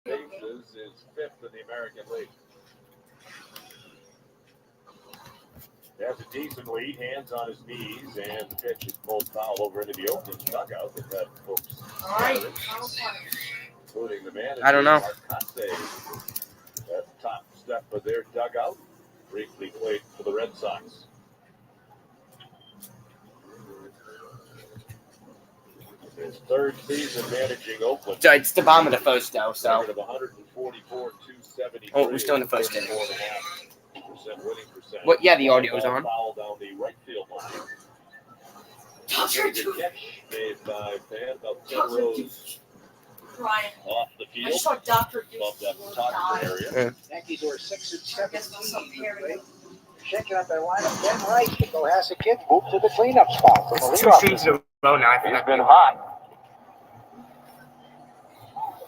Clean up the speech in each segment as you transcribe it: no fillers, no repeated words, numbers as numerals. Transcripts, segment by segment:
bases is fifth in the American League. He has a decent lead, hands on his knees, and the pitch is pulled foul over into the Oakland dugout. They've got folks, including the manager, I don't know. Arcate, at the top step of their dugout. Briefly played for the Red Sox. His third season managing Oakland. So it's the bottom of the first, though. So. Record of 144, 273. Oh, we're still in the first inning. 4.5% winning percentage. What? Yeah, the audio's on. Foul down the right field line. Good catch made by Fan about 10 rows off the field. I just saw Dr. Above that photographer area. Yankees were 6 and 17. Shaking up their lineup. Ben Rice to go has a kid. Move to the cleanup spot. From the Two leadoff. streams in a row now. He's been hot.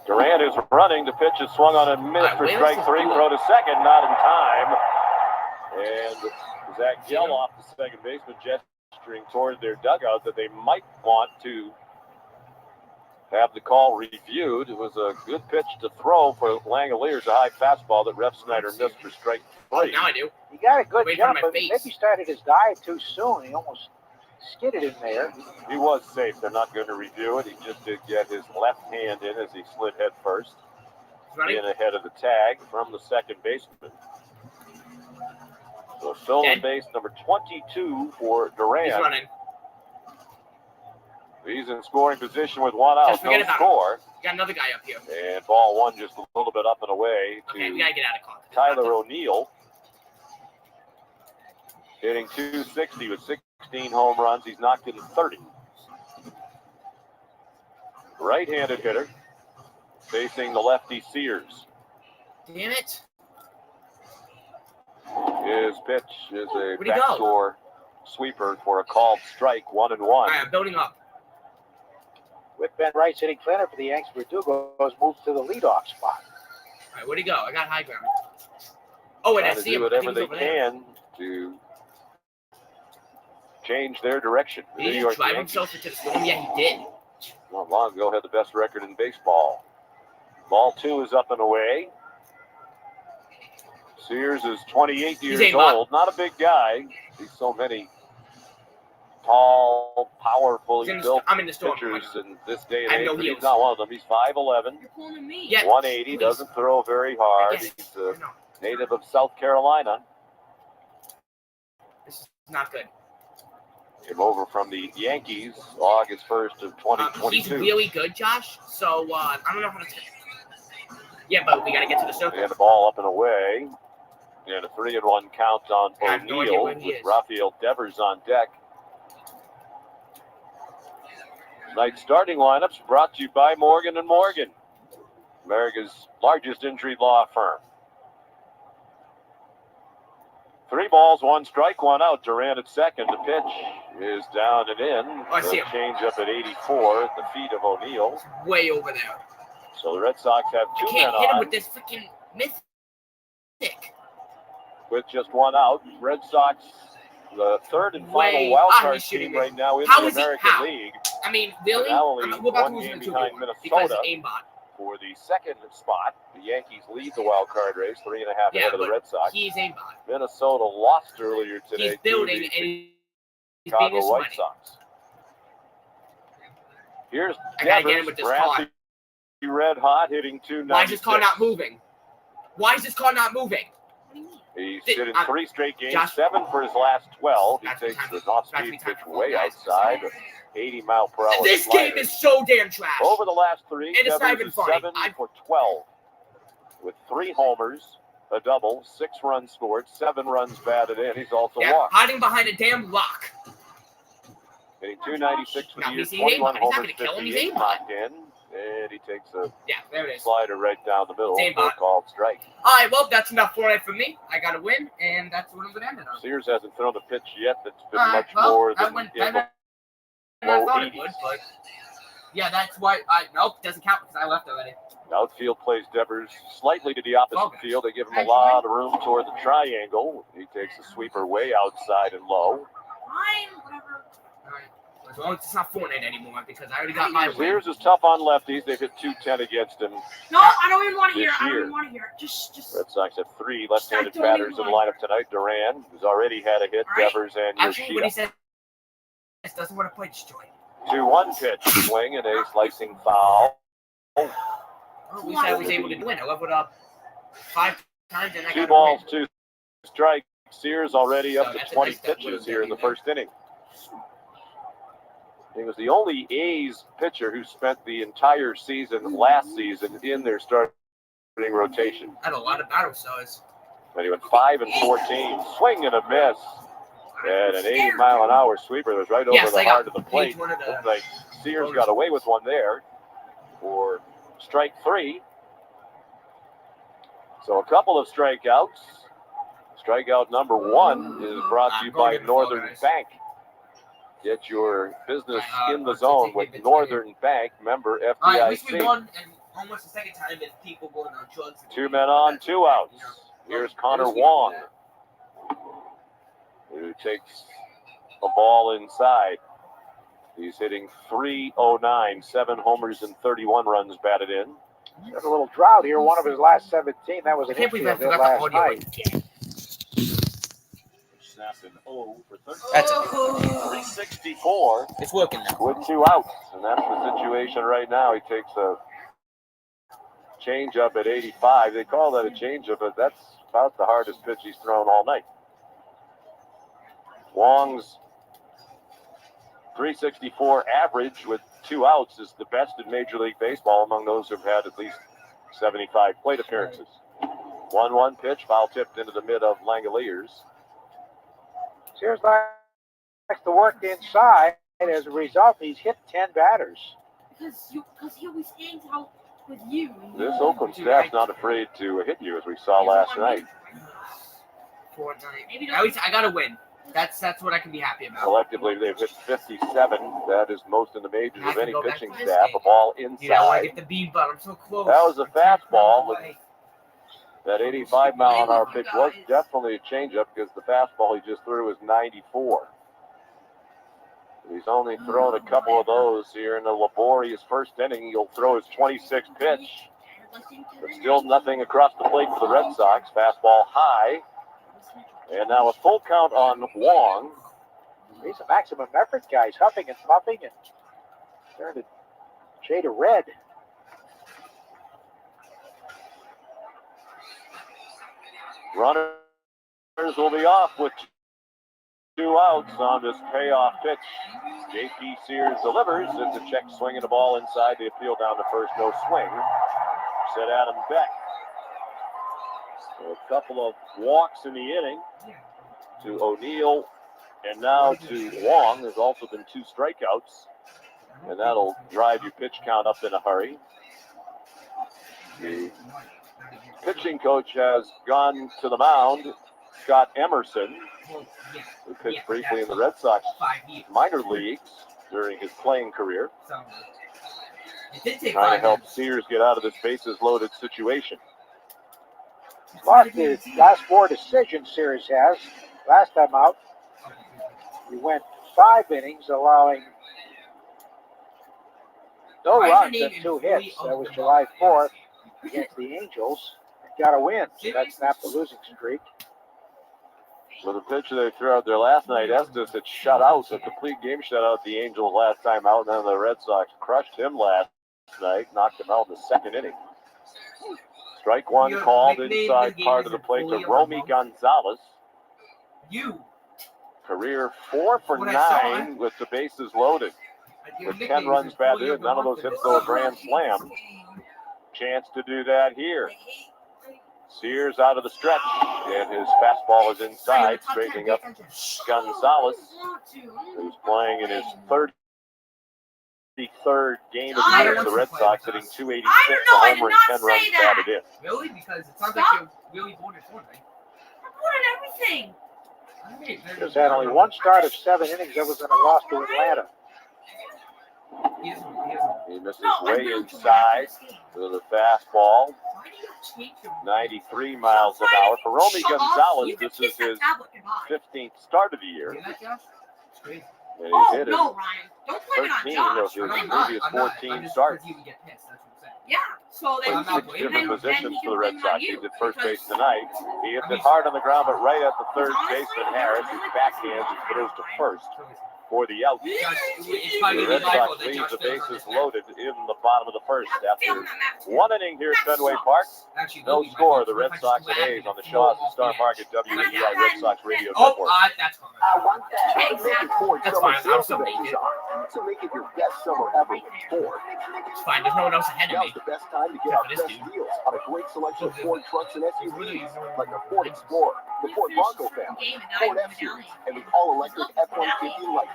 Durant is running. The pitch is swung on and missed for strike three. Throw to second, not in time. And Zach Geloff, the second baseman, gesturing toward their dugout that they might want to have the call reviewed. It was a good pitch to throw for Langoliers, a high fastball that Ref Snyder missed for strike three. Now I do. He got a good Away jump, from my but face. maybe started his dive too soon. He almost skidded in there. He was safe. They're not going to review it. He just did get his left hand in as he slid head first. Running. In ahead of the tag from the second baseman. So stolen base number 22 for Durant. He's running. He's in scoring position with one out, Just forget no about score. Got another guy up here. And ball one just a little bit up and away Okay, we to gotta get out of contact. Tyler O'Neill. Hitting 260 with 16 home runs. He's knocked in 30. Right-handed hitter facing the lefty Sears. Damn it. His pitch is a Where'd he go? backdoor sweeper for a called strike, 1-1. All right, I'm building up. With Ben Rice hitting cleaner for the Yanks, Verdugo's moved to the leadoff spot. All right, where'd he go? I got high ground. Oh, wait, I Trying to see do him. I think whatever he's they over there. can to change their direction. The Did New he York drive Yankees, himself into the storm? Yeah, he did. not long ago, had the best record in baseball. Ball two is up and away. Sears is 28 years old. Not a big guy. He's so many tall, powerfully built I'm in the storm. pitchers in this day and I have age. no But heels. he's not one of them. He's 5'11", You're pulling me. Yeah. 180, doesn't throw very hard. I get it. He's a I know. native of South Carolina. This is not good. Came over from the Yankees August 1st of He's 2022. really good, Josh. So, I don't know how to... Yeah, but we got to get to the circle. And the ball up and away. And a 3-1 count on I have no idea O'Neill where he with is. Rafael Devers on deck. Tonight's starting lineups brought to you by Morgan & Morgan, America's largest injury law firm. 3 balls, 1 strike, 1 out. Durant at second. The pitch is down and in. I see The him. change up at 84 at the feet of O'Neill. Way over there. So the Red Sox have You 2 men can't hit him on with this freaking mythic. with just 1 out. Red Sox, the third and final Way- wild ah, card he's shooting team me. right now in How the is he- American how? League. I mean, really? Now only We're about to one lose game in 2 behind because Minnesota. aimbot. For the second spot, the Yankees lead the wild card race, 3.5 Yeah, ahead of the but Red Sox. he's aimbot. Minnesota lost earlier today He's building to and the he's being his Chicago White money. Sox. Here's I gotta get him Devers, with this brassy, red hot, hitting 296. Why is this car not moving? Why is this car not moving? He's This- hit in I'm- 3 straight games, Josh- 7 for his last 12. He That's takes time- the that's off-speed time pitch for way guys. outside, 80-mile-per-hour This slider. game is so damn trash. Over the last 3, And it's not Devers even is funny. 7 for 12. With 3 homers, a double, 6 runs scored, 7 runs batted in. He's also Yeah, walked. hiding behind a damn rock. Hitting 296 for No, the year, he's aimbot. 21 He's not homers, gonna kill him. He's 58 aimbot. knocked in. And he takes a Yeah, there it is. slider right down the middle It's for a aimbot. called strike. All right, well, that's enough for it for me. I got to win, and that's what I'm going to end it on. Sears hasn't thrown a pitch yet that's been All right, much well, more I than went in better the than I low thought it 80s. would, but yeah, that's why nope, doesn't count because I left already. Outfield plays Devers slightly to the opposite Okay. field. They give him a lot of room toward the triangle. He takes a sweeper way outside and low. Fine, whatever. All right, As long as it's not Fortnite anymore, because I already got my win. Sears is tough on lefties. They've hit 210 against him. No, I don't even want to hear it. This I don't year. even want to hear it. Just. Red Sox have 3 left-handed I don't batters in even the lineup tonight. Duran, who's already had a hit, All right. Devers, and Actually, when he Yoshida. said doesn't want to play, destroy. 2-1 pitch, swing, and a slicing foul. At least I was able to win. I leveled up 5 times, and I got 2 a balls, win. 2 strikes. Sears already up So to that's a 20 nice step pitches with here in the Devers. first inning. He was the only A's pitcher who spent the entire season last season in their starting rotation. I had a lot of battle stars. And he went 5 and 14. Swing and a miss. And an 80-mile-an-hour sweeper that was right over Yes, the I got heart of the plate. page one of the Looks like Sears got away with one there for strike 3. So a couple of strikeouts. Strikeout number 1 is brought to you by Northern Bank. Get your business in the zone with Northern Bank, member All right, at least we FDIC. won, and almost the second time if people going on drugs. 2 men on, 2 outs. Here's Connor Wong, who takes a ball inside. He's hitting .309, 7 homers and 31 runs batted in. He's got a little drought here. One of his last 17. That was I an can't believe I infield hit forgot the last audio. night. Snapped an O for 13. That's it. 364 It's working now. with 2 outs, and that's the situation right now. He takes a changeup at 85. They call that a changeup, but that's about the hardest pitch he's thrown all night. Wong's 364 average with 2 outs is the best in Major League Baseball among those who've had at least 75 plate appearances. 1-1 pitch, foul tipped into the mid of Langoliers. Sears likes to work inside, and as a result, he's hit 10 batters. Because he always hangs out with you. This Oakland staff's not afraid to hit you, as we saw last night. At least I got to win. That's what I can be happy about. Collectively, they've hit 57. That is most in the majors I of can any go back pitching to this staff. game. A ball You know, I inside. get the bean, but I'm so close. That was a fastball. That 85-mile-an-hour pitch was definitely a changeup because the fastball he just threw was 94. He's only thrown a couple of those here in the laborious first inning. He'll throw his 26th pitch. But still nothing across the plate for the Red Sox. Fastball high. And now a full count on Wong. He's a maximum effort guy. He's huffing and puffing and turned a shade of red. Runners will be off with 2 outs on this payoff pitch. JP Sears delivers. It's a check swinging the ball inside the appeal down to first. No swing. Said Adam Beck. So a couple of walks in the inning to O'Neill and now to Wong. There's also been 2 strikeouts, and that'll drive your pitch count up in a hurry. The pitching coach has gone to the mound. Scott Emerson, who pitched briefly in the Red Sox 5 years. minor leagues during his playing career, So, it did take trying to 5 help years. Sears get out of this bases loaded situation. Lost his last 4 decisions Sears has. Last time out, he went 5 innings, allowing no runs and 2 hits. That was July 4th against the Angels. Got a win, so that snapped the losing streak. With a pitcher they threw out there last night, Estes had shut out, a complete game shutout the Angels last time out, and then the Red Sox crushed him last night, knocked him out in the second inning. Strike 1 called inside part of the plate to Romy Gonzalez. You. Career 4 for What I saw, 9 with the bases loaded. With 10 runs batted in, none of those hits though a grand slam. Chance to do that here. Sears out of the stretch, and his fastball is inside, straightening up Gonzalez, who's playing in his 33rd game of the year for the Red Sox, hitting .286, a homer and 10 runs batted in. Really? Because it sounds like you're really born at Fortnite. I'm good at everything. Sears had only 1 start of 7 innings that was in a loss to Atlanta. He misses way inside with a fastball, 93 miles an hour. For Romy Gonzalez, this is his 15th start of the year. You hear that, Josh? It's crazy. And Oh, he's hit no, Ryan. Don't blame it on 13 Josh. of his Blame us. previous I'm not. 14 I'm just starts. because he would get pissed. That's what I'm saying. Yeah, so then I'm not Six blaming different him. positions he for the can Red blame it on Sox. you, He's at first because- base tonight. He hits I mean, it hard on the ground, but right at the third honestly, baseman I Harris. really His like backhands and throws to first for the out. Josh, it's The probably Red my fault Sox that leave Josh the failed on bases this map. loaded in the bottom of the first I'm after feeling that map too. one inning here at That Fenway sucks. Park. Actually, No Louis, my score. fault. The What Red if I Sox just and grabbed A's it on the and threw Shaws him and off Star the Market edge? WEI Red Sox Radio Oh, Network. that's fine. I want that. Exactly. That's fine. I'll still make it. So make it your best summer ever with Ford. It's fine. There's no one else ahead of Now's me. the best time to get Except our for this best dude. deals on a great selection of Ford trucks and He's really SUVs like the Ford Explorer, the Ford Bronco family, Ford F-Series, and the all-electric F-150 Lightning.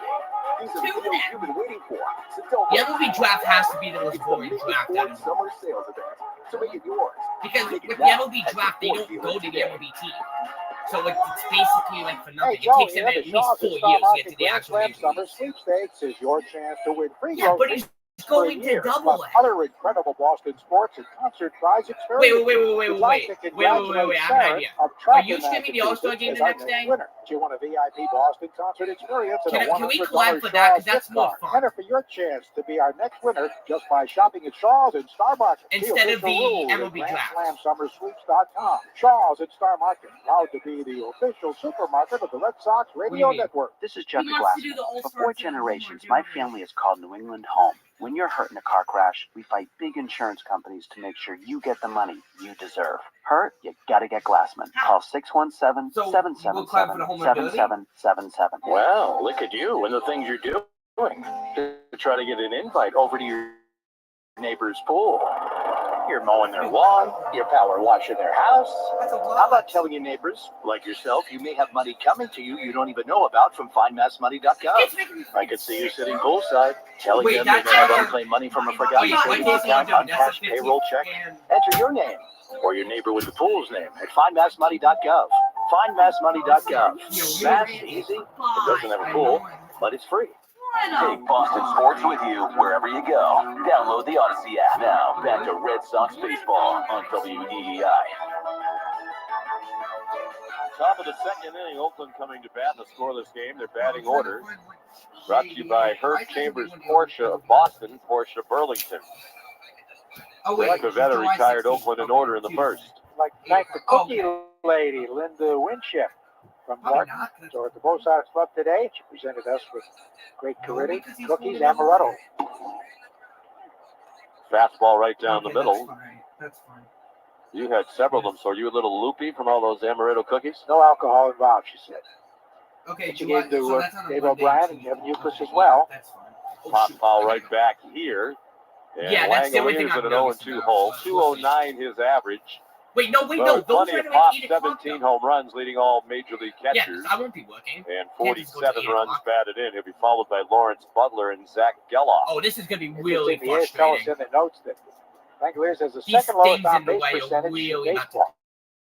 These are the deals you've been waiting for. So don't The wait. MLB draft has to be the most It's the boring Make It draft Ford ever. Summer Sales Event. So make it yours. Because Make it with the now MLB at draft, they Ford don't dealer go to the today. MLB team. So like, it's basically like for nothing. Hey, It takes Joe, them here at the least Shaws 4 and years Star to get Market to the Grand actual Slam major Summer leagues. Sweepstakes is your chance to win free Yeah, but groceries he's for a going to year, double plus it. other incredible Boston sports and concert prize experiences. We'd like to congratulate I have an Sarah idea. of Are Track you in streaming the All-Star Massachusetts game as the our next day? winner. Do you want a VIP Boston concert experience and Can a we $100 collab for that? Shaw's 'Cause that's gift more card? fun. Enter for your chance to be our next winner just by shopping at Shaw's and Star Market. Instead of the MLB Grand draft. Slam SummerSweeps.com. Shaw's and Star Market, proud to be the official supermarket of the Red Sox Radio mean? Network. This is He Jeffrey wants to do Glassman. the All-Star For 4 thing. generations, my family has called New England home. When you're hurt in a car crash, we fight big insurance companies to make sure you get the money you deserve. Hurt? You gotta get Glassman. Call 617-777-7777. Well, look at you and the things you're doing to try to get an invite over to your neighbor's pool. You're mowing their lawn, you're power washing their house. That's a lot. How about telling your neighbors, like yourself, you may have money coming to you you don't even know about from findmassmoney.gov. It's making me I could see you sitting poolside, telling Wait, them they that's may have not- unclaimed money from a Oh, forgotten yeah, savings what case account, are you doing? That's uncashed a 50 payroll check. and- Enter your name or your neighbor with the pool's name at findmassmoney.gov. Findmassmoney.gov. Fast, easy, it doesn't have a pool, but it's free. Take Boston sports with you wherever you go. Download the Odyssey app. Now, back to Red Sox baseball on WEEI. Top of the second inning, Oakland coming to bat in a scoreless game. Their batting order brought to you by Herb Chambers Porsche of Boston, Porsche Burlington. Oh, Nick wait. Pivetta July retired 16th. Oakland in Okay, order in the Tuesday. first. Like thank the cookie Okay. lady, Linda Winship from Probably Martin. not. So at the Bo Sox Club today, she presented us with great No, Caridi, because he's cookies, holding amaretto. Fastball right down the Okay, middle. That's fine. That's fine. You had several of them, so are you a little loopy from all those amaretto cookies? No alcohol involved, she said. Okay, She July, gave to so that's on a Dave Monday, O'Brien and Tuesday. Kevin Euclid Okay, as well. That's fine. Oh, Pop shoot. foul Okay. right back here. And Yeah, that's the only thing Langoliers I've at an noticed 0-2 about, hole. so we'll see. 209 his average. Wait, no. But Those plenty are of like pop, 8 o'clock, 17 though. home runs, leading all major league Yeah, catchers. I won't be working. And Kansas goes 47 to 8 runs o'clock. batted in. He'll be followed by Lawrence Butler and Zach Geloff. Oh, this is going to be It's really in the A's tell us frustrating. in the notes that Langoliers has the He second lowest stings on in the base way percentage really in not to baseball,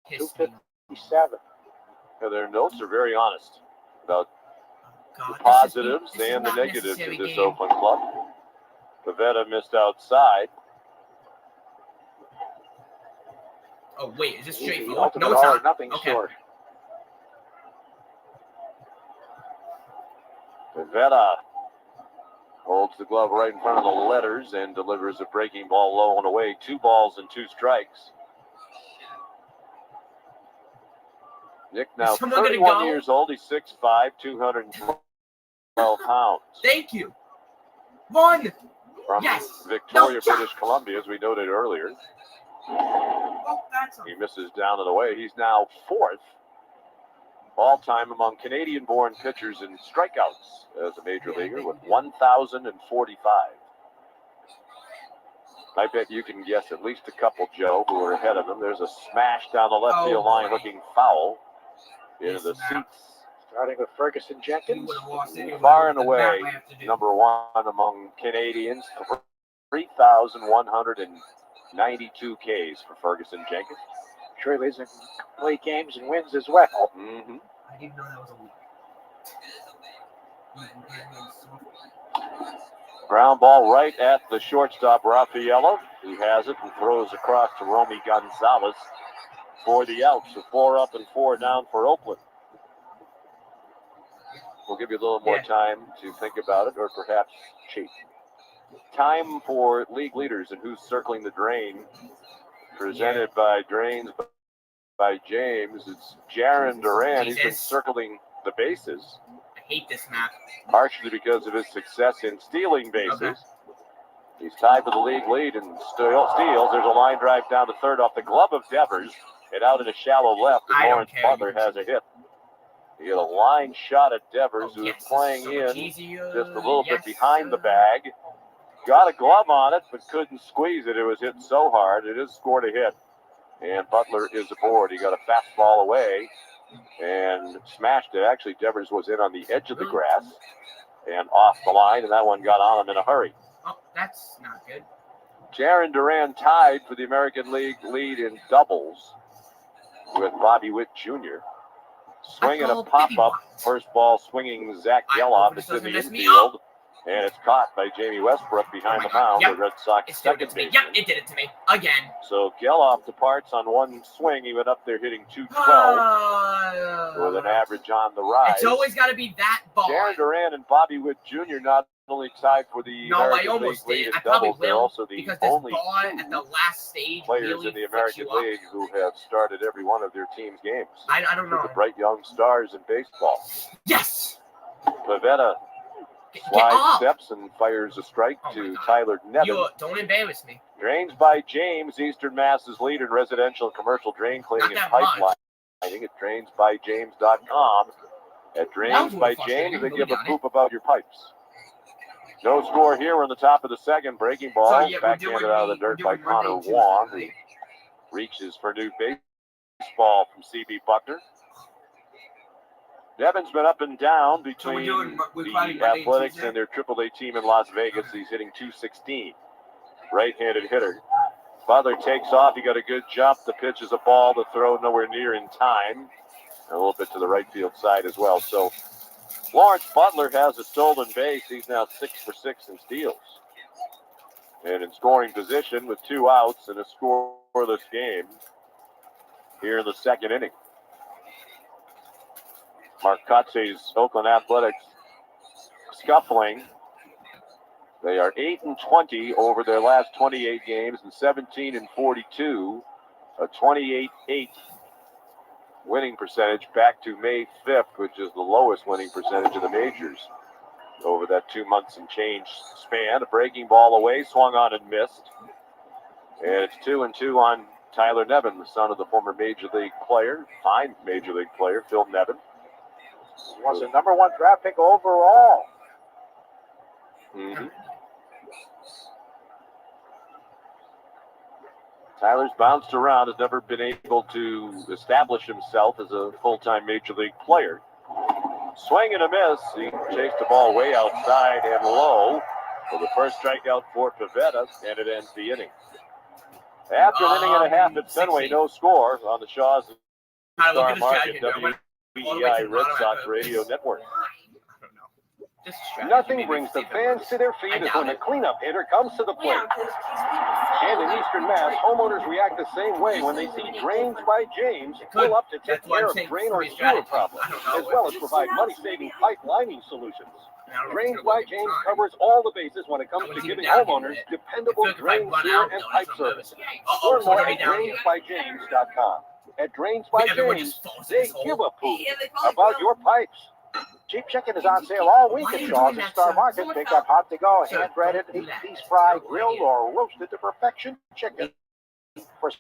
piss me off. 257. Their notes are very honest about God, the this is positives this is and the not negatives necessary of this game. Oakland club. Pivetta missed outside. Oh, wait, is this The straightforward? ultimate No, it's all or not. nothing Okay. sort. Pivetta holds the glove right in front of the letters and delivers a breaking ball low and away. 2 balls and 2 strikes. Nick now Is someone gonna 31 go? years old. He's 6'5", 212 pounds. Thank you. One. From Yes. Victoria, No, British Columbia, as we noted earlier. Oh, that's He misses down and away. He's now 4th all-time among Canadian-born pitchers in strikeouts as a major leaguer with 1,045. I bet you can guess at least a couple, Joe, who are ahead of him. There's a smash down the left field line boy. looking foul into the Yes, ma'am. seats. Starting with Ferguson You Jenkins. would have lost anyway. Far and The away, map I have to do. number 1 among Canadians, 3,192 Ks for Ferguson Jenkins. Sure leads in complete games and wins as well. Mm-hmm. I didn't know that was a week. Ground ball right at the shortstop, Raffaello, who has it and throws across to Romy Gonzalez for the out. So 4 up and 4 down for Oakland. We'll give you a little more time to think about it, or perhaps cheat. Time for league leaders and who's circling the drain. Presented by Drains by James. It's Jaron Duran. He's been circling the bases. I hate this map. Partially because of his success in stealing bases. Okay. He's tied for the league lead and steals. There's a line drive down to third off the glove of Devers and out in a shallow left. And Lawrence Butler has a hit. He had a line shot at Devers, who was playing just a little bit behind the bag. Got a glove on it, but couldn't squeeze it. It was hit so hard. It has scored a hit. And Butler is aboard. He got a fastball away and smashed it. Actually, Devers was in on the edge of the grass and off the line, and that one got on him in a hurry. Oh, that's not good. Jaron Duran tied for the American League lead in doubles with Bobby Witt Jr. Swinging a pop-up. First ball swinging Zach Geloff. It's in the infield. And it's caught by Jamie Westbrook behind the mound. The Red Sox second baseman. Yep, it did it to me again. So Geloff departs on one swing. He went up there hitting 212 with an average on the rise. It's always got to be that ball. Jaron Duran and Bobby Witt Jr. not only tied for the American League lead in doubles, they're also the only at the last stage players in the American League who have started every one of their team's games. I don't know. The bright young stars in baseball. Yes. Pivetta slides steps and fires a strike to Tyler Nevin. Don't embarrass me. Drains by James, Eastern Mass's leader in residential and commercial drain cleaning and pipeline. I think it's drainsbyjames.com. At Drains by James, they give a poop about your pipes. No score here. We're on the top of the second. Breaking ball. Backhanded out of the dirt by Connor Wong, who reaches for new baseball from C.B. Buckner. Nevin's been up and down between the Athletics and their AAA team in Las Vegas. He's hitting .216. Right-handed hitter. Butler takes off. He got a good jump. The pitch is a ball to throw nowhere near in time. A little bit to the right field side as well. So Lawrence Butler has a stolen base. He's now 6 for 6 in steals. And in scoring position with 2 outs and a scoreless game here in the second inning. Marcotte's Oakland Athletics scuffling. They are 8-20 over their last 28 games and 17-42, a 28-8 winning percentage back to May 5th, which is the lowest winning percentage of the majors over that 2 months and change span. A breaking ball away, swung on and missed. And it's 2-2 on Tyler Nevin, the son of the former Major League player, fine Major League player, Phil Nevin. Was the number 1 draft pick overall. Mm-hmm. Tyler's bounced around, has never been able to establish himself as a full-time Major League player. Swing and a miss. He chased the ball way outside and low for the first strikeout for Pivetta, and it ends the inning. After an inning and a half at Fenway, no score on the Shaws and Star Market WBEI Red Sox Radio Network. Nothing brings the fans to their feet as when a cleanup hitter comes to the plate. And in Eastern Mass, homeowners react the same way when they see Drains by James pull up to take care of drain or sewer problems, as well as provide money-saving pipe lining solutions. Drains by James covers all the bases when it comes to giving homeowners dependable drain, sewer, and pipe service. Learn more at drainsbyjames.com. At Drains by James, they give a poop about your pipes. Cheap chicken is on sale all week at Shaw's and Star Market. Pick up hot to go, hand-breaded, 8-piece fried, grilled, or roasted to perfection chicken for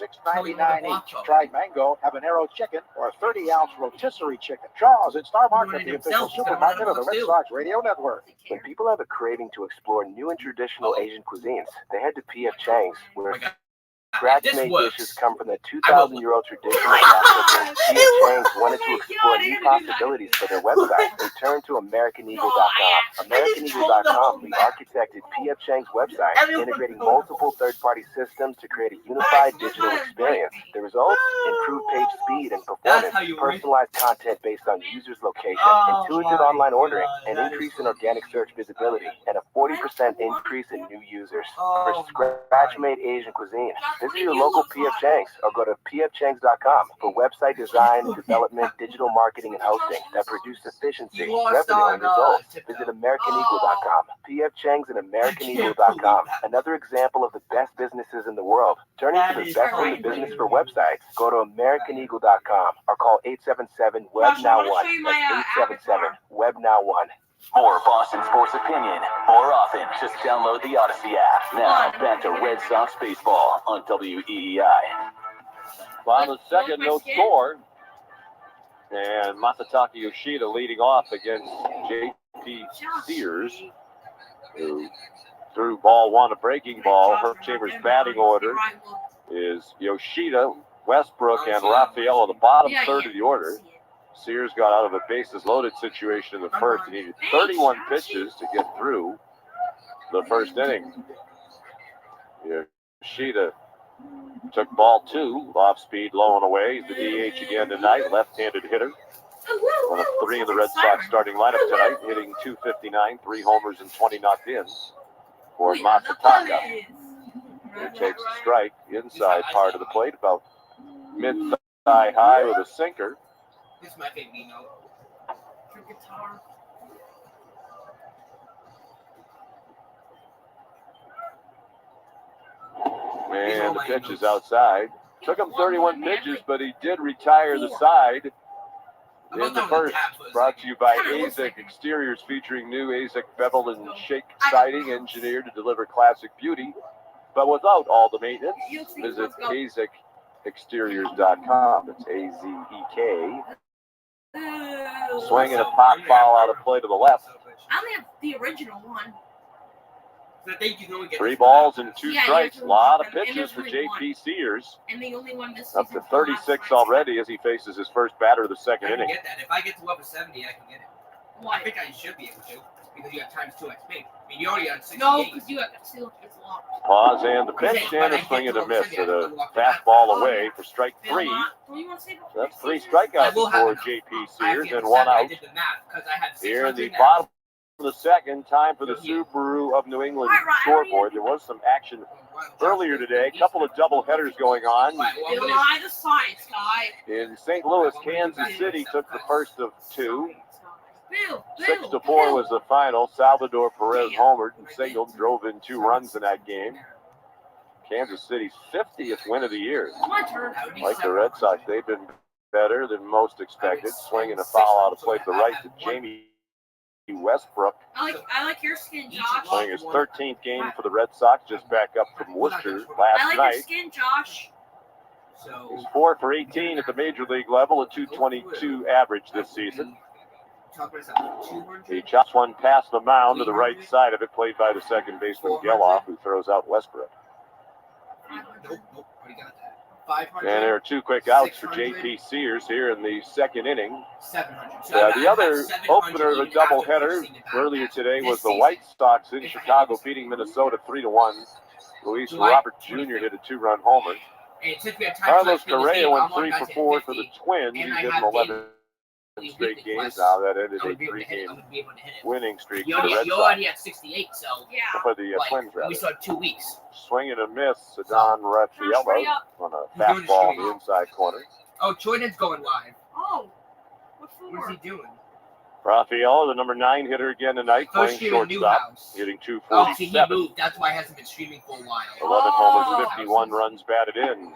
$6.99 each. Tried mango, habanero chicken, or 30-ounce rotisserie chicken. Shaw's and Star Market, the official supermarket of the Red Sox Radio Network. When people have a craving to explore new and traditional Asian cuisines, they head to P.F. Chang's, where scratch-made dishes come from the 2,000-year-old tradition of Africa. P.F. Chang's wanted to explore new possibilities for their website. They turned to AmericanEagle.com. AmericanEagle.com re-architected P.F. Chang's website, integrating multiple third-party systems to create a unified digital experience. The results? Improved page speed and performance, personalized content based on users' location, intuitive online ordering, an increase in organic search visibility, and a 40% increase in new users. For scratch-made Asian cuisine, Visit your local P.F. Chang's or go to pfchangs.com for website design, development, digital marketing, and hosting that produce efficiency, revenue, and results. Visit AmericanEagle.com. P.F. Chang's and AmericanEagle.com. Another example of the best businesses in the world. Turning to the best in the business for websites. Go to AmericanEagle.com or call 877-WEB-NOW1. That's 877-WEB-NOW1. More Boston sports opinion, more often. Just download the Odyssey app. Now, back to Red Sox baseball on WEEI. On the second, no score. And Masataka Yoshida leading off against JP Sears, who threw ball one, a breaking ball. Herb Chambers' batting order is Yoshida, Westbrook, and Rafael, the bottom third of the order. Sears got out of a bases-loaded situation in the first. He needed 31 pitches to get through the first inning. Yoshida took ball two, off speed, low and away. He's the DH again tonight, left-handed hitter. One of three in the Red Sox starting lineup tonight, hitting .259, 3 homers and 20 knocked in for Masataka. He takes a strike inside part of the plate, about mid-thigh high with a sinker. This is my favorite note. For guitar. And the pitch is outside. Took him 31 pitches, but he did retire the side in the first. Brought to you by AZEK Exteriors, featuring new AZEK bevel and shake siding engineered to deliver classic beauty, but without all the maintenance. Visit AZEKexteriors.com. It's AZEK. Swinging a pop foul out of play to the left. I only have the original one. 3 balls and 2 strikes. A lot of pitches for JP Sears. And the only one this Up to 36 already as he faces his first batter of the second inning. Get that. If I get to over 70, I can get it. Why? I think I should be able to, because you have times 2 XP. I mean, you already had 68. No, because you have to still it's locked. Pause and the pitch, and a swing and a miss with a fastball away for strike 3. That's 3 strikeouts for JP Sears and 1 out. Here in the bottom of the second, time for the Subaru of New England scoreboard. There was some action earlier today. A couple of double headers going on. Deny the science, guy. In St. Louis, Kansas City took the first of 2. Bill, 6-4 was the final. Salvador Perez homered and singled, drove in 2 runs in that game. Kansas City's 50th win of the year. My turn. Like the Red Sox, they've been better than most expected. Swinging a foul out of play to the right to Jamie Westbrook. I like your skin, Josh. Playing his 13th game for the Red Sox, just back up from Worcester last I like night. your skin, Josh. He's 4 for 18 at the major league level, a .222 average this season. He chops one past the mound to the right side of it, played by the second baseman Geloff, who throws out Westbrook. And there are 2 quick outs for JP Sears here in the second inning. The other opener of a doubleheader earlier today was the White Sox in Chicago, beating Minnesota 3-1. Luis Robert Jr. hit a 2-run homer. Carlos Correa went 3 for 4 for the Twins. He hit him 11 straight games. Now that ended a 3-game winning streak for the Red You already Sox. had 68, so For the Twins, rather. we saw 2 weeks. Swing and a miss, Don Rafael on a fastball in the inside corner. Oh, Jordan's going live. Oh, what What for? is he doing? Rafael, the number 9 hitter again tonight, First playing year in shortstop, Newhouse. hitting Oh, see, he .247. moved. That's why he hasn't been streaming for a while. 11 homers, 51 runs batted in.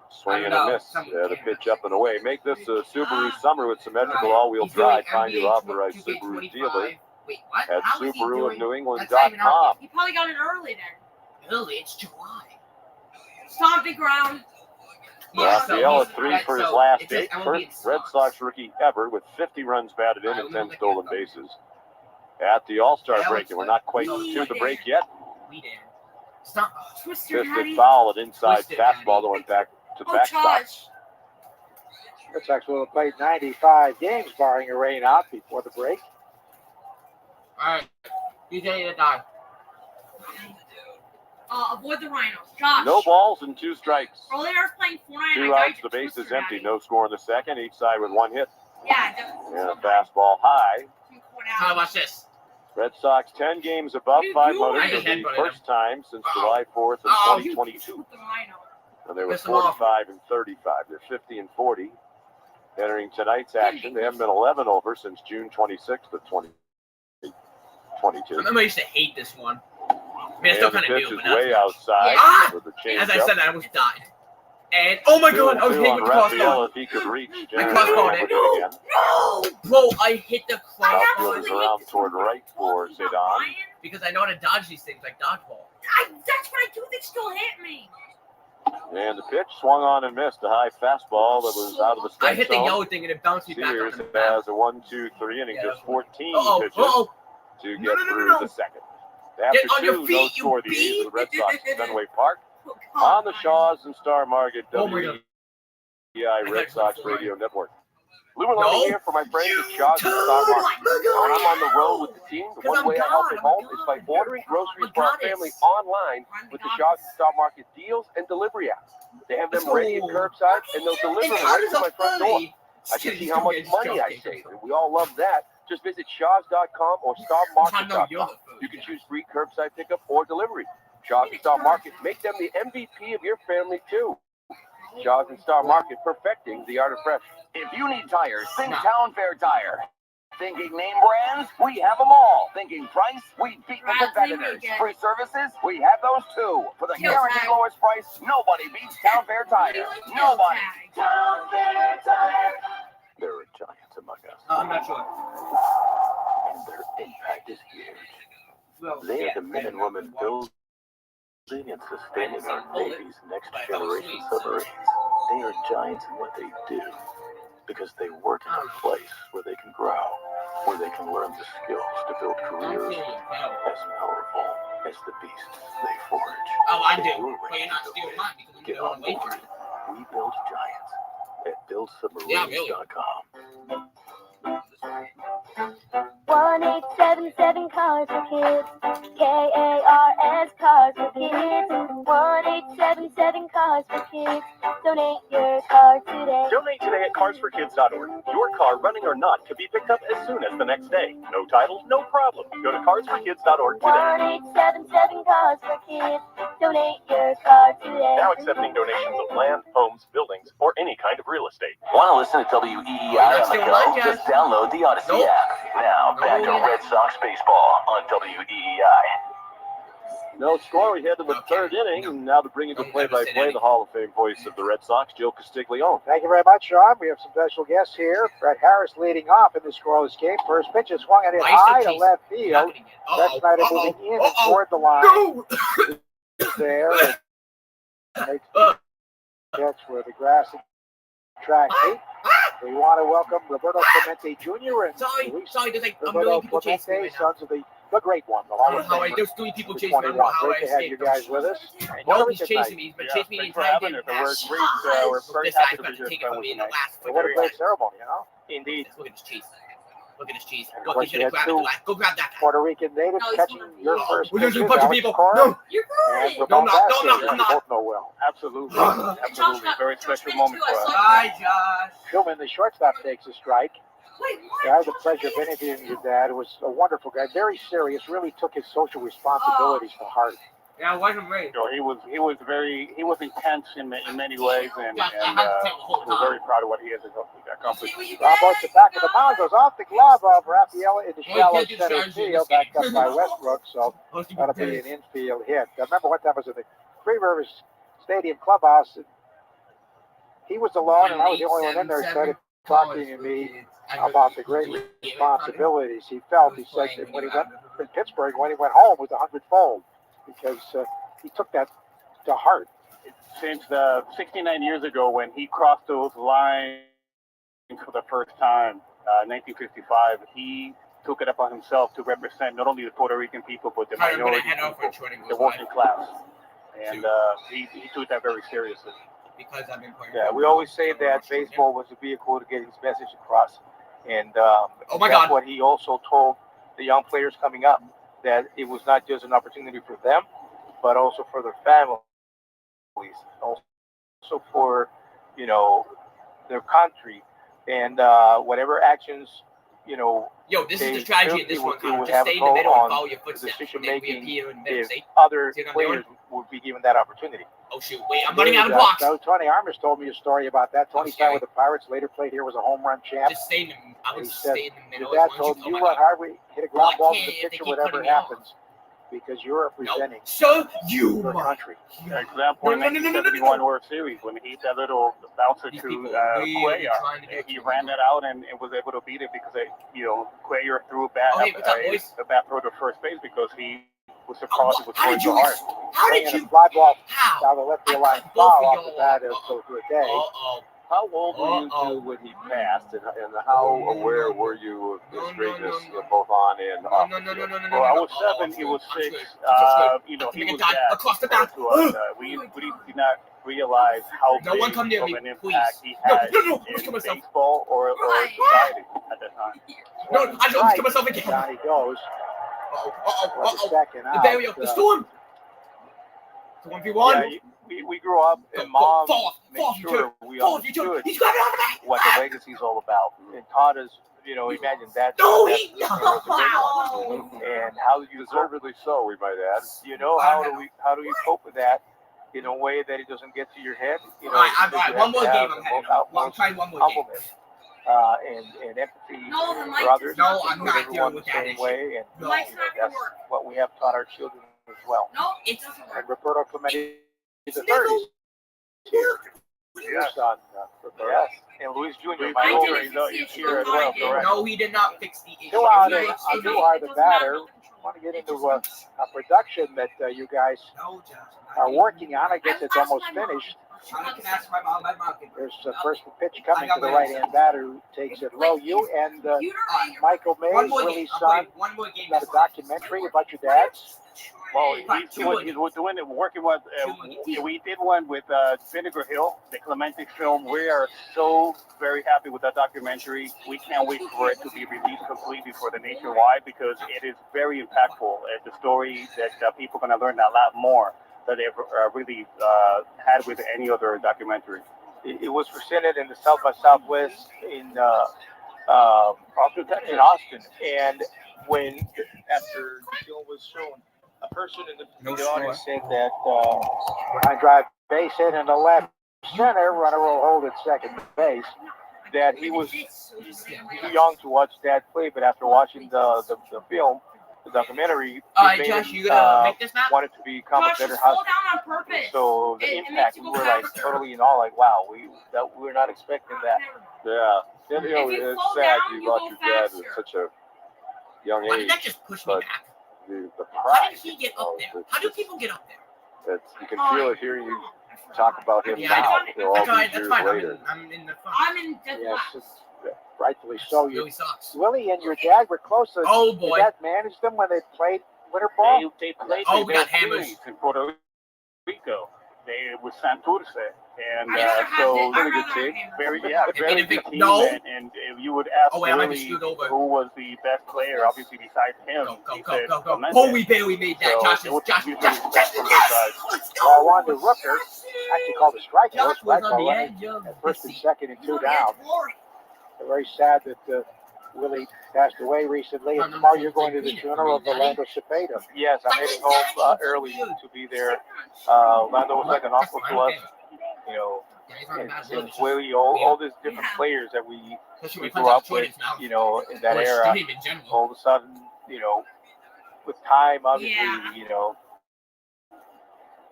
Swing and a miss. Someone The can. pitch up and away. Make this a Subaru summer with symmetrical all-wheel He's doing drive. Find NBA your authorized 2K25. Subaru dealer Wait, what? at How is he doing? SubaruofNewEngland.com. You probably got it early then. Early, it's July. Stomping ground. Rafael at 3 for his last 8. I won't be in First Red stocks. Sox rookie ever with 50 runs batted in I and will 10 look stolen at them. bases. At the All-Star Yeah, break, and we're not quite no, to the break yet. We did. Stop. Twister, Fisted Hattie. foul, an inside Twisted, fastball that Hattie. went back to Oh, backstop. Josh. Red Sox will have played 95 games, barring a rain out before the break. All right. You ready to die? Avoid the rhinos. Josh. No balls and 2 strikes. Earlier I was playing Fortnite. 2 and I died outs, to the base is Twister, empty. Hattie. No score in the second. Each side with 1 hit. Yeah, definitely. And a fastball high. How about this? Red Sox 10 games above You 500 I for just the headbutted first time since Uh-oh. July 4th of Oh, 2022. With the rhino. And they were 45 and 35. They're 50 and 40. Entering tonight's action, they haven't been 11 over since June 26th of 2022. I remember I used to hate this one. I mean, I still kind of pitch do, is but way not outside Ah! with the As I changeup. said, I almost died. And oh my god, I was hitting with the crossbar. Raphael, if he could reach. I crossbarred it. No! Bro, I hit the Outfield crossbar is around toward right for Zidane. because I know how to dodge these things like dodgeball. That's what I do. They still hit me. And the pitch swung on and missed. A high fastball that was out of the strike I hit the zone. yellow thing and it bounced me back Sears up in the back. has a 1-2-3 inning, just 14 pitches to get No. through the second. After Get on your two, feet, no score the you A's of the Red Sox at Fenway Park. Oh, On the Shaws and Star Market Oh my God. WEI Red Sox Radio Network. Lou and Lonnie here for my friends at Shaw's and Star Market. When I'm on the road with the team, the one way I help at home is by ordering groceries for our family online with the Shaw's and Star Market deals and delivery apps. They have them ready at curbside, and they'll deliver right to my front door. I can see how much money I save, and we all love that. Just visit Shaws.com or StarMarket.com. You can choose free curbside pickup or delivery. Shaws and Star Market, make them the MVP of your family, too. Shaws and Star Market, perfecting the art of fresh. If you need tires, think Town Fair Tire. Thinking name brands? We have them all. Thinking price? We beat the competitors. Free services? We have those too. For the guaranteed lowest price, nobody beats Town Fair Tire. Nobody. Town Fair Tire. There are giants among us, I'm not sure. and their impact is huge. Well, They yeah, are the men and women building and sustaining our Navy's next generation submarines. They are giants in what they do because they work in a place where they can grow, where they can learn the skills to build careers as powerful as the beasts they forge. Oh, I If do. you're But ready you're not to stealing build, mine because I'm get going on to wait board. for it. We build giants at buildsubmarines.com. 1877 Cars for Kids. KARS Cars for Kids. 1877 Cars for Kids. Donate your car today. Donate today at carsforkids.org. Your car, running or not, could be picked up as soon as the next day. No title, no problem. Go to carsforkids.org today. 1877 Cars for Kids. Donate your car today. Now accepting donations of land, homes, buildings, or any kind of real estate. Want to listen to WEEI on the go? Just download the Odyssey app. Now, back to Red Sox baseball on WEEI. No score. We head to the third inning. And now to bring you the play-by-play, the Hall of Fame voice of the Red Sox, Joe Castiglione. Thank you very much, Sean. We have some special guests here. Brett Harris leading off in the scoreless game. First pitch is swung at it high to left field. Brett Snyder moving in and toward the line. There. Makes the catch where the grass and track meet. We want to welcome Roberto Clemente Jr. and Sorry, there's like a Roberto million people chasing me Clemente, right now. sons of the great one, the I Hall don't of know how Fame. there's 3 people chasing me. I don't know 21. how I Great to have you escaped. guys with us. I know he's chasing me. He's been chasing me the entire game. We're This very guy's happy to about be to here take it from me in the last What a great ceremony, you know? Indeed. Look at this cheese. Look at this cheese. And of Look, course, he's you gonna had grab two it. Go grab that guy. Puerto Rican natives No, he's catching gonna- your first We're losing a pitches, bunch of Alex people. Cora No. You're and good. Ramon No, Bassett. I'm You not. both know well. Absolutely. Absolutely. Very special moment for us. Hi, Josh. Schumann, the shortstop, takes a strike. Wait, I had the pleasure of interviewing your dad, who was a wonderful guy, very serious, really took his social responsibilities to heart. Yeah, I wasn't ready. He was intense in many ways, and I had to tell the whole we're time. very proud of what he has accomplished. Bravo at the back of the mound, goes off the glove of Rafael into Well, shallow you can't do center strategy in field, this backed game. up by Westbrook, so that'll be an infield hit. I remember what that was at the Three Rivers Stadium clubhouse. He was alone, and I was the only one in there. He started talking to me about the great responsibilities he felt. He said that when he went in Pittsburgh, when he went home, was 100-fold because he took that to heart. Since 69 years ago, when he crossed those lines for the first time, 1955, he took it upon himself to represent not only the Puerto Rican people, but the minority people, the working class. And he took that very seriously. Because I've been playing. Yeah, we always say that baseball was a vehicle to get his message across. And Oh my that's God. what he also told the young players coming up, that it was not just an opportunity for them, but also for their families, also for, their country. And whatever actions, Yo, this is they the strategy took, in this it one, would Connor. Just have stay a in the middle toll and follow on your footsteps. decision And then making reappear in the middle. if See? other See what I'm doing? players would be given that opportunity. Oh shoot! Wait, I'm running out of blocks. So Tony Armas told me a story about that. Tony signed with the Pirates, later played here, was a home run champ. Just stay in the. I would stay in the middle. Your dad told you run hard, hit a ground ball to the pitcher, whatever happens, because you're representing your country. Example in 1971 World Series when he hit that little bouncer to Cuellar, he ran that out and was able to beat it because Cuellar threw a bat throw to first base because he was surprised it was going so hard. How did you? Fly ball How? down the left field line, foul off the bat as so to a day. How old were you two when he passed, and how aware were you of his greatness, both on and off? Well, I was 7, he was 6. He was across the that to us. We did not realize how big of an impact he had in baseball or society at that time. No, I don't kill myself again. Down he goes. The barrier, the storm. The 1v1. We grew up, and Mom made sure we understood what the legacy is all about, and taught us, imagine that. And how you deservedly so, we might add. How do you cope with that in a way that it doesn't get to your head? All right, one more game. I'm trying one more game. And empathy for others. No, I'm not dealing with that same way, and Mike's not that's gonna work. what we have taught our children as well. No, it doesn't work. And Roberto Clemente, the 30s. Yes, yes. And Luis Jr., my I older, didn't he's fix the here as issue. well, correct? No, he did not fix the issue. Duhar, the batter. I want to get into a production that you guys are working on. I guess it's almost finished. There's the first pitch coming to the right-hand batter who takes it low. You and Michael Mays, Willie's son, got a documentary about your dad. Well, he's doing it, working with, we did one with Vinegar Hill, the Clemente film. We are so very happy with that documentary. We can't wait for it to be released completely for the nationwide because it is very impactful. It's a story that people are going to learn a lot more that they've really had with any other documentary. It was presented in the South by Southwest in Austin, Texas. And after the film was shown, a person in the audience said that Line drive base hit in the left center. Runner will hold at second base. that he was too young to watch Dad play, but after watching the film, the documentary, Josh, you gonna make this map? wanted to become a better husband. Down on purpose. So the It impact, makes we you were go like faster. totally in awe, like wow, we're not expecting that. Yeah. And, If you it's slow sad down, you you lost go your dad at faster. such a young Why did age. that just push me but back? The How pride. did he get up there? How do people get up there? You can feel it hearing you talk about him Yeah, now, I all That's these fine. years I'm later. in the front. I'm in dead Yes, last. rightfully so. It really sucks. Willie and your dad were close. Oh boy. Your dad managed them when they played winter ball. They played Oh, the we got World hammers. Series in Puerto Rico. They with Santurce, and I'd rather have so it. I'd pretty good rather team. have him. very And good team. no. And if you would ask Oh, wait, I might be Willie screwed over. who was the best player, obviously besides him, he said Go. Clemente. Oh, we barely made that. So Josh, it was Josh, mutual Josh, respect from both sides. let's Ball go. one to Rooker. Actually called a strike. Josh was on the ball edge of at first and the second and two down. They're very sad that Willie passed away recently. And tomorrow you're going to the funeral of Orlando Cepeda. Yes, I'm heading home early to be there. Orlando was like an uncle to us, and Willie, all these different players that we grew up with, in that era. All of a sudden, with time, obviously,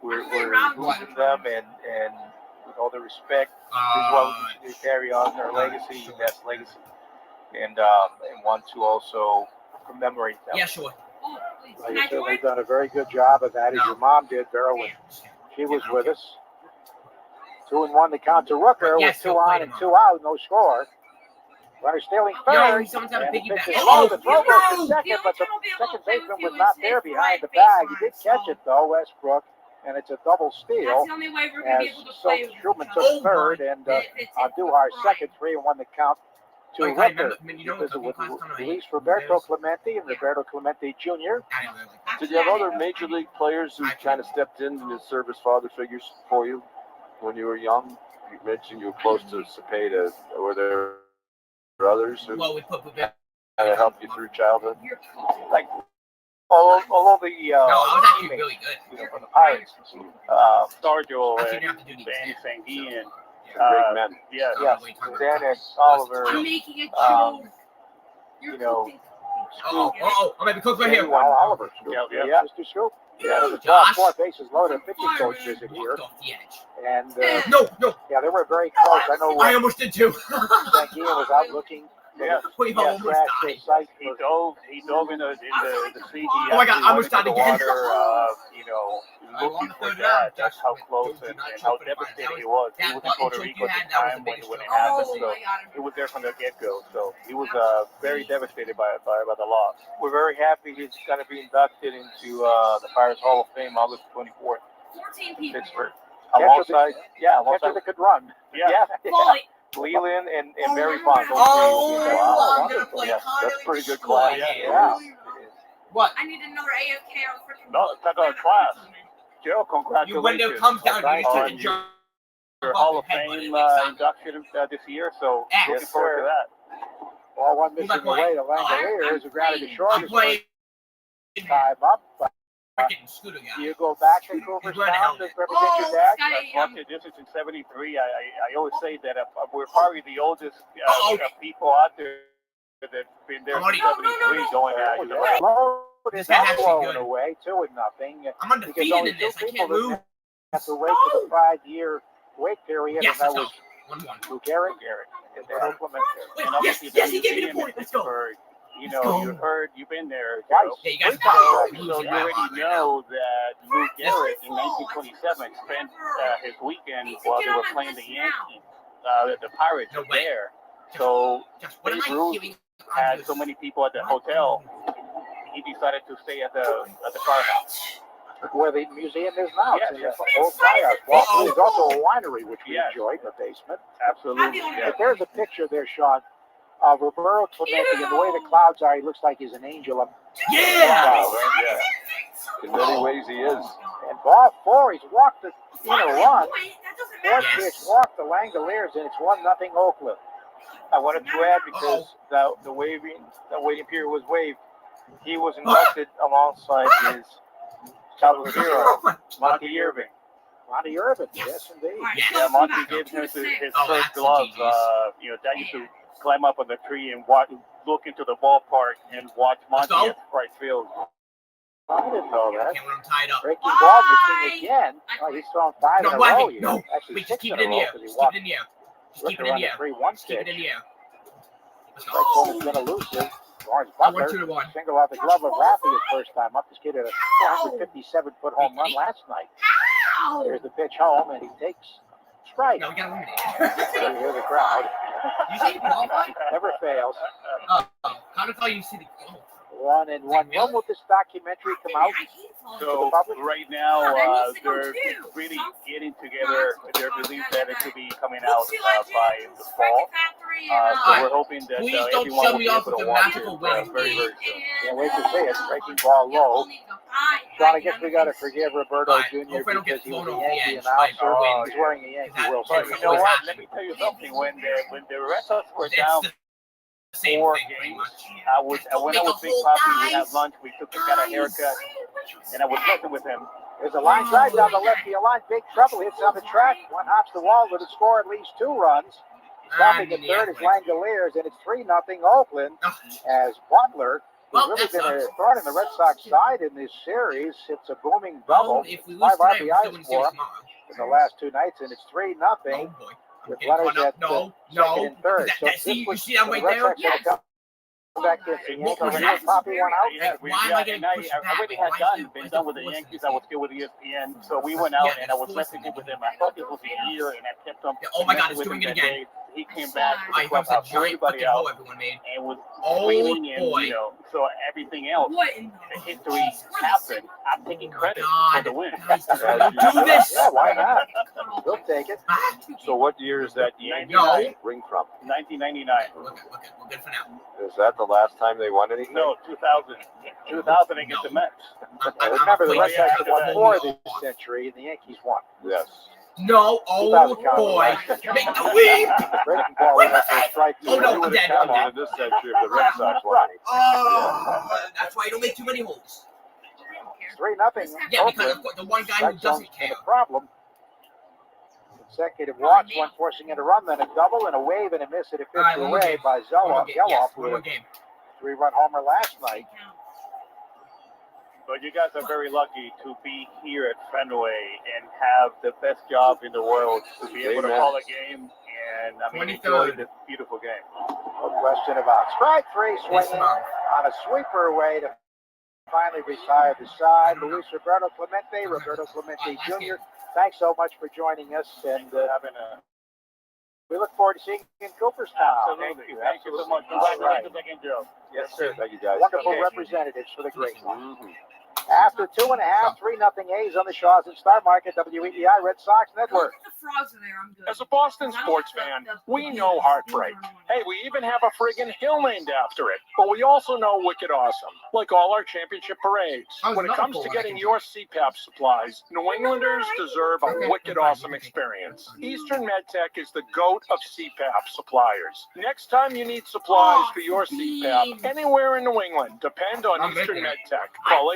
we're losing them, and with all the respect, this is why we continue to carry on their legacy, that's legacy, and want to also commemorate them. Yeah, sure. Well, you've certainly done a very good job of that, as your mom did, Beryl, when she was with us. 2-1 the count to Rooker with 2 on and 2 out, no score. Runner stealing third. Someone's got a And the piggyback. pitch is Oh, low. The throw goes to second, but the second baseman was not there behind the bag. He did catch it though, Westbrook, and it's a double steal. That's the only way we're going to As be able to so play with Truman each other. took third, and Duhar second, 3-1 the count to Wait, Rooker. you know Visit what with class coming right Luis here? Roberto Clemente and Roberto Clemente Jr. Did you have other major league players who kind of stepped in to serve as father figures for you when you were young? You mentioned you were close to Cepeda. Were there others who Well, we put kind of helped you through childhood? Like Although the No, I was actually really good. from the Pirates, Stargell Actually, and you have to do these. Danny Sanguine. Great men. Yes. Dennis, Oliver, I'm making a joke. you know, Oh, I'm gonna be close right here. Oliver. Yeah. Mr. Scoop. Yeah. The Josh. 4 bases loaded pitching coach visit here. Walked off the edge. And, No. yeah, they were very close. I know I almost did too. Sanguine was out looking. Yeah. We've almost died. He dove in the sea. Oh my God, I almost died again. Looking for that. That's how close and how devastating he was. He was in Puerto Rico at the time when it happened. So he was there from the get-go. So he was very devastated by the loss. we're very happy he's going to be inducted into the Pirates Hall of Fame August 24th, 14 people. Pittsburgh. Catcher Alongside that could run. Yeah. Bullet. Leland and Barry Bonds. Oh, I'm gonna play Yeah, Connor. that's pretty good class. Yeah. What? I need another AFK on freaking. No, it's not a class. Joe, You when congratulations it comes down, you need on to jump. your Hall of Fame induction this year. So Yes, looking forward to that. Ball one missing Who's I away. The playing? Langoliers who grounded to I'm short. playing Time up. freaking Scooter guy. You go back to Cooperstown to represent your dad. This is in '73. I always say that we're probably the oldest people out there that've been there since '73 going at It's That's not actually blowing good. away 2-0. I'm undefeated in this. I can't move. Have to wait for the 5-year wait period. Yes, and let's that go. was 1-1. Lou Garrett. And then Oakland. Wait, And yes, obviously he gave me the point. Let's go. You Let's know, go. you've been there. Twice. Yeah, you guys So are you losing by a lot already right now. know that Lou Garrett in 1927 spent his weekend while they were playing the Yankees, the Pirates No way. there. So Just what am Babe I Ruth hearing? had so many people at the hotel, he decided to stay at the firehouse. Where the museum is now. Yes, It's in yes. the old firehouse. Well, there's also a winery, which we Yes. enjoyed in the basement. Absolutely. Yeah. But there's a picture there, Sean, of Roberto Clemente, and the way the clouds are, he looks like he's an angel. Yeah. Yeah. In many ways, he is. And ball 4, he's walked the run. That doesn't matter. Fourth pitch walked the Langoliers, and it's 1-0 Oakland. I wanted to add because the waiting period was waived. He was inducted alongside his childhood hero, Monty Irving. Monty Irvin, yes, indeed. Yeah, Monty gave him his first glove. That used to climb up on the tree and look into the ballpark and watch Monty at right field. I didn't know that. Okay, when I'm tied up. Breaking ball missing again. Oh, he's thrown 5 in a row here. No, Actually, wait, 6 just keep in it a in the row air. because he Just keep walked it in the air. Just keep it looking in the around air. the 3-1 Just keep it pitch. in the air. Let's Strike go. one is going to lose it. Lawrence I went Butler 2-1. single out the glove of Raffy his first time up. This kid had a 457-foot home run last night. Here's the pitch home, and he takes strike. No, we got eliminated. You hear the crowd. You see the qualify? Never fails. How did you see the goal? 1-1. When will this documentary come out? So right now, they're really getting together. They're believing that it could be coming out by the fall. So we're hoping that Please don't everyone show will me be off able with to the watch it magical very, wing. very soon. Can't wait to see it. Breaking ball low. Sean, I guess we got to forgive Roberto Alright, Jr. hopefully I don't because get he was thrown a off the Yankee edge by announcer. wind. He's wearing a Yankee That- World that's But Series. you know what? happening. Let me tell you something. When the Red Sox were It's down the same 4 thing, pretty games, much. I went out with Big Poppy. We had lunch. We got a haircut, and I was messing with him. There's a line drive down the left field line. Big trouble. Hits on the track. One hops the wall to score at least 2 runs. Stopping at third is Langoliers, and it's 3-0 Oakland as Butler, who's really been a thorn in the Red Sox side in this series. It's a booming double. If we lose 5 tonight, we're still RBIs winning for series him tomorrow. in the last 2 nights, and it's 3-0 Oh boy. with Okay, runners no, at second and third. So see, this you was see that the right Red there? Sox had to come back against the Yankees. What was And that? Poppy went out. Yeah, Why am I getting I pushed already back? had been done with the Yankees. I was still with ESPN, so we went out and I was messaging with him. I thought this was a year, and I kept on. Oh my God, it's with doing him it that again. day. He came back to I the hope clubhouse, a giant everybody fucking out, hole everyone made. and was Oh screaming, and boy. so everything else, the history happened. I'm taking credit for the win. Guys, don't do this. Yeah, why not? We'll take it. So what year is that Yankee No. ring from? 1999. We're good for now. Is that the last time they won anything? No, 2000. 2000 against the Mets. Remember, the Red Sox have won Yeah. 4 this century, and the Yankees won. Yes. No, oh boy. Make the leap. Breaking ball in for a strike. Oh, no, You would I'm have dead. counted in this century if the Red Sox won. Oh, that's why you don't make too many holes. care. 3-0. Yeah, because Oakland. of course, the one guy who Strike zone's doesn't been care. a problem. Consecutive walks, one forcing in a run, then a double and a wave and a miss, and a pitch Alright, one more away game. by One more Geloff. game. Yes, Geloff one with more a game. 3-run homer last night. But you guys are very lucky to be here at Fenway and have the best job in the world to be able to call a game and enjoy this beautiful game. No question about it. Strike three, swinging on a sweeper away to finally retire the side. Luis Roberto Clemente Jr. Thanks so much for joining us, and we look forward to seeing you in Cooperstown. Absolutely. Thank you so much. All right. Congratulations again, Joe. Yes, sir. Thank you, guys. Wonderful representatives for the great one. After 2.5, 3-0 A's on the Shaws and Star Market, WEEI Red Sox Network. The frogs are there. I'm good. As a Boston sports fan, we know heartbreak. Hey, we even have a friggin' hill named after it. But we also know wicked awesome, like all our championship parades. When it comes to getting your CPAP supplies, New Englanders deserve a wicked awesome experience. Eastern MedTech is the GOAT of CPAP suppliers. Next time you need supplies for your CPAP anywhere in New England, depend on Eastern MedTech. Call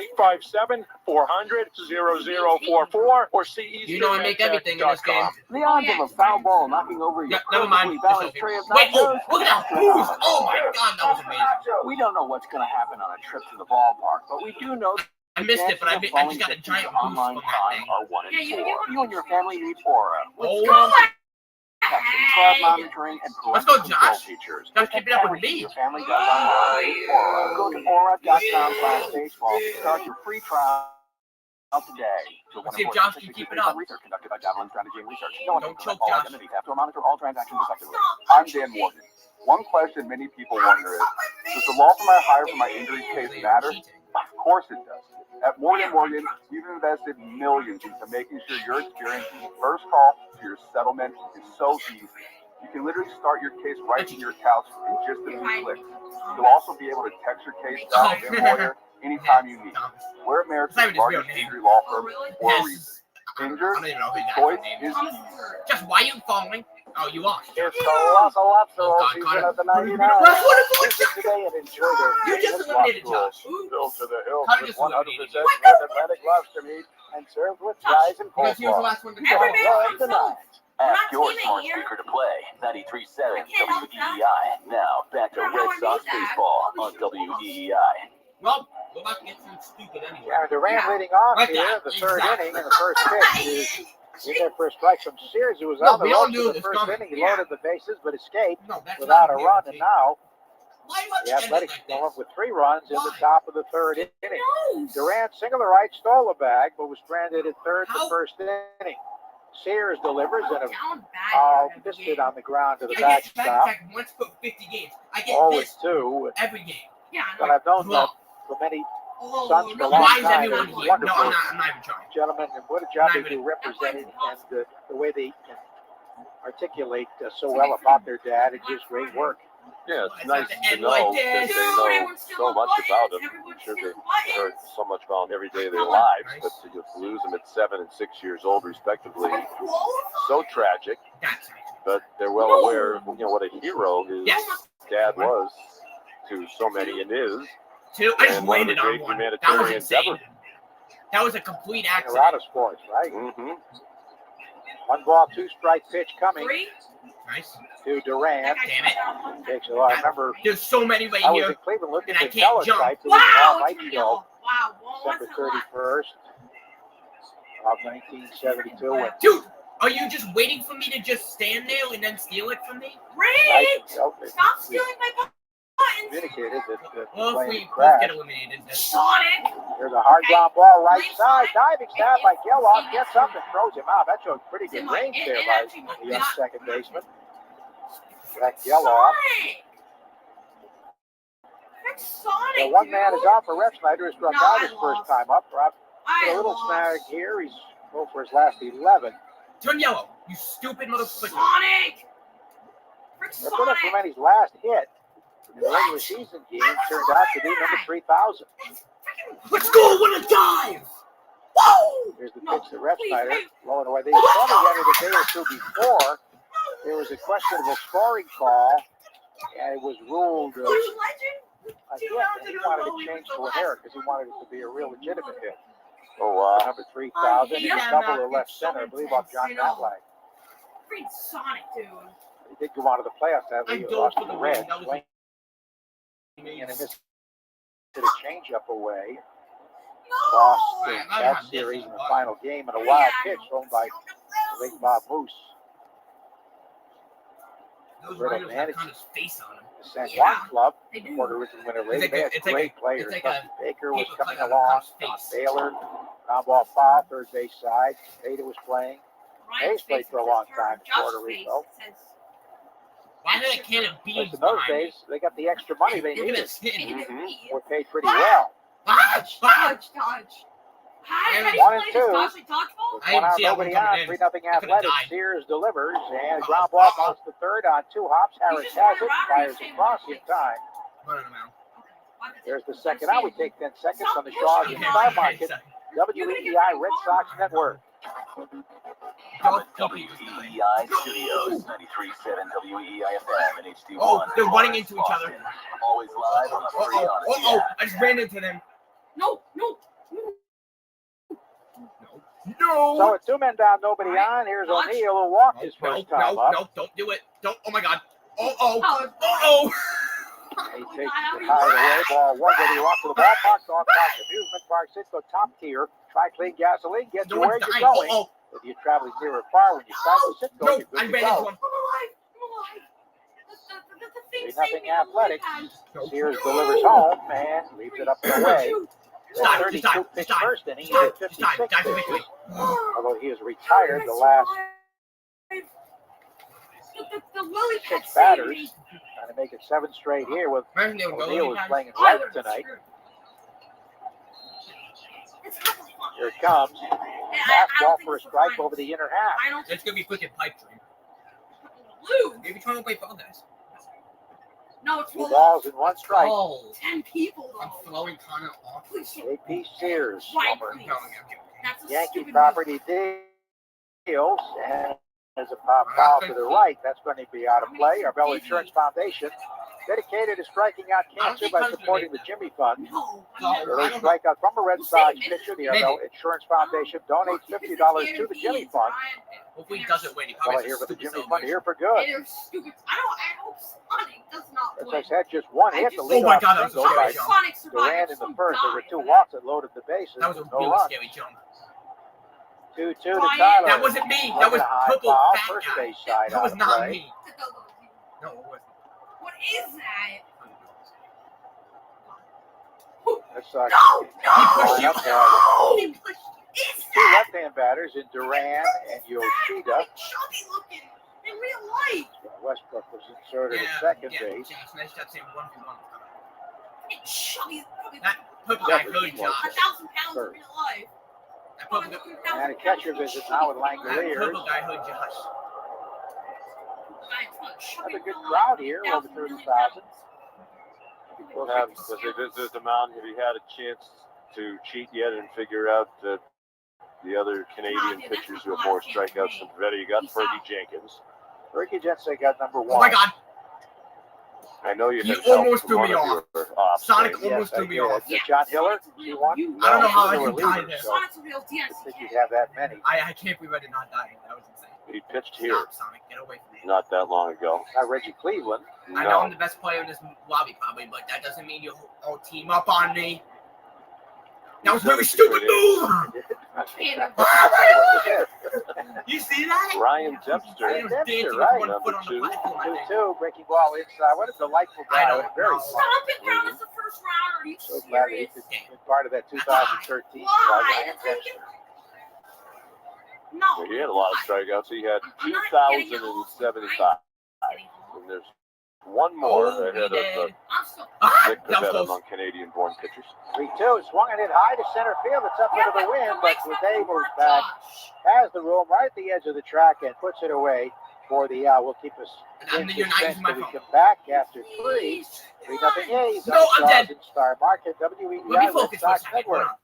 857-400-0044 or see You know I make everything in this game. The odds of a foul ball knocking over your Never mind. balanced tray of Wait, nachos. look at that boost! Oh my god, that was amazing. We don't know what's going to happen on a trip to the ballpark, but we do know I missed it, but I just got a giant boost online from that thing. time are 1 in 4. Yeah, You and your family need Aura. Oh, Protection, fraud monitoring, and Let's go, parental control Josh. features. Gotta keep it up with Everything me. your family does online. Aura. Go to aura.com/baseball to start your free trial today. Let's see if Josh can keep it up. Research conducted by Javelin Strategy and Research. No one Don't can choke, all Josh. identities have to monitor all transactions effectively. I'm Dan Morgan. One question many people wonder is, does the law firm I hire for my injury case matter? Of course it does. At Morgan Morgan, we've invested millions into making sure your experience from first call to your settlement is so easy. You can literally start your case right from your couch in just a few clicks. You'll also be able to text your case back to your lawyer anytime you need. We're America's largest injury law firm for a reason. Injured, I don't even know who the that choice name is is. Just why are you following? Oh, you lost. It's the Los Alapsero season of the 99. Listen today and enjoy their You just famous eliminated lobster Josh. rolls. Built to the hilt How did with you 100% eliminate him? North Atlantic lobster meat and served with fries and Because he was the coleslaw. last one to Don't call. love the night. Ask not your teaming smart here. speaker to play 93.7 I can't help WEEI. Now back to I don't know Red how I Sox made that. baseball on WEEI. Well, we're about to get some stupid anyway. Aaron Durant leading off Like here, that, the third exactly. inning, and the first pitch is in there for a strike from Sears, who was No, on the we all ropes knew in the this first coming. inning. He loaded the bases, but escaped No, that's without a not run, and guaranteed. now Why do you have the to end it Athletics like come this? up with 3 runs in the Why? top of the third inning. Durant, single to right, stole the bag, but was stranded at third the How? first inning. Sears delivers and Down bad. missed it on the ground to the I get backstop. back once for 50 games. I get Always this 2. every game. Yeah, But I've known that for many Suns for a long Why is time. everyone They're here? No, wonderful I'm not even trying. gentlemen, and what a job they Not do even- representing and the way they can articulate so well about their dad. It's just great work. Yeah, It's it's nice at the to end know like that this. they know so much about him. I'm sure they've heard so much about him every day of their lives, but to lose him at 7 and 6 years old, respectively, so tragic. That's But they're well aware of what a hero his Yes. dad was to so many and is. Two. I just And one of the landed on great one. That was humanitarians insane. ever. That was a complete They're accident. out of sports, right? Mm-hmm. 1 ball, 2 strike pitch coming Nice. to Durant. Damn it. Takes a lot. I remember There's so many right I was in here. Cleveland looking and I at the can't jump. teletype. It was an Wow, all-night it's show, wow, December what's a lot? 31st of 1972. And Dude, are you just waiting for me to just stand there and then steal it from me? Great! Stop Stop stealing my buttons! communicated that the Well, if plane we both crashed. get eliminated, then Sonic! There's a hard ground ball right side. Diving stab by Geloff. Gets up and throws him out. That showed pretty good range there by the young second baseman. Back Geloff. Sonic! That's Sonic, The one dude. man is out for Ref Snyder, who struck No, out I his first lost. time up. Rob I a little lost. snag here. He's going for his last 11. turn yellow. You stupid motherfucker. Sonic! Frick That's one of Sonic! Clementi's last hit in the regular season game turned out to be number 3,000. Let's go with a dive. Whoa! Here's the No, pitch to Ref please, Snyder. hey. Blowing away. They told me the other day or two before there was a questionable scoring call, and it was ruled Legend? a hit, and he wanted to change to an error because he wanted it to be a real legitimate hit. Oh, wow. Number 3,000, hate and that double map. the left It's so center, I believe, off John intense. I know. Matlack. Freaking Sonic, dude. He did go on to the playoffs that I league. go Lost for to the the win. Reds. That was Swinging and a miss to the changeup away. Lost that series in the final game, and a wild pitch thrown by Big Bob Moose. Those Red Raiders have advantage. kind of face on them. The San Juan Club, They do. Puerto Rican winner, It's like they had it's like great a- players. it's like Dusty a Baker was paper coming cut on along. a face. Baylor, ground ball foul, third base side. Beta was playing. Ryan's Hayes played face for a says long her. time in Josh's Puerto face Rico. says, Why did a can of But beans in those behind me? days, they got the extra money they Look at needed. that skin. Were paid pretty well. Touch. How do you 1 and play 2. this dodgeball? With I one didn't out, see that one nobody coming on. in. 3-0 I could've Athletics. died. Sears delivers, and ground ball mounts to third on 2 hops. Harris just has run it, around fires and across say in time. Run him out. There's the second out. We take 10 seconds on the Shaws and Star Market. WEEI Red Sox Network. WEEI Studios, 93.7 WEEI FM and HD1. Oh, they're running into each other. Always live on the free Odyssey app. I just ran into them. No. So with 2 men down, nobody on. Here's O'Neill who walked his first time up. No, don't do it. Don't. Oh my God. He takes the high away. Ball 1 ready to walk to the ballpark. Dog Park Amusement Park. Citgo top tier. Tri-Clean gasoline. Get you where you're going. If you're traveling near or far, when you start with Citgo, No, you're good I to ran go. into him. 3-0 Athletics. Sears delivers home and leaves it up and away. Stop, 32 stop, pitch stop. first inning. He Stop, hit 56 stop, stop, pitches. stop. Although he has retired the last The lily pad 6 batters. saved me. Trying to make it 7 straight here with O'Neill O'Neill is playing in I right would've tonight. screwed. It's not fun. Here it comes. I Fastball don't think for a it's the strike finals. over the inner half. I don't think It's gonna be freaking pipe dream. lose. Maybe trying to play phone guys. No, it's 2 full balls and 1 strike. Oh, 10 people I'm though. throwing Connor off. Please, JP Sears, Right, former please. Okay. That's a Yankee stupid property deals, and there's a pop foul to the right. That's going to be out of play. Arbella Insurance Foundation, dedicated to striking out cancer by supporting the Jimmy Fund. move. No, No, I'm Where never. they strike out from a Red Sox pitcher, the Arbella Insurance Foundation donates $50 to the Jimmy Fund. Hopefully he doesn't win. He Well, probably here has a for the stupid Jimmy Fund, celebration. here for good. They're stupid. I hope Sonic does not Red win. Sox had just 1 hit. The Oh leadoff my God, that was a single by scary jump. Sonic survived. Durant in the first. There were 2 walks that loaded the bases. That was a No really runs. scary jump. 2-2 to Ryan. Tyler. That wasn't me. That was Another high purple foul, fat first guy. base side That was out of not play. me. No, it wasn't. What is that? Red Sox No, line up now. He pushed. Is 2 that? left-hand batters in Duran and Yoshida. Chubby looking in real life. Westbrook was inserted Yeah, at second yeah, base. Josh, nice job saying 1v1. It's chubby. That purple guy Definitely hood, A Josh. 1,000 pounds in real life. That purple guy. And a catcher visit now with That Langoliers. purple guy hood, Josh. That's a good crowd here, over 30,000. There's the mountain. Have you had a chance to cheat yet and figure out that the other Canadian pitchers who have more strikeouts than Pivetta? You got Fergie Jenkins. Ricky Jensen got number 1. Oh my God. I know you He had help almost from threw one me of off. your offs. Sonic Yes, almost I threw me did. off. John Hiller, he won. I don't know how I They were can die leaders, there. so Sonic's a real I dance. think you'd have that many. I can't believe I did not die. That was insane. He pitched here Stop, Sonic. Get away from me. not that long ago. Not Reggie Cleveland. I know I'm the best player in this lobby, probably, but that doesn't mean you'll all team up on me. That was a really stupid move. You see that? Ryan I Dempster. was dancing with right, one foot on the number 2. platform. I think. 2-2, breaking ball inside. What a delightful I guy. don't Very know. fun. Stomping ground is the first round. Are you So glad that he serious? could be part of that 2013 Why? Ryan Dempster. No. He had a lot of strikeouts. He had I'm not getting it. 2,075. And there's one more Oh, ahead he of did. I'm still. Nick that was Pivetta close. among Canadian-born pitchers. 3-2, swung and hit high to center field. It's up into the wind, but Today moves back, Josh. has the room right at the edge of the track and puts it away for the out. We'll keep us in And you're not suspense using my till we phone. come back after 3. Please. 3-0 A's. No, I'm dead. Star Market, Let me WEEI Red focus for a Sox second. Hold Network. on.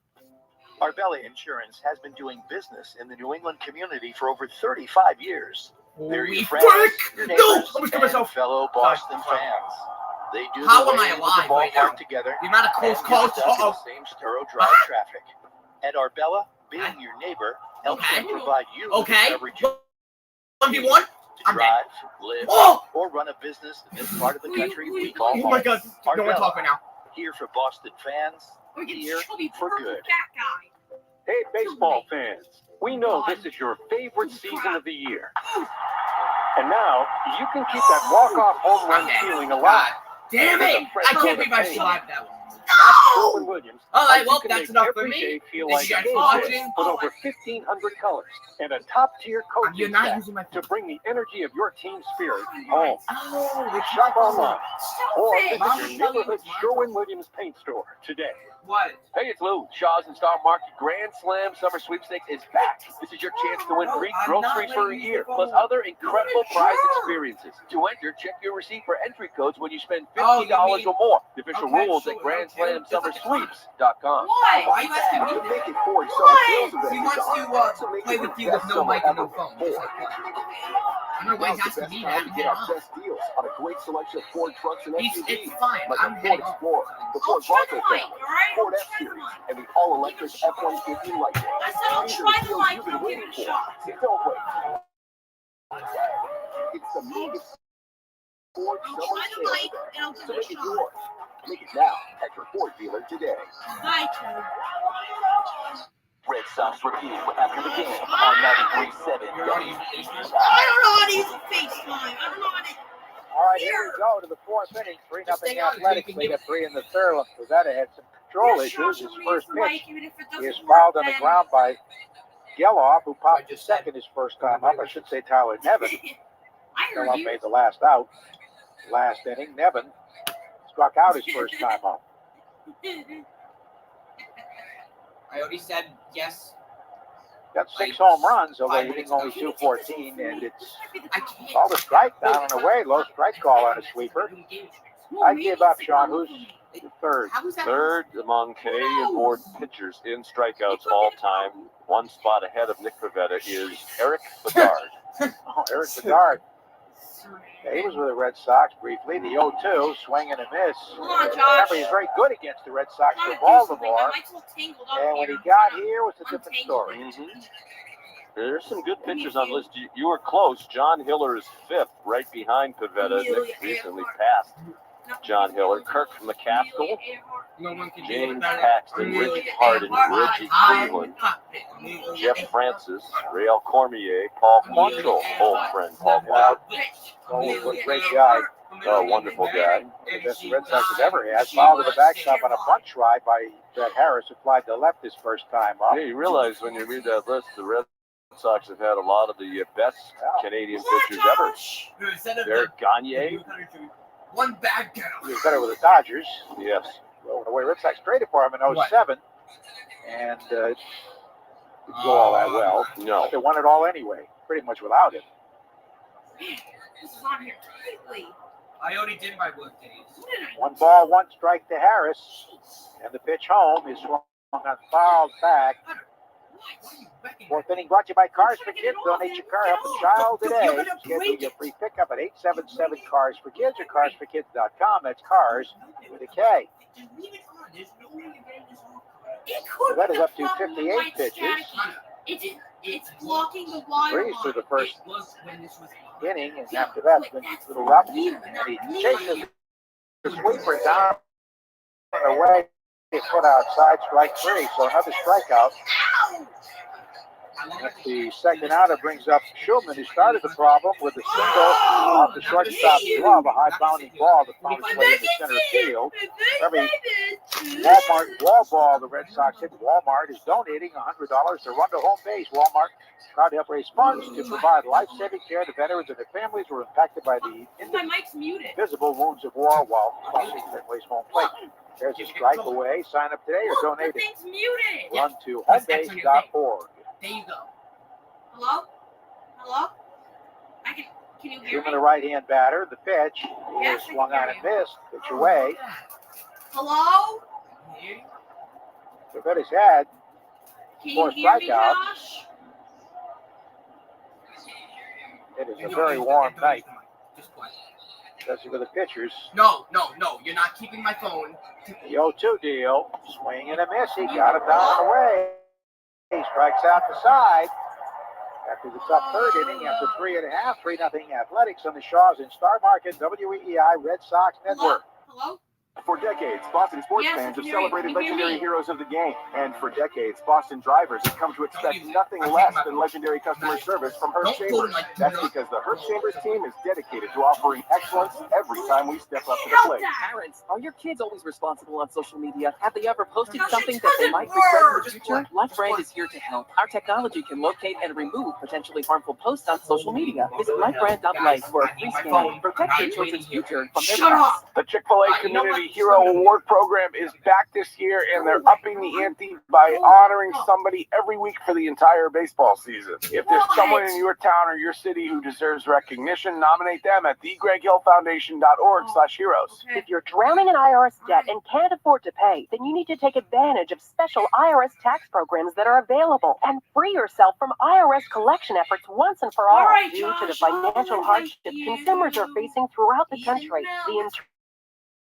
Arbella Insurance has been doing business in the New England community for over 35 years. They're Holy your friends, frick! your No! neighbors, I'm gonna kill and myself. fellow Boston fans. They do How the am I way with alive the right now? ballpark together The amount of close and calls. get stuck in Uh-oh. the same Sturo Drive traffic. At Arbella, being your neighbor helps them provide you with Okay. coverage to 1v1? I'm dead. drive, live, Oh! or run a business in this part of the country we call Oh home. my god. No one talk right now. Here for Boston fans, We get here chubby for purple good. fat guy. Hey, baseball fans, we know this is your favorite season of the year. And now, you can keep that walk-off home run feeling alive. Damn it! I can't believe I survived that one. Sherwin Williams, Alright, well, you can that's make enough for every me. day feel Thank like you guys game for day watching. with over 1,500 colors and a top-tier coaching You're not staff using my to bring the energy of your team spirit home. Oh, Shop online or Stop it. visit your neighborhood Sherwin-Williams paint store today. What? Hey, it's Lou. Shaw's and Star Market Grand Slam Summer Sweepstakes is back. This is your chance to win free groceries for a year, plus other incredible prize experiences. To enter, check your receipt for entry codes when you spend $50 or more. The official rules at GrandSlamSummerSweeps.com. Why? Why are you asking me? You're making Ford What? Summer Sales He events wants to to play with you with no mic and no phone. Just like that. I don't know why he's asking me that. Get our best deals on a great selection of Ford trucks and It's SUVs, fine. like I'm the Ford heading off. Explorer, the I'll Ford try the Bronco mic, family, alright? Ford I'll try the F-Series, mic. and the all-electric F-150 Lightning. I said I'll These are try the the deals mic you've and been I'll give waiting it a for. shot. Don't wait. It's the biggest Ford I'll Summer try the Sales mic event. and I'll give So it a make it shot. yours. Make it now at your Ford dealer today. Bye, Joe. Red Sox review after the game on 93.7. You're not using FaceTime? I don't know how to use a FaceTime. I don't know how to. All right, here we go to the fourth inning. 3-0 Just stay on it so you Athletics. can They give- got 3 in the third. Pivetta had some control Yeah, issues. His I'm gonna first use the mic, pitch even if it is doesn't fouled work, on the then- ground by Geloff, who popped just second his first time up. I should say Tyler Nevin. I heard Geloff you. made the last out. Last inning, Nevin struck out his first time up. I already said yes. Got 6 home runs, although hitting only 214, and it's I can't. all the strike down and away. Low strike call on a sweeper. I give up, Sean. Who's the third? How was that? Third among Canadian-born pitchers in strikeouts all time. One spot ahead of Nick Pivetta is Eric Bedard. Oh, Eric Bedard. Yeah, he was with the Red Sox briefly. The 0-2, swing and a miss. Hold on, Josh. Remember, he's very good against the Red Sox I'm for trying to do something. Baltimore. My mic's all tangled up And when he here. got here, it was a different Untangle story. it. There's some good pitchers on the list. You were close. John Hiller is fifth, right behind Pivetta. Nick recently passed John Hiller. Kirk McCaskill, No one can do James it better. Paxton, Rich Hardin, Reggie Cleveland, Jeff Francis, Rael Cormier, Paul Quantrill, old friend Paul Quantrill. Oh, what a great guy. Oh, wonderful guy. The best the Red Sox have ever had. Fouled to the backstop on a bunt try by Brett Harris, who flied to left his first time up. Yeah, you realize when you read that list, the Red Sox have had a lot of the best Canadian pitchers ever. Derek Gagne, One bad He girl. was better with the Dodgers. yes. Well, the way Red Sox traded for him in 07. And didn't go all that well. No. But they won it all anyway, pretty much without him. This is on here tightly. I already did my work days. What did I 1 ball, 1 strike to Harris. And the pitch home is swung on fouled back. Fourth inning brought to you by Cars for Kids. Donate your car, help a child today. Schedule your free pickup at 877 Cars for Kids or carsforkids.com. That's Cars with a K. That is up to 58 pitches. It's blocking the wire. Breeze through the first It was when this was inning, and after that, it's been a little rough. And he chases the sweeper down and away. He put outside, strike 3, so another strikeout. At the second out, it brings up Schulman, who started the problem with a single off the shortstop's glove, a high-bounding ball that found its way into center field. Every Walmart wall ball the Red Sox hit. Walmart is donating $100 to run to home base. Walmart proud to help raise funds to provide life-saving care to veterans and their families who were impacted by the My mic's muted. invisible wounds of war while crossing Fenway's home plate. There's a strike away. Sign up today or donate The it. thing's muted. Run to homebase.org. There you go. Hello? Hello? Can you hear Schumann, me? the right-hand batter. The pitch Yes, is I swung can on hear and missed. Pitch away. Hello? Pivetta's had Can you 4 hear me, strikeouts. Josh? It is a very warm night, especially for the pitchers. No, you're not keeping my phone. The 0-2 deal. Swing and a miss. He got it down and away. He strikes out the side. After the tough third inning, after 3.5, 3-0 Athletics on the Shaws in Star Market, WEEI Red Sox Network. Hello? For decades, Boston sports Yes, fans have I can hear you. celebrated Can you hear legendary me? heroes of the game. And for decades, Boston drivers have come to expect nothing less than legendary customer service from Herb Chambers. That's because the Herb Chambers team is dedicated to offering excellence every time we step up to the plate. Parents, are your kids always responsible on social media? Have they ever posted something that they might regret in the future? LifeBrand is here to help. Our technology can locate and remove potentially harmful posts on social media. Visit lifebrand.life for a free scan. Protect your children's future from their past. The Chick-fil-A Community Hero Award Program is back this year, and they're upping the ante by honoring somebody every week for the entire baseball season. If there's someone in your town or your city who deserves recognition, nominate them at thegreghillfoundation.org/heroes. If you're drowning in IRS debt and can't afford to pay, then you need to take advantage of special IRS tax programs that are available and free yourself from IRS collection efforts once and for all. Due to the financial hardship consumers are facing throughout the country, the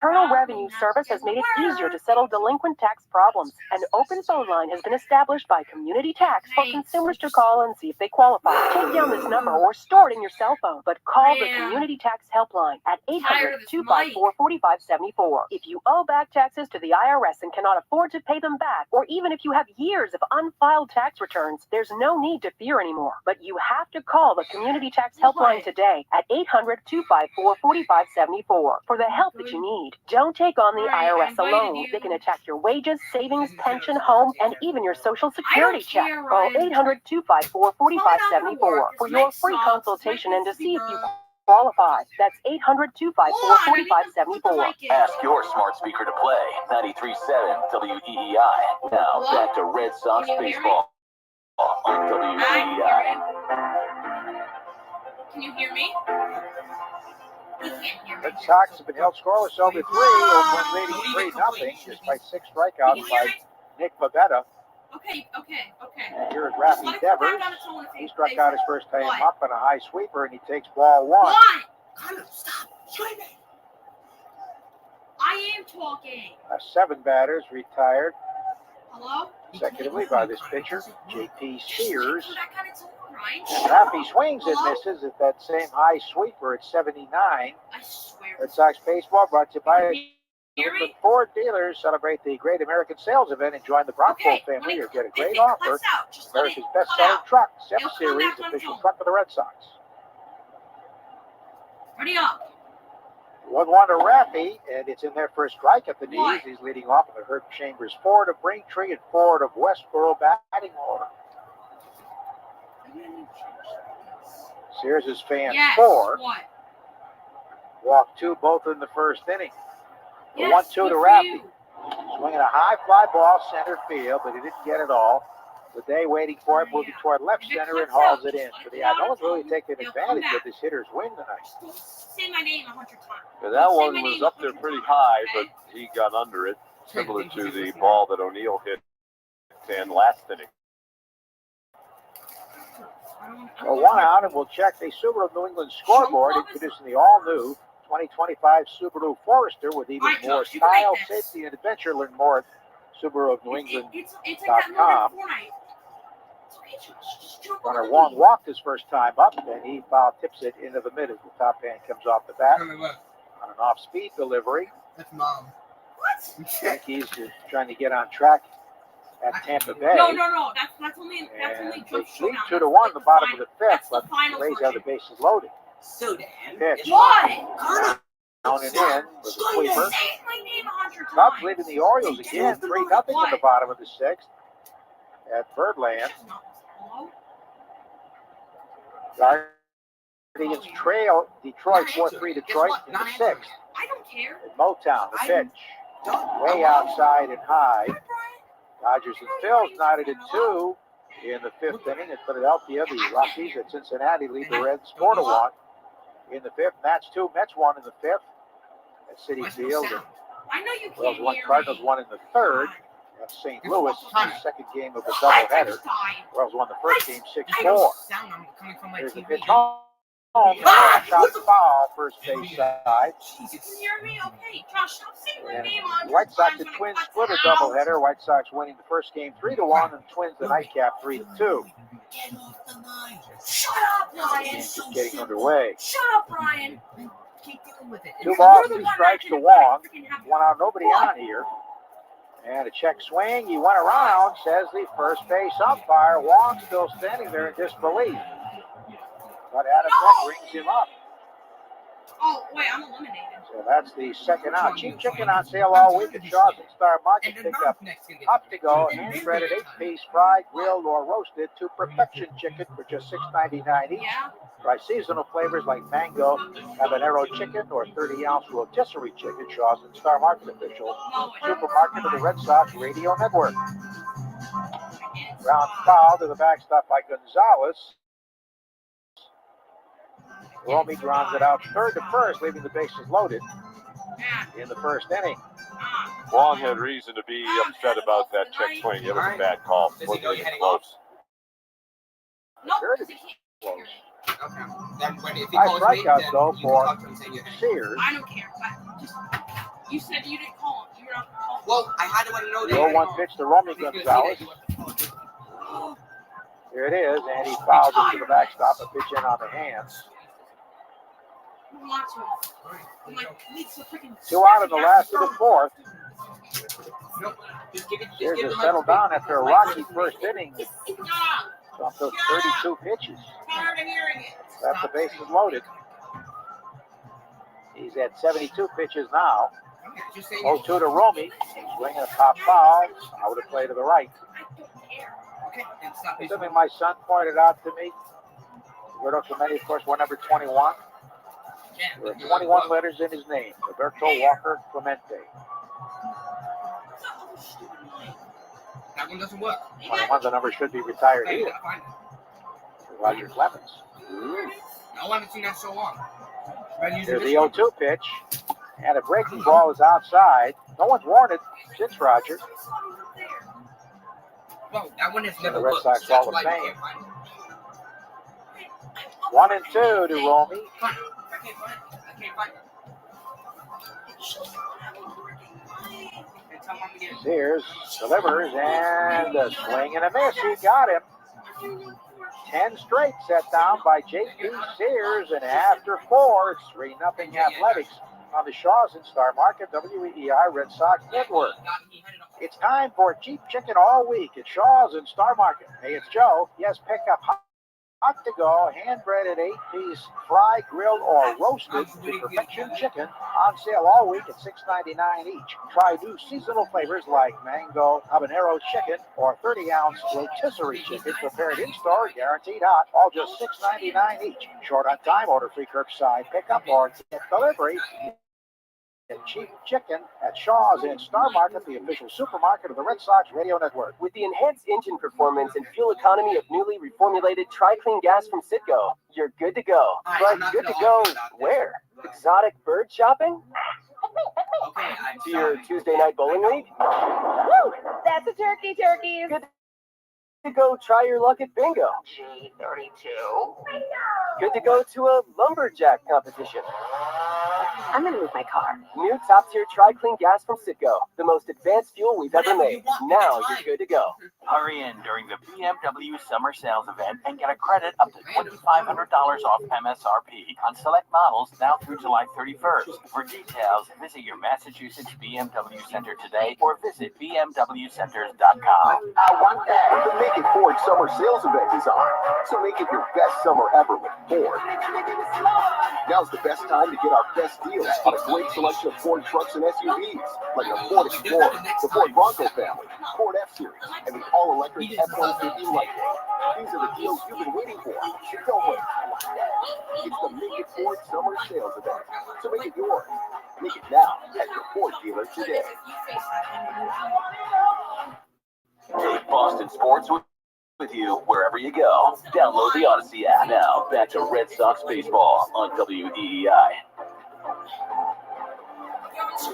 Internal Revenue Service has made it easier to settle delinquent tax problems. An open phone line has been established by Community Tax for consumers to call and see if they qualify. Take down this number or store it in your cell phone, but call the Community Tax Helpline at 800-254-4574. If you owe back taxes to the IRS and cannot afford to pay them back, or even if you have years of unfiled tax returns, there's no need to fear anymore. But you have to call the Community Tax Helpline today at 800-254-4574 for the help that you need. Don't take on the IRS alone. They can attack your wages, savings, pension, home, and even your Social Security check. Call 800-254-4574 for your free consultation and to see if you qualify. That's 800-254-4574. Ask your smart speaker to play 93.7 WEEI. Now back to Red Sox baseball on WEEI. Can you hear me? He can't hear me. Red Sox have been held scoreless over 3, Oakland leading 3-0, just by 6 strikeouts by Nick Pivetta. Okay. And here is Rafi Devers. He struck out his first time up on a high sweeper, and he takes ball 1. Stop screaming. I am talking. 7 batters retired Hello? consecutively by this pitcher, JP Sears. That kind of tone, right? And Rafi swings and misses at that same high sweeper at 79. I swear. Red Sox baseball brought to you by Hear me? Ford dealers. Celebrate the Great American Sales Event and join the Bronco family or get a great offer. America's best-selling truck, 7 Series, official truck for the Red Sox. Ready up. 1-1 to Rafi, and it's in there for a strike at the knees. He's leading off in the Herb Chambers forward of Braintree and forward of Westboro batting order. Sears is fan 4. Walk 2 both in the first inning. 1-2 to Rafi. Swinging a high fly ball center field, but he didn't get it all. The day waiting for it, moving toward left center and hauls it in. So no one's really taking advantage of this hitter's win tonight. Say my name 100 times. Yeah, that one was up there pretty high, but he got under it, similar to the ball that O'Neill hit in last inning. Well, 1 out, and we'll check the Subaru of New England scoreboard, introducing the all-new 2025 Subaru Forester with even more style, safety, and adventure. Learn more at SubaruofNewEngland.com. Runner Wong walked his first time up, and he foul tips it into the mid as the top hand comes off the bat on an off-speed delivery. That's Mom. What? Yankees is trying to get on track at Tampa Bay. No. That's only And jump they shot. lead 2-1 the bottom of the 5th, but Rays have the bases loaded. So Pitch. Why? Down and in with a sweeper. Say my name 100 Cubs times. leading the Orioles again, 3-0 in the bottom of the 6th at Birdland. Hello? Guardians trail Detroit 4-3 Detroit in the 6th. I don't care. At Motown, the pitch. Way outside and high. Dodgers and Phils knotted at 2 in the 5th inning. At Philadelphia, the Rockies at Cincinnati lead the Reds 4-1 in the 5th. Nats 2, Mets 1 in the 5th at Citi Field. I know you Royals can't 1, hear Cardinals me. 1 in the 3rd at St. Louis, the second game of the doubleheader. Royals won the first game 6-4. Sound coming from my There's the TV. pitch home Shot foul, first base side. You can hear me? Okay, Josh, stop saying my name on. White Sox and Twins split a doubleheader. White Sox winning the first game 3-1, and Twins the nightcap 3-2. Shut up, Brian. Just getting underway. Shut up, Brian. Keep dealing with it. 2 balls, 2 strikes to Wong. 1 out, nobody on here. And a check swing. He went around, says the first base umpire. Wong still standing there in disbelief. But Adam Beck rings him up. Oh, wait, I'm eliminated. So that's the second out. Cheap chicken on sale all week at Shaw's and Star Market. Pick up to go, hand breaded 8-piece, fried, grilled, or roasted to perfection chicken for just $6.99 each. Try seasonal flavors like mango, habanero chicken, or 30-ounce rotisserie chicken. Shaw's and Star Market official supermarket of the Red Sox Radio Network. Ground foul to the backstop by Gonzalez. Romy grounds it out third to first, leaving the bases loaded in the first inning. Wong had reason to be upset about that check swing. It was a bad call. Wasn't even close. Sure to be close. Okay. Then when if he Nice calls me, strikeout, then though, you for can talk to him and say you're Sears. I don't care. But just, you said you didn't call him. You were not going to call him. Well, I had to let him know The that. 0-1 pitch to Romy Gonzalez. Here it is, and he fouls it to the backstop. A pitch in on the hands. I'm like, needs a freaking 2 out in the last of the fourth. Nope. Just give it. Sears has settled down after a rocky first inning. Up to 32 pitches. Tired of hearing it. That's the bases loaded. He's at 72 pitches now. 0-2 to Romy. Swinging a top foul. Out of play to the right. Something my son pointed out to me. Roberto Clemente, of course, wore number 21. There are 21 letters in his name. Roberto Walker Clemente. That one doesn't work. 21, the number should be retired either. Roger Clemens. No, I haven't seen that so long. There's the 0-2 pitch. And a breaking ball is outside. No one's warned since Roger. Well, that one has never The Red worked. Sox That's Hall of why you Fame. can't find it. 1-2 to Romy. I can't find it. Sears delivers and a swing and a miss. He got him. 10 straight set down by JP Sears, and after 4, it's 3-0 Athletics on the Shaw's and Star Market WEEI Red Sox Network. It's time for cheap chicken all week at Shaw's and Star Market. Hey, it's Joe. Yes, pick up hot to go, hand breaded 8-piece, fried, grilled, or roasted to perfection chicken on sale all week at $6.99 each. Try new seasonal flavors like mango, habanero chicken, or 30-ounce rotisserie chicken prepared in store, guaranteed hot, all just $6.99 each. Short on time, order free curbside pickup or get delivery. And cheap chicken at Shaw's and Star Market, the official supermarket of the Red Sox Radio Network. With the enhanced engine performance and fuel economy of newly reformulated Tri-Clean gas from Citgo, you're good to go. But good to go where? Exotic bird shopping? To your Tuesday night bowling league? Woo! That's a turkey, turkeys. Good to go try your luck at bingo. G32. Good to go to a lumberjack competition. I'm gonna move my car. New top-tier Tri-Clean gas from Citgo, the most advanced fuel we've ever made. Now you're good to go. Hurry in during the BMW Summer Sales Event and get a credit up to $2,500 off MSRP on select models now through July 31st. For details, visit your Massachusetts BMW Center today or visit bmwcenters.com. I want that. The Make It Ford Summer Sales Event is on, so make it your best summer ever with Ford. Now's the best time to get our best deals on a great selection of Ford trucks and SUVs, like the Ford Explorer, the Ford Bronco family, Ford F-Series, and the all-electric F-150 Lightning. These are the deals you've been waiting for. Don't wait. It's the Make It Ford Summer Sales Event, so make it yours. Make it now at your Ford dealer today. Take Boston sports with you wherever you go. Download the Odyssey app now. Back to Red Sox baseball on WEEI.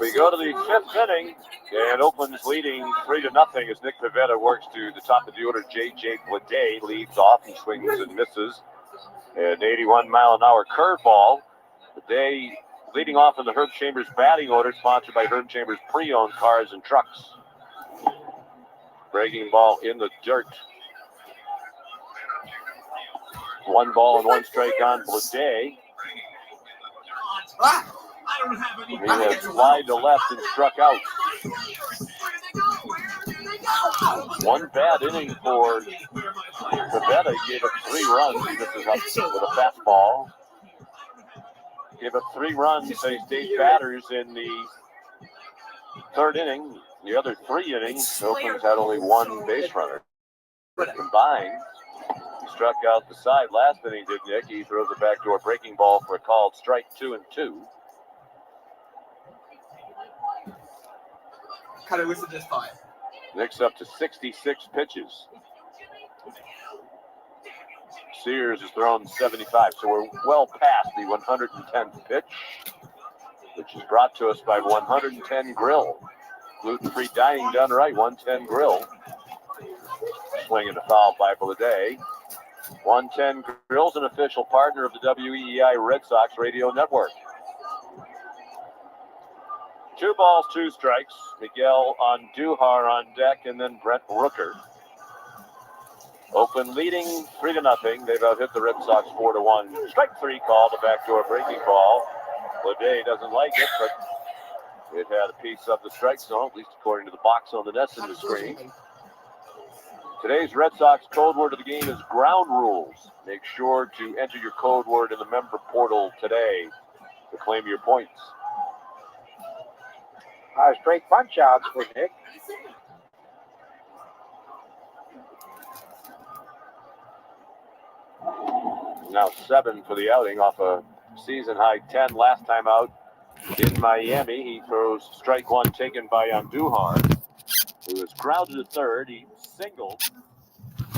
We go to the 5th inning, and Oakland's leading 3-0 as Nick Pivetta works to the top of the order. J.J. Bleday leads off and swings and misses. An 81-mile-an-hour curveball. Today, leading off in the Herb Chambers batting order, sponsored by Herb Chambers Pre-Owned Cars and Trucks. Breaking ball in the dirt. 1 ball and 1 strike on Blade. He has slid to left and struck out. 1 bad inning for Pivetta. He gave up 3 runs. This is up with a fastball. Gave up 3 runs, faced 8 batters in the 3rd inning. The other 3 innings, Oakland's had only 1 base runner. Combined, he struck out the side last inning, did Nick. He throws a backdoor breaking ball for a called strike 2 and 2. Kind of wish it just fine. Nick's up to 66 pitches. Sears has thrown 75, so we're well past the 110th pitch, which is brought to us by 110 Grill. Gluten-free dining done right, 110 Grill. Swinging a foul by Blade. 110 Grill's an official partner of the WEEI Red Sox radio network. 2 balls, 2 strikes. Miguel Andujar on deck, and then Brent Rooker. Oakland leading 3-0. They've out-hit the Red Sox 4-1. Strike 3 called, a backdoor breaking ball. Blade doesn't like it, but it had a piece of the strike zone, at least according to the box on the nest in the screen. Today's Red Sox code word of the game is ground rules. Make sure to enter your code word in the member portal today to claim your points. Straight punch outs for Nick. Now 7 for the outing off a season-high 10 last time out in Miami. He throws strike 1 taken by Andujar, who was grounded at third. He singled,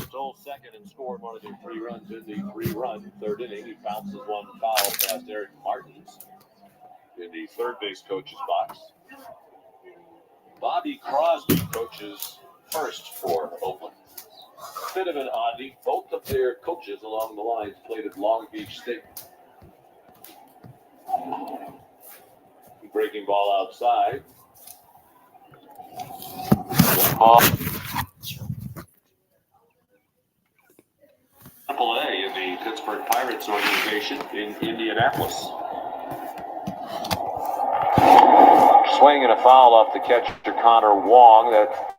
stole second, and scored one of their 3 runs in the 3-run 3rd inning. He bounces 1 foul past Eric Martins in the third base coach's box. Bobby Crosby coaches first for Oakland. Bit of an oddity. Both of their coaches along the lines played at Long Beach State. Breaking ball outside. Ball. AAA in the Pittsburgh Pirates organization in Indianapolis. Swing and a foul off the catcher Connor Wong that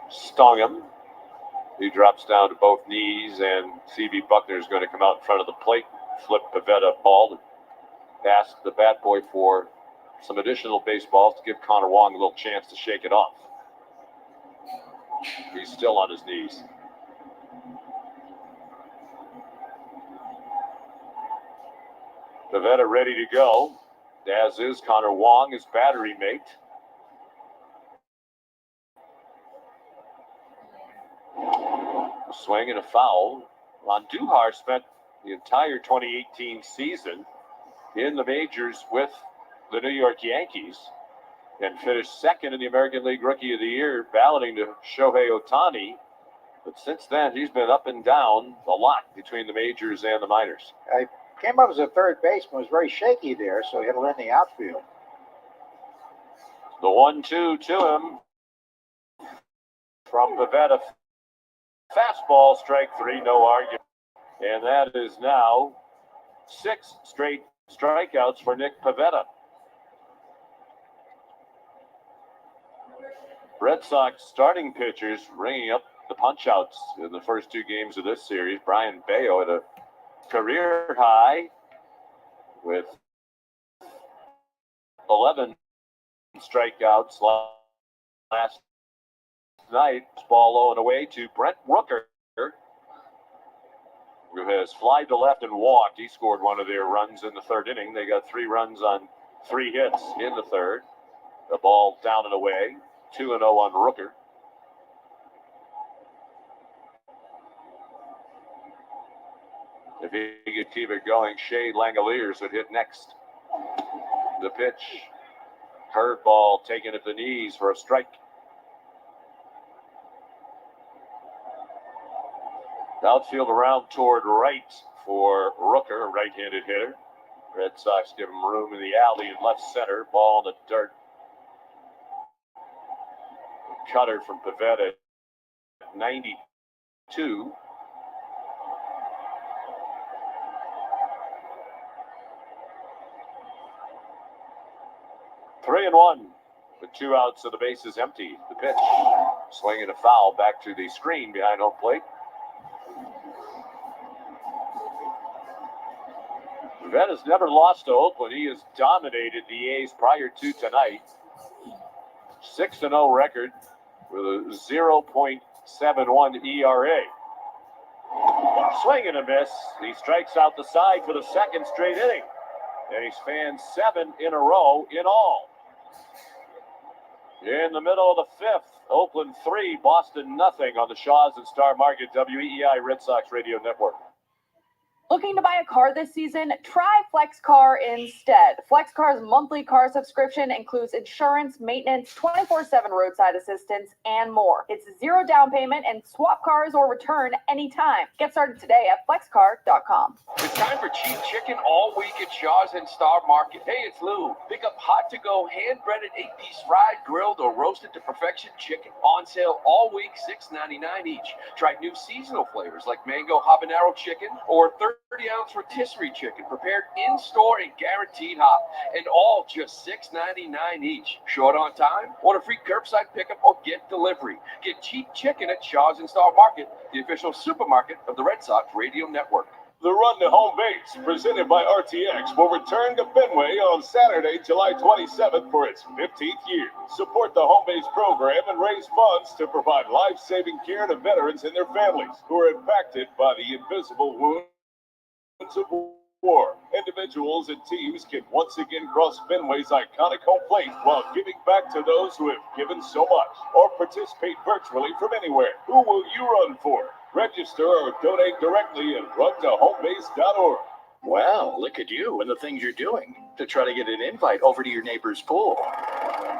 stung him. He drops down to both knees, and C.B. Buckner is going to come out in front of the plate, flip Pivetta ball, ask the bat boy for some additional baseballs to give Connor Wong a little chance to shake it off. He's still on his knees. Pivetta ready to go, as is Connor Wong, his battery mate. A swing and a foul. Andujar spent the entire 2018 season in the majors with the New York Yankees and finished second in the American League Rookie of the Year, balloting to Shohei Ohtani. But since then, he's been up and down a lot between the majors and the minors. I came up as a third baseman, was very shaky there, so he had to learn the outfield. The 1-2 to him from Pivetta. Fastball, strike 3, no argument. And that is now 6 straight strikeouts for Nick Pivetta. Red Sox starting pitchers ringing up the punch-outs in the first 2 games of this series. Brian Bayo at a career high with 11 strikeouts last night. Ball low and away to Brent Rooker, who has flied to left and walked. He scored one of their runs in the 3rd inning. They got 3 runs on 3 hits in the 3rd. The ball down and away. 2-0 on Rooker. If he could keep it going, Shea Langoliers would hit next. The pitch. Curveball taken at the knees for a strike. Outfield around toward right for Rooker, a right-handed hitter. Red Sox give him room in the alley in left center. Ball in the dirt. Cutter from Pivetta at 92. Three and one with 2 outs, so the base is empty. The pitch, swinging a foul back to the screen behind home plate. Pivetta's never lost to Oakland. He has dominated the A's prior to tonight. 6-0 record with a 0.71 ERA. Swing and a miss. He strikes out the side for the second straight inning. And he's fanned 7 in a row in all. In the middle of the 5th, Oakland 3, Boston nothing on the Shaws and Star Market WEEI Red Sox Radio Network. Looking to buy a car this season? Try FlexCar instead. FlexCar's monthly car subscription includes insurance, maintenance, 24/7 roadside assistance, and more. It's 0 down payment and swap cars or return anytime. Get started today at flexcar.com. It's time for cheap chicken all week at Shaw's and Star Market. Hey, it's Lou. Pick up hot-to-go, hand-breaded 8-piece fried, grilled, or roasted to perfection chicken. On sale all week, $6.99 each. Try new seasonal flavors like mango habanero chicken or 30-ounce rotisserie chicken prepared in-store and guaranteed hot. And all just $6.99 each. Short on time? Order free curbside pickup or get delivery. Get cheap chicken at Shaw's and Star Market, the official supermarket of the Red Sox Radio Network. The Run to Home Base, presented by RTX, will return to Fenway on Saturday, July 27th for its 15th year. Support the Home Base program and raise funds to provide life-saving care to veterans and their families who are impacted by the invisible wounds of war. Individuals and teams can once again cross Fenway's iconic home plate while giving back to those who have given so much, or participate virtually from anywhere. Who will you run for? Register or donate directly at runtohomebase.org. Wow, look at you and the things you're doing to try to get an invite over to your neighbor's pool.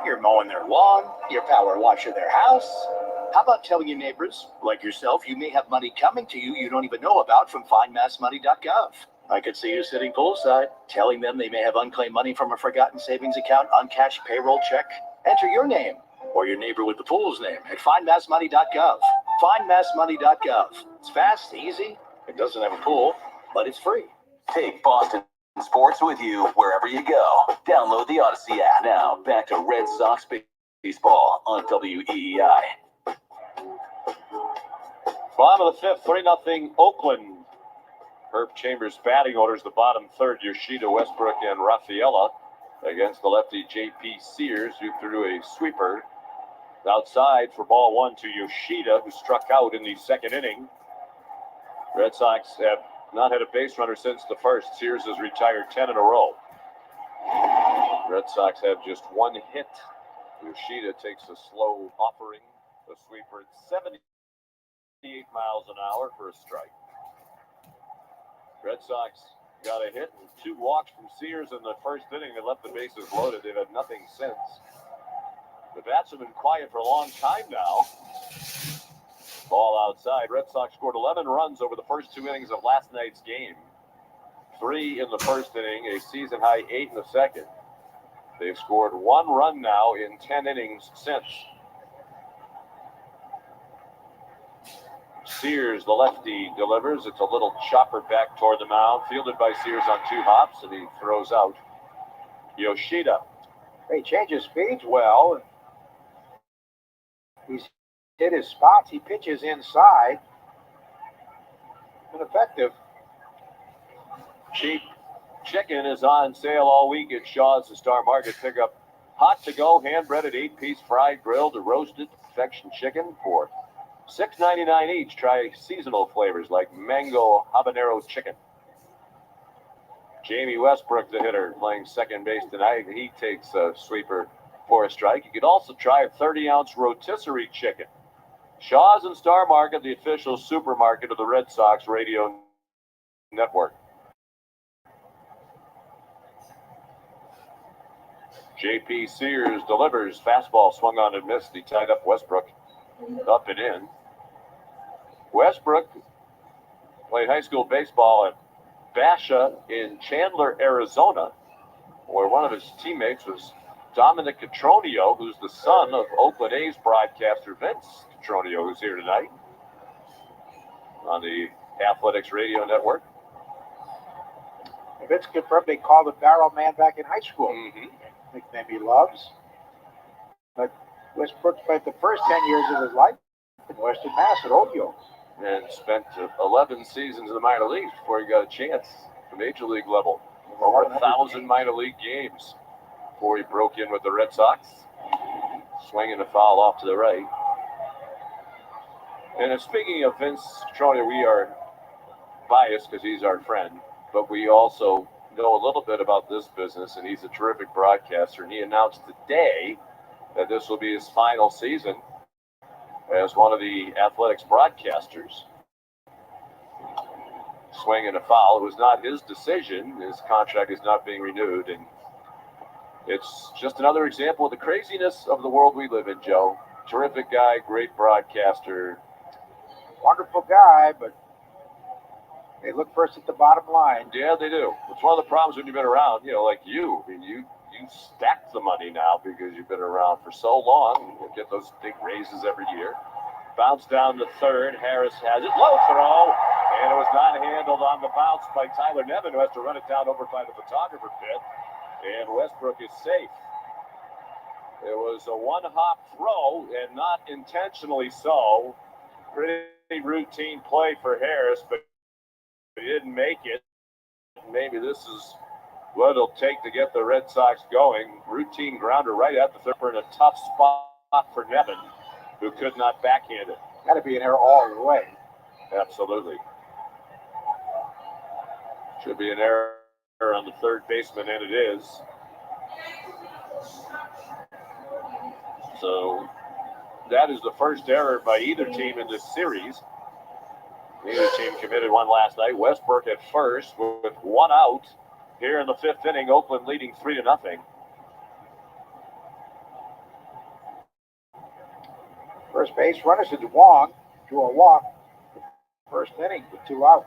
You're mowing their lawn, you're power washing their house. How about telling your neighbors, like yourself, you may have money coming to you don't even know about from findmassmoney.gov. I could see you sitting poolside, telling them they may have unclaimed money from a forgotten savings account, uncashed payroll check. Enter your name or your neighbor with the pool's name at findmassmoney.gov. Findmassmoney.gov. It's fast, easy, it doesn't have a pool, but it's free. Take Boston sports with you wherever you go. Download the Odyssey app. Now, back to Red Sox baseball on WEEI. Bottom of the 5th, 3-0 Oakland. Herb Chambers batting orders, the bottom third, Yoshida, Westbrook, and Rafaela against the lefty JP Sears, who threw a sweeper outside for ball 1 to Yoshida, who struck out in the second inning. Red Sox have not had a base runner since the first. Sears has retired 10 in a row. Red Sox have just 1 hit. Yoshida takes a slow offering, a sweeper at 78 miles an hour for a strike. Red Sox got a hit and 2 walks from Sears in the first inning. They left the bases loaded. They've had nothing since. The bats have been quiet for a long time now. Ball outside. Red Sox scored 11 runs over the first 2 innings of last night's game. 3 in the first inning, a season-high 8 in the second. They've scored 1 run now in 10 innings since. Sears, the lefty, delivers. It's a little chopper back toward the mound, fielded by Sears on 2 hops, and he throws out Yoshida. He changes speeds well. He's hit his spots. He pitches inside. Ineffective. Cheap chicken is on sale all week at Shaw's the Star Market. Pick up hot-to-go, hand-breaded 8-piece fried, grilled, or roasted perfection chicken for $6.99 each. Try seasonal flavors like mango habanero chicken. Jamie Westbrook, the hitter, playing second base tonight. He takes a sweeper for a strike. You could also try a 30-ounce rotisserie chicken. Shaw's and Star Market, the official supermarket of the Red Sox Radio Network. JP Sears delivers. Fastball swung on and missed. He tied up Westbrook. Up and in. Westbrook Played high school baseball at Basha in Chandler, Arizona, where one of his teammates was Dominic Catronio, who's the son of Oakland A's broadcaster Vince Catronio, who's here tonight on the Athletics radio network. Vince confirmed they called him Barrel Man back in high school. Nickname he loves. But Westbrook spent the first 10 years of his life in Western Mass at Ohio. And spent 11 seasons in the minor leagues before he got a chance at Major League level. Over 1,000 minor league games before he broke in with the Red Sox. Swinging a foul off to the right. And speaking of Vince Catronio, we are biased because he's our friend, but we also know a little bit about this business, and he's a terrific broadcaster. And he announced today that this will be his final season as one of the Athletics broadcasters. Swing and a foul. It was not his decision. His contract is not being renewed, and it's just another example of the craziness of the world we live in, Joe. Terrific guy, great broadcaster. Wonderful guy, but they look first at the bottom line. Yeah, they do. It's one of the problems when you've been around, like you. I mean, you stack the money now because you've been around for so long. You get those big raises every year. Bounce down to third. Harris has it. Low throw. And it was not handled on the bounce by Tyler Nevin, who has to run it down over by the photographer pit. And Westbrook is safe. It was a one-hop throw, and not intentionally so. Pretty routine play for Harris, but he didn't make it. Maybe this is what it'll take to get the Red Sox going. Routine grounder right at the third in a tough spot for Nevin, who could not backhand it. Got to be an error all the way. Absolutely. Should be an error on the third baseman, and it is. So that is the first error by either team in this series. Neither team committed one last night. Westbrook at first with one out here in the fifth inning. Oakland leading 3-0. First base runners to Wong to a walk. First inning with 2 out.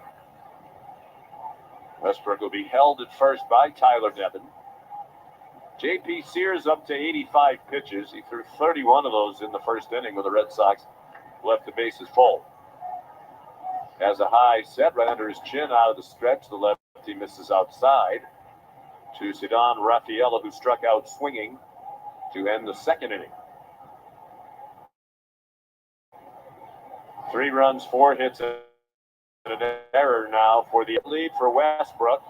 Westbrook will be held at first by Tyler Nevin. JP Sears up to 85 pitches. He threw 31 of those in the first inning when the Red Sox left the bases full. Has a high set right under his chin out of the stretch. The lefty misses outside to Cedon Rafaela, who struck out swinging to end the second inning. 3 runs, 4 hits, and an error now for the lead for Westbrook.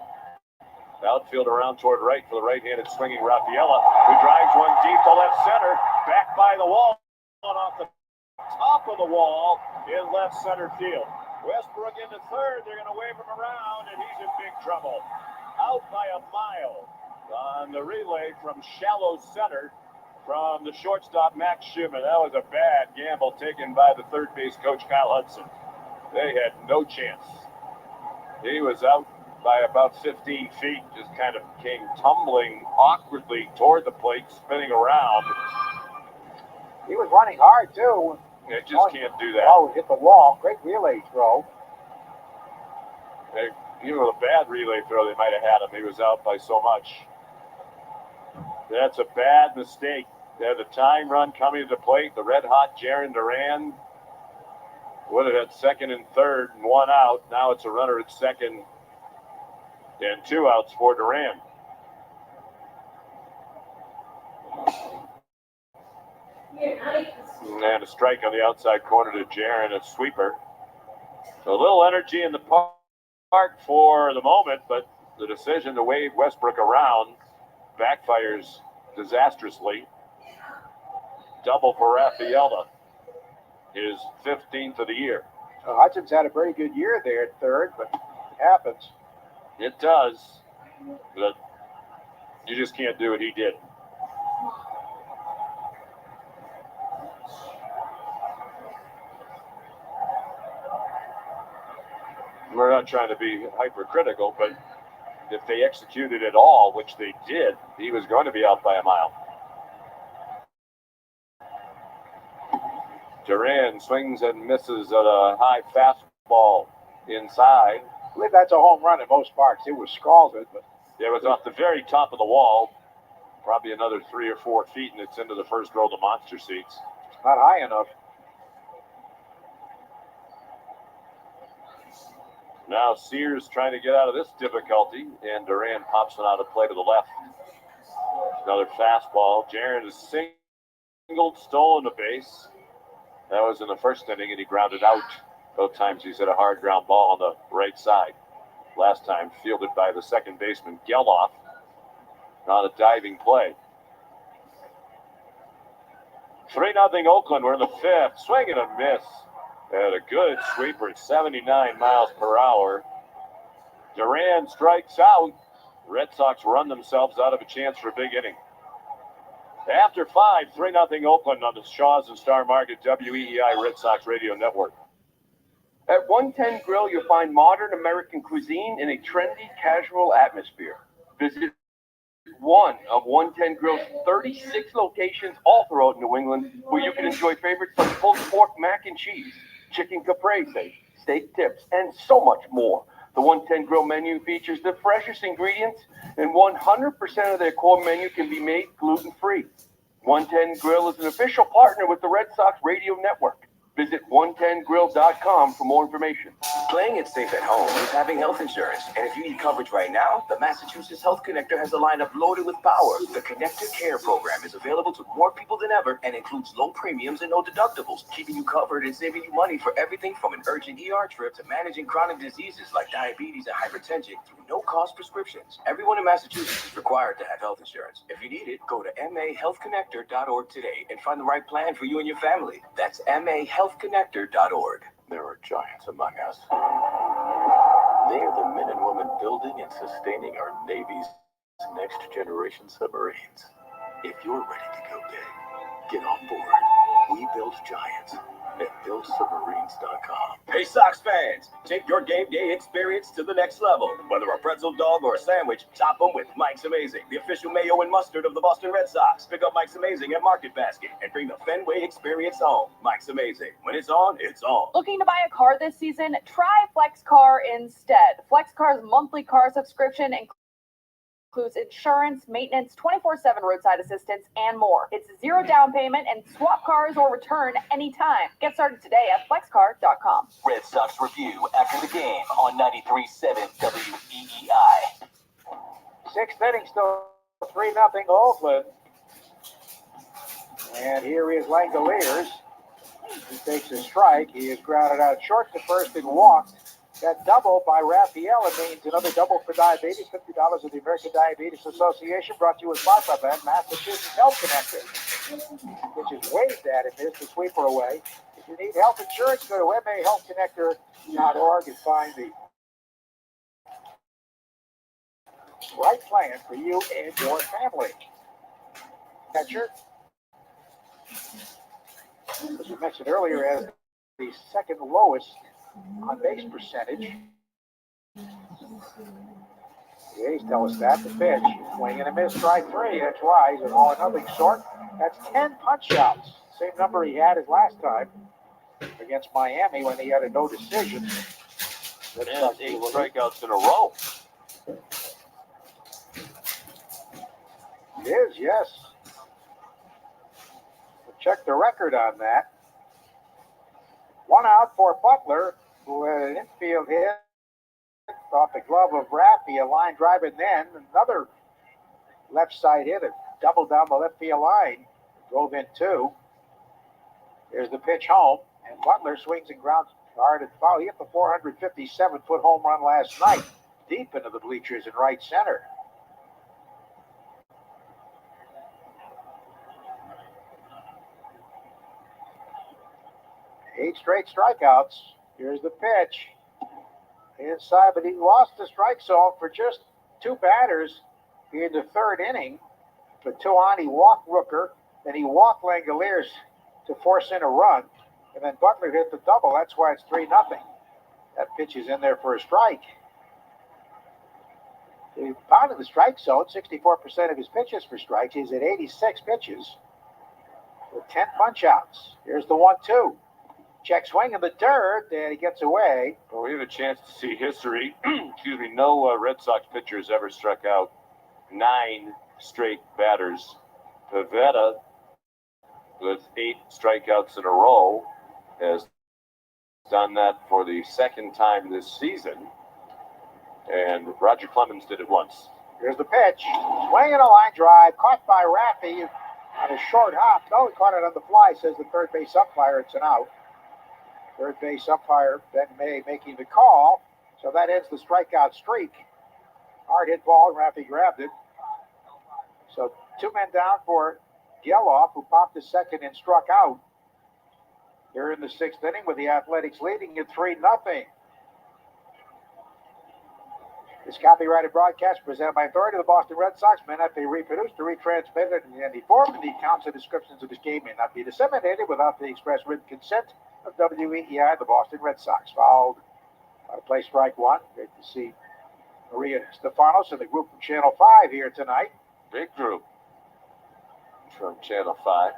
Outfield around toward right for the right-handed swinging Rafaela, who drives one deep to left center, back by the wall, and off the top of the wall in left center field. Westbrook into third. They're going to wave him around, and he's in big trouble. Out by a mile on the relay from shallow center from the shortstop, Max Schumann. That was a bad gamble taken by the third base coach, Kyle Hudson. They had no chance. He was out by about 15 feet, just kind of came tumbling awkwardly toward the plate, spinning around. He was running hard, too. You just can't do that. Oh, hit the wall. Great relay throw. Even with a bad relay throw, they might have had him. He was out by so much. That's a bad mistake. They had the time run coming to the plate. The red-hot Jarren Duran would have had second and third and 1 out. Now it's a runner at second and 2 outs for Duran. And a strike on the outside corner to Jarren, a sweeper. So a little energy in the park for the moment, but the decision to wave Westbrook around backfires disastrously. Double for Rafaela, his 15th of the year. Hudson's had a very good year there at third, but it happens. It does, but you just can't do what he did. We're not trying to be hypercritical, but if they executed it all, which they did, he was going to be out by a mile. Duran swings and misses at a high fastball inside. I believe that's a home run in most parks. It was scalded, but it was off the very top of the wall. Probably another 3 or 4 feet, and it's into the first row of the monster seats. It's not high enough. Now Sears trying to get out of this difficulty, and Duran pops it out of play to the left. Another fastball. Jaron is singled, stolen a base. That was in the first inning, and he grounded out. Both times he's hit a hard ground ball on the right side. Last time fielded by the second baseman Geloff on a diving play. 3-0 Oakland. We're in the fifth. Swing and a miss. And a good sweeper at 79 miles per hour. Duran strikes out. Red Sox run themselves out of a chance for a big inning. After 5, 3-0 Oakland on the Shaw's and Star Market WEEI Red Sox Radio Network. At 110 Grill, you'll find modern American cuisine in a trendy, casual atmosphere. Visit one of 110 Grill's 36 locations all throughout New England, where you can enjoy favorites like pulled pork mac and cheese, chicken caprese, steak tips, and so much more. The 110 Grill menu features the freshest ingredients, and 100% of their core menu can be made gluten-free. 110 Grill is an official partner with the Red Sox Radio Network. Visit 110grill.com for more information. Playing it safe at home is having health insurance. And if you need coverage right now, the Massachusetts Health Connector has a lineup loaded with power. The Connector Care program is available to more people than ever and includes low premiums and no deductibles, keeping you covered and saving you money for everything from an urgent ER trip to managing chronic diseases like diabetes and hypertension through no-cost prescriptions. Everyone in Massachusetts is required to have health insurance. If you need it, go to mahealthconnector.org today and find the right plan for you and your family. That's mahealthconnector.org. There are giants among us. They are the men and women building and sustaining our Navy's next generation submarines. If you're ready to go big, get on board. We build giants at buildsubmarines.com. Hey Sox fans, take your game day experience to the next level. Whether a pretzel dog or a sandwich, top them with Mike's Amazing, the official mayo and mustard of the Boston Red Sox. Pick up Mike's Amazing at Market Basket and bring the Fenway experience home. Mike's Amazing. When it's on, it's on. Looking to buy a car this season? Try Flex Car instead. Flex Car's monthly car subscription includes insurance, maintenance, 24/7 roadside assistance, and more. It's 0 down payment and swap cars or return anytime. Get started today at flexcar.com. Red Sox review after the game on 93.7 WEEI. Sixth inning, still 3-0 Oakland. And here is Langoliers. He takes a strike. He is grounded out short to first and walked. That double by Raphael, it means another double for diabetes, $50 of the American Diabetes Association, brought to you with Southpaw, Massachusetts Health Connector, which is waved at it. There's the sweeper away. If you need health insurance, go to mahealthconnector.org and find the right plan for you and your family. Catcher, as we mentioned earlier, as the second lowest on base percentage. The A's tell us that. The pitch, swing and a miss, strike 3. That's why he's all nothing short. That's 10 punch outs. Same number he had as last time against Miami when he had a no decision. That's 8 strikeouts in a row. It is, yes. We'll check the record on that. 1 out for Butler, who had an infield hit off the glove of Rappy, a line drive, and then another left side hit, a double down the left field line, drove in 2. There's the pitch home, and Butler swings and grounds hard and foul. He hit the 457-foot home run last night, deep into the bleachers in right center. Eight straight strikeouts. Here's the pitch. Inside, but he lost the strike zone for just 2 batters in the 3rd inning. But 2 on, he walked Rooker, then he walked Langoliers to force in a run, and then Butler hit the double. That's why it's 3-0. That pitch is in there for a strike. He pounded the strike zone, 64% of his pitches for strikes. He's at 86 pitches with 10 punch outs. Here's the 1-2. Check swing in the dirt, and he gets away. Well, we have a chance to see history. Excuse me. No Red Sox pitchers ever struck out 9 straight batters. Pivetta, with 8 strikeouts in a row, has done that for the 2nd time this season. And Roger Clemens did it once. Here's the pitch. Swinging a line drive, caught by Raffy on a short hop. No, he caught it on the fly, says the third base umpire. It's an out. Third base umpire Ben May making the call. So that ends the strikeout streak. Hard hit ball, and Raffy grabbed it. So 2 men down for Geloff, who popped to second and struck out. They're in the 6th inning with the Athletics leading at 3-0. This copyrighted broadcast presented by authority of the Boston Red Sox may not be reproduced or retransmitted in any form, and the accounts and descriptions of this game may not be disseminated without the express written consent of WEEI, the Boston Red Sox. Fouled by play strike 1. Great to see Maria Stefanos and the group from Channel 5 here tonight. Big group from Channel 5.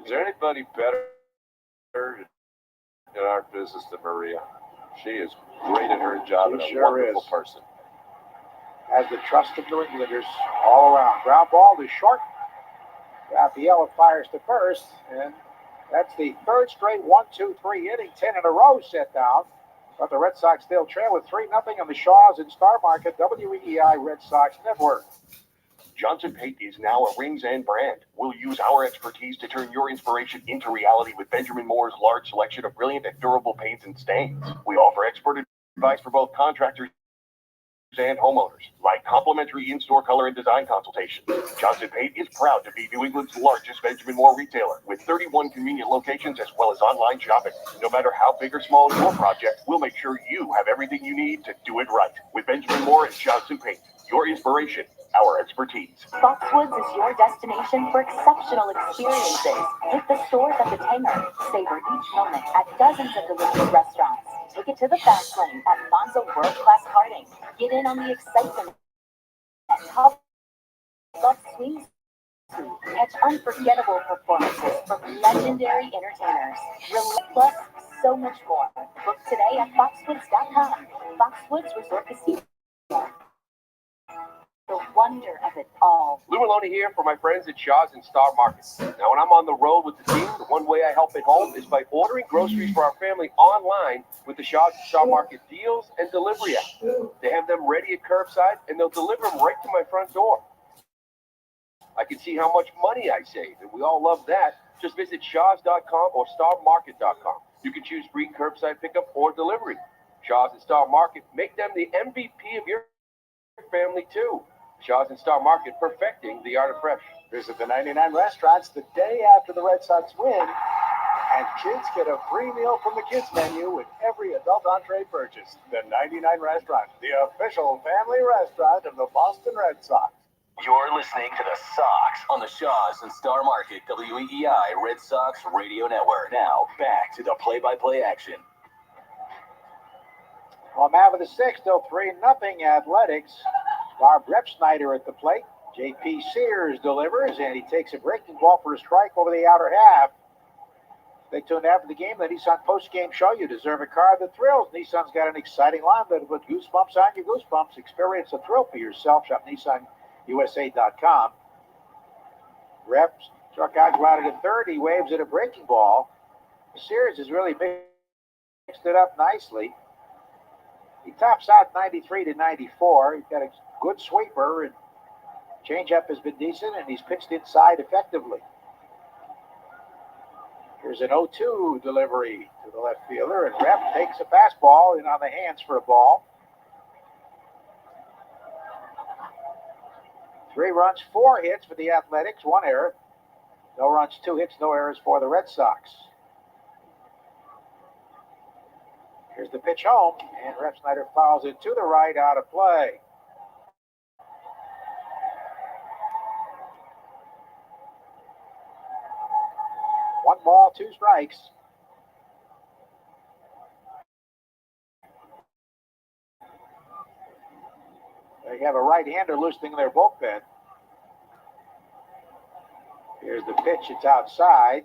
Is there anybody better in our business than Maria? She is great at her job and a wonderful person. Has the trust of New Englanders all around. Ground ball to short. Rafaela fires to first, and that's the 3rd straight 1-2-3 inning, 10 in a row set down. But the Red Sox still trail with 3-0 on the Shaws and Star Market WEEI Red Sox Network. Johnson Paint is now a Rings End brand. We'll use our expertise to turn your inspiration into reality with Benjamin Moore's large selection of brilliant and durable paints and stains. We offer expert advice for both contractors and homeowners, like complimentary in-store color and design consultations. Johnson Paint is proud to be New England's largest Benjamin Moore retailer, with 31 convenient locations as well as online shopping. No matter how big or small your project, we'll make sure you have everything you need to do it right. With Benjamin Moore and Johnson Paint, your inspiration, our expertise. Foxwoods is your destination for exceptional experiences. Hit the stores at the Tanger. Savor each moment at dozens of delicious restaurants. Take it to the fast lane at Monza World Class Karting. Get in on the excitement at Top Golf Swing. Catch unforgettable performances from legendary entertainers. Plus, so much more. Book today at foxwoods.com. Foxwoods Resort Casino. The wonder of it all. Lou Maloney here for my friends at Shaw's and Star Market. Now, when I'm on the road with the team, the one way I help at home is by ordering groceries for our family online with the Shaw's and Star Market deals and delivery app. They have them ready at curbside, and they'll deliver them right to my front door. I can see how much money I save, and we all love that. Just visit shaws.com or starmarket.com. You can choose free curbside pickup or delivery. Shaw's and Star Market, make them the MVP of your family, too. Shaw's and Star Market, perfecting the art of fresh. Visit the 99 restaurants the day after the Red Sox win, and kids get a free meal from the kids menu with every adult entree purchase. The 99 restaurant, the official family restaurant of the Boston Red Sox. You're listening to the Sox on the Shaws and Star Market WEEI Red Sox Radio Network. Now, back to the play-by-play action. Well, Mav of the 6th, still 3-0 Athletics. Barb Repsnyder at the plate. JP Sears delivers, and he takes a breaking ball for a strike over the outer half. Stay tuned after the game, the Nissan post-game show. You deserve a car that thrills. Nissan's got an exciting line that'll put goosebumps on your goosebumps. Experience a thrill for yourself. Shop NissanUSA.com. Reps struck out, grounded at third. He waves at a breaking ball. Sears has really mixed it up nicely. He tops out 93-94. He's got a good sweeper, and changeup has been decent, and he's pitched inside effectively. Here's an 0-2 delivery to the left fielder, and Rep takes a fastball in on the hands for a ball. 3 runs, 4 hits for the Athletics, 1 error. No runs, 2 hits, no errors for the Red Sox. Here's the pitch home, and Repsnyder fouls it to the right, out of play. One ball, 2 strikes. They have a right-hander loosening their bullpen. Here's the pitch, it's outside.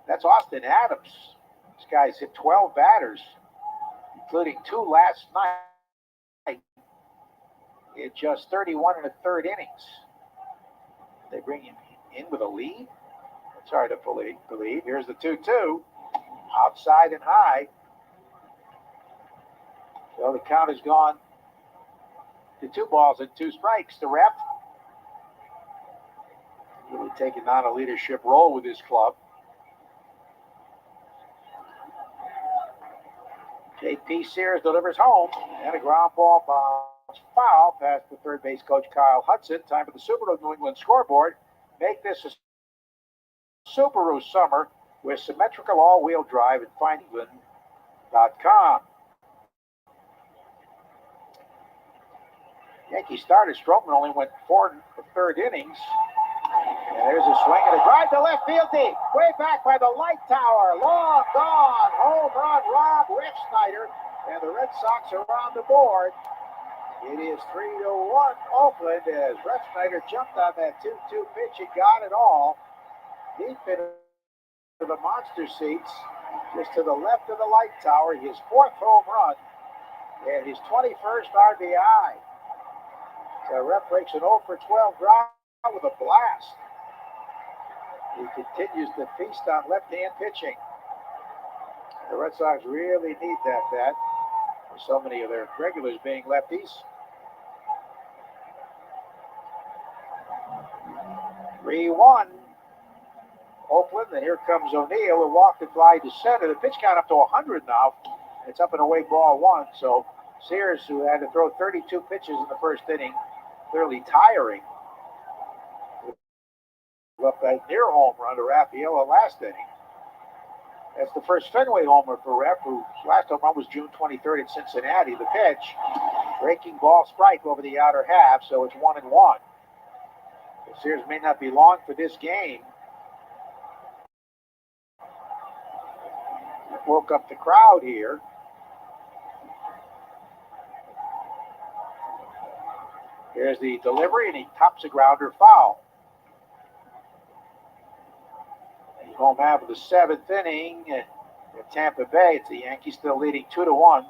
That's Austin Adams. This guy's hit 12 batters, including 2 last night. In just 31 and a third innings. They bring him in with a lead. It's hard to believe. Here's the 2-2. Outside and high. So the count has gone to 2 balls and 2 strikes. The ref really taking on a leadership role with his club. JP Sears delivers home, and a ground ball bounce foul past the third base coach Kyle Hudson. Time for the Subaru New England scoreboard. Make this a Subaru summer with symmetrical all-wheel drive at findengland.com. Yankee starter Stroman only went 4 third innings. And there's a swing and a drive to left field deep. Way back by the light tower. Long gone. Home run, Rob Refsnyder. And the Red Sox are on the board. It is 3-1 Oakland as Refsnyder jumped on that 2-2 pitch and got it all. Deep into the monster seats, just to the left of the light tower. His 4th home run and his 21st RBI. So ref breaks an 0 for 12 ground with a blast. He continues to feast on left-hand pitching. The Red Sox really need that bat, with so many of their regulars being lefties. 3-1 Oakland, and here comes O'Neill, who walked and fly to center. The pitch count up to 100 now. It's up and away, ball 1. So Sears, who had to throw 32 pitches in the first inning, clearly tiring. Up that near home run to Rafaela last inning. That's the first Fenway homer for Ref, whose last home run was June 23rd at Cincinnati. The pitch, breaking ball strike over the outer half, so it's 1-1. Sears may not be long for this game. Woke up the crowd here. Here's the delivery, and he tops a grounder foul. Home half of the 7th inning at Tampa Bay. It's the Yankees still leading 2-1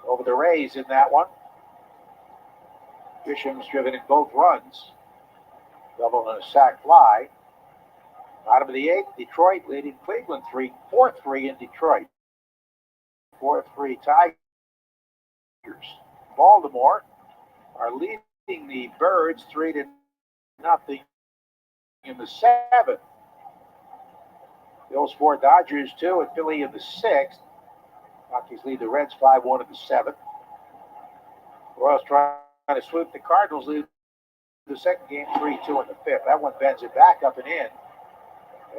over the Rays in that one. Grisham's driven in both runs. Double and a sac fly. Bottom of the 8th, Detroit leading Cleveland 4-3 in Detroit. 4-3 Tigers. Baltimore are leading the Birds 3-0 in the 7th. Bills 4, Dodgers 2, and Philly in the 6th. Rockies lead the Reds 5-1 in the 7th. Royals trying to sweep the Cardinals, lead the second game 3-2 in the 5th. That one bends it back up and in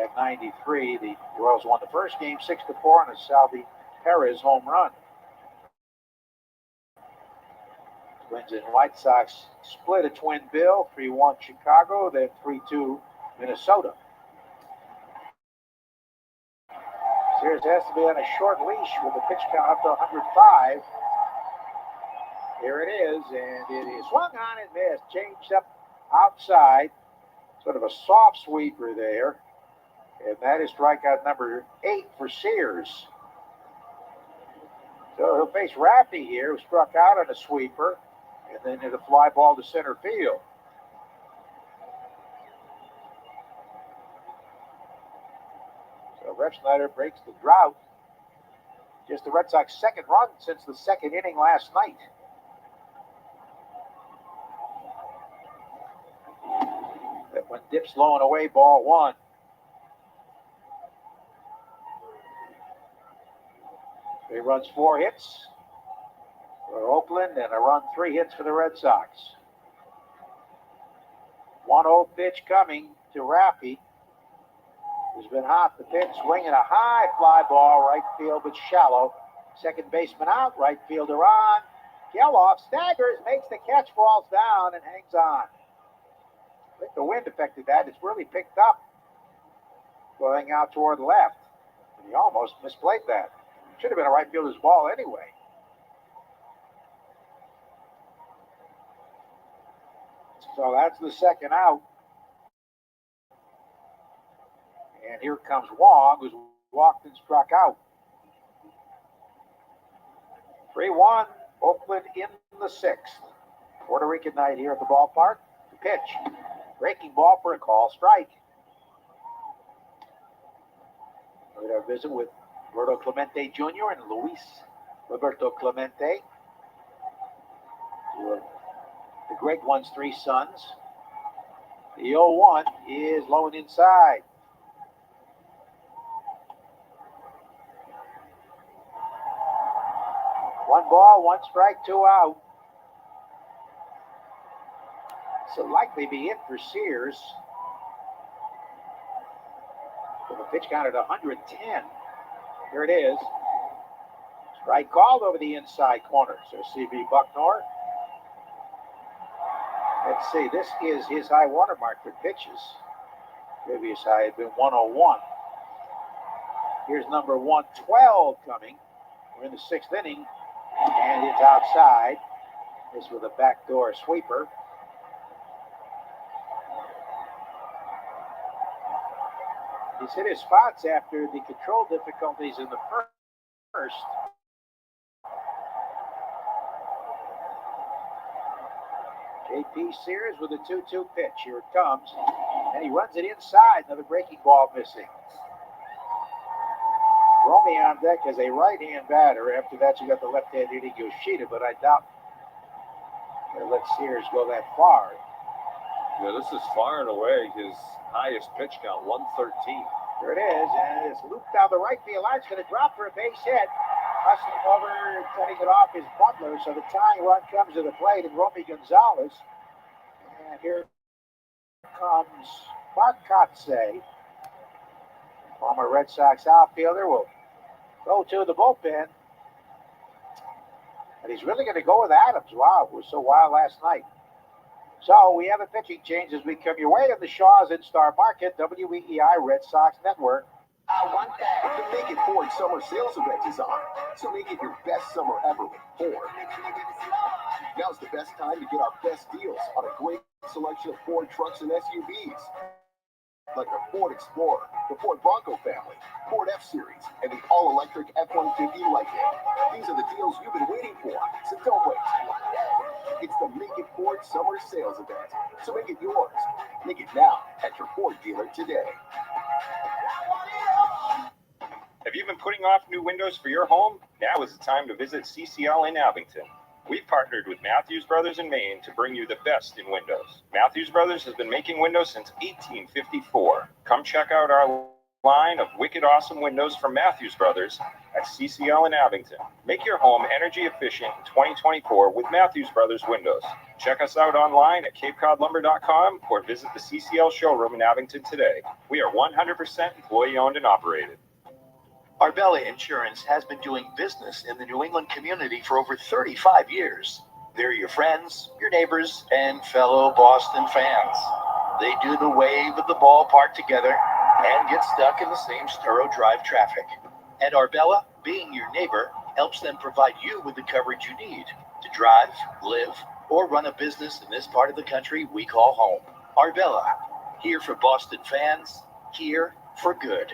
at 93. The Royals won the first game 6-4 on a Salvi Perez home run. Twins and White Sox split a twin bill, 3-1 Chicago, then 3-2 Minnesota. Sears has to be on a short leash with the pitch count up to 105. Here it is, and it is swung on and missed. Changed up outside. Sort of a soft sweeper there. And that is strikeout number 8 for Sears. So he'll face Raffy here, who struck out on a sweeper, and then hit a fly ball to center field. So Refsnyder breaks the drought. Just the Red Sox second run since the second inning last night. That one dips low and away, ball 1. He runs 4 hits for Oakland and a run 3 hits for the Red Sox. 1-0 pitch coming to Raffy, who's been hot. The pitch, swinging a high fly ball, right field but shallow. Second baseman out, right fielder on. Geloff staggers, makes the catch, falls down, and hangs on. I think the wind affected that. It's really picked up, going out toward left. He almost misplayed that. Should have been a right fielder's ball anyway. So that's the second out. And here comes Wong, who's walked and struck out. 3-1, Oakland in the sixth. Puerto Rican night here at the ballpark. The pitch. Breaking ball for a call strike. We had a visit with Roberto Clemente Jr. and Luis Roberto Clemente. The Greg One's three sons. The 0-1 is low and inside. One ball, one strike, two out. This will likely be it for Sears. With a pitch count at 110. Here it is. Strike called over the inside corner. So C.B. Bucknor. Let's see, this is his high watermark for pitches. Previous high had been 101. Here's number 112 coming. We're in the sixth inning, and it's outside. This with a backdoor sweeper. He's hit his spots after the control difficulties in the first. JP Sears with a 2-2 pitch. Here it comes. And he runs it inside. Another breaking ball missing. Romy on deck as a right-hand batter. After that, you got the left-hand hitting Yoshida, but I doubt they'll let Sears go that far. Yeah, this is far and away his highest pitch count, 113. There it is, and it's looped down the right field line. It's going to drop for a base hit. Hustling over, cutting it off is Butler, so the tying run comes to the plate, and Romy Gonzalez. And here comes Mark Kotze, former Red Sox outfielder, will go to the bullpen. And he's really going to go with Adams. Wow, it was so wild last night. So we have a pitching change as we come your way on the Shaw's in Star Market, WEEI Red Sox Network. I want that. The Make It Ford summer sales event is on, so make it your best summer ever with Ford. Now's the best time to get our best deals on a great selection of Ford trucks and SUVs, like the Ford Explorer, the Ford Bronco family, Ford F-Series, and the all-electric F-150 Lightning. These are the deals you've been waiting for, so don't wait. It's the Make It Ford summer sales event, so make it yours. Make it now at your Ford dealer today. Have you been putting off new windows for your home? Now is the time to visit CCL in Abington. We've partnered with Matthews Brothers in Maine to bring you the best in windows. Matthews Brothers has been making windows since 1854. Come check out our line of wicked awesome windows from Matthews Brothers at CCL in Abington. Make your home energy efficient in 2024 with Matthews Brothers windows. Check us out online at capecodlumber.com or visit the CCL showroom in Abington today. We are 100% employee owned and operated. Arbella Insurance has been doing business in the New England community for over 35 years. They're your friends, your neighbors, and fellow Boston fans. They do the wave at the ballpark together and get stuck in the same Sturo Drive traffic. And Arbella, being your neighbor, helps them provide you with the coverage you need to drive, live, or run a business in this part of the country we call home. Arbella, here for Boston fans, here for good.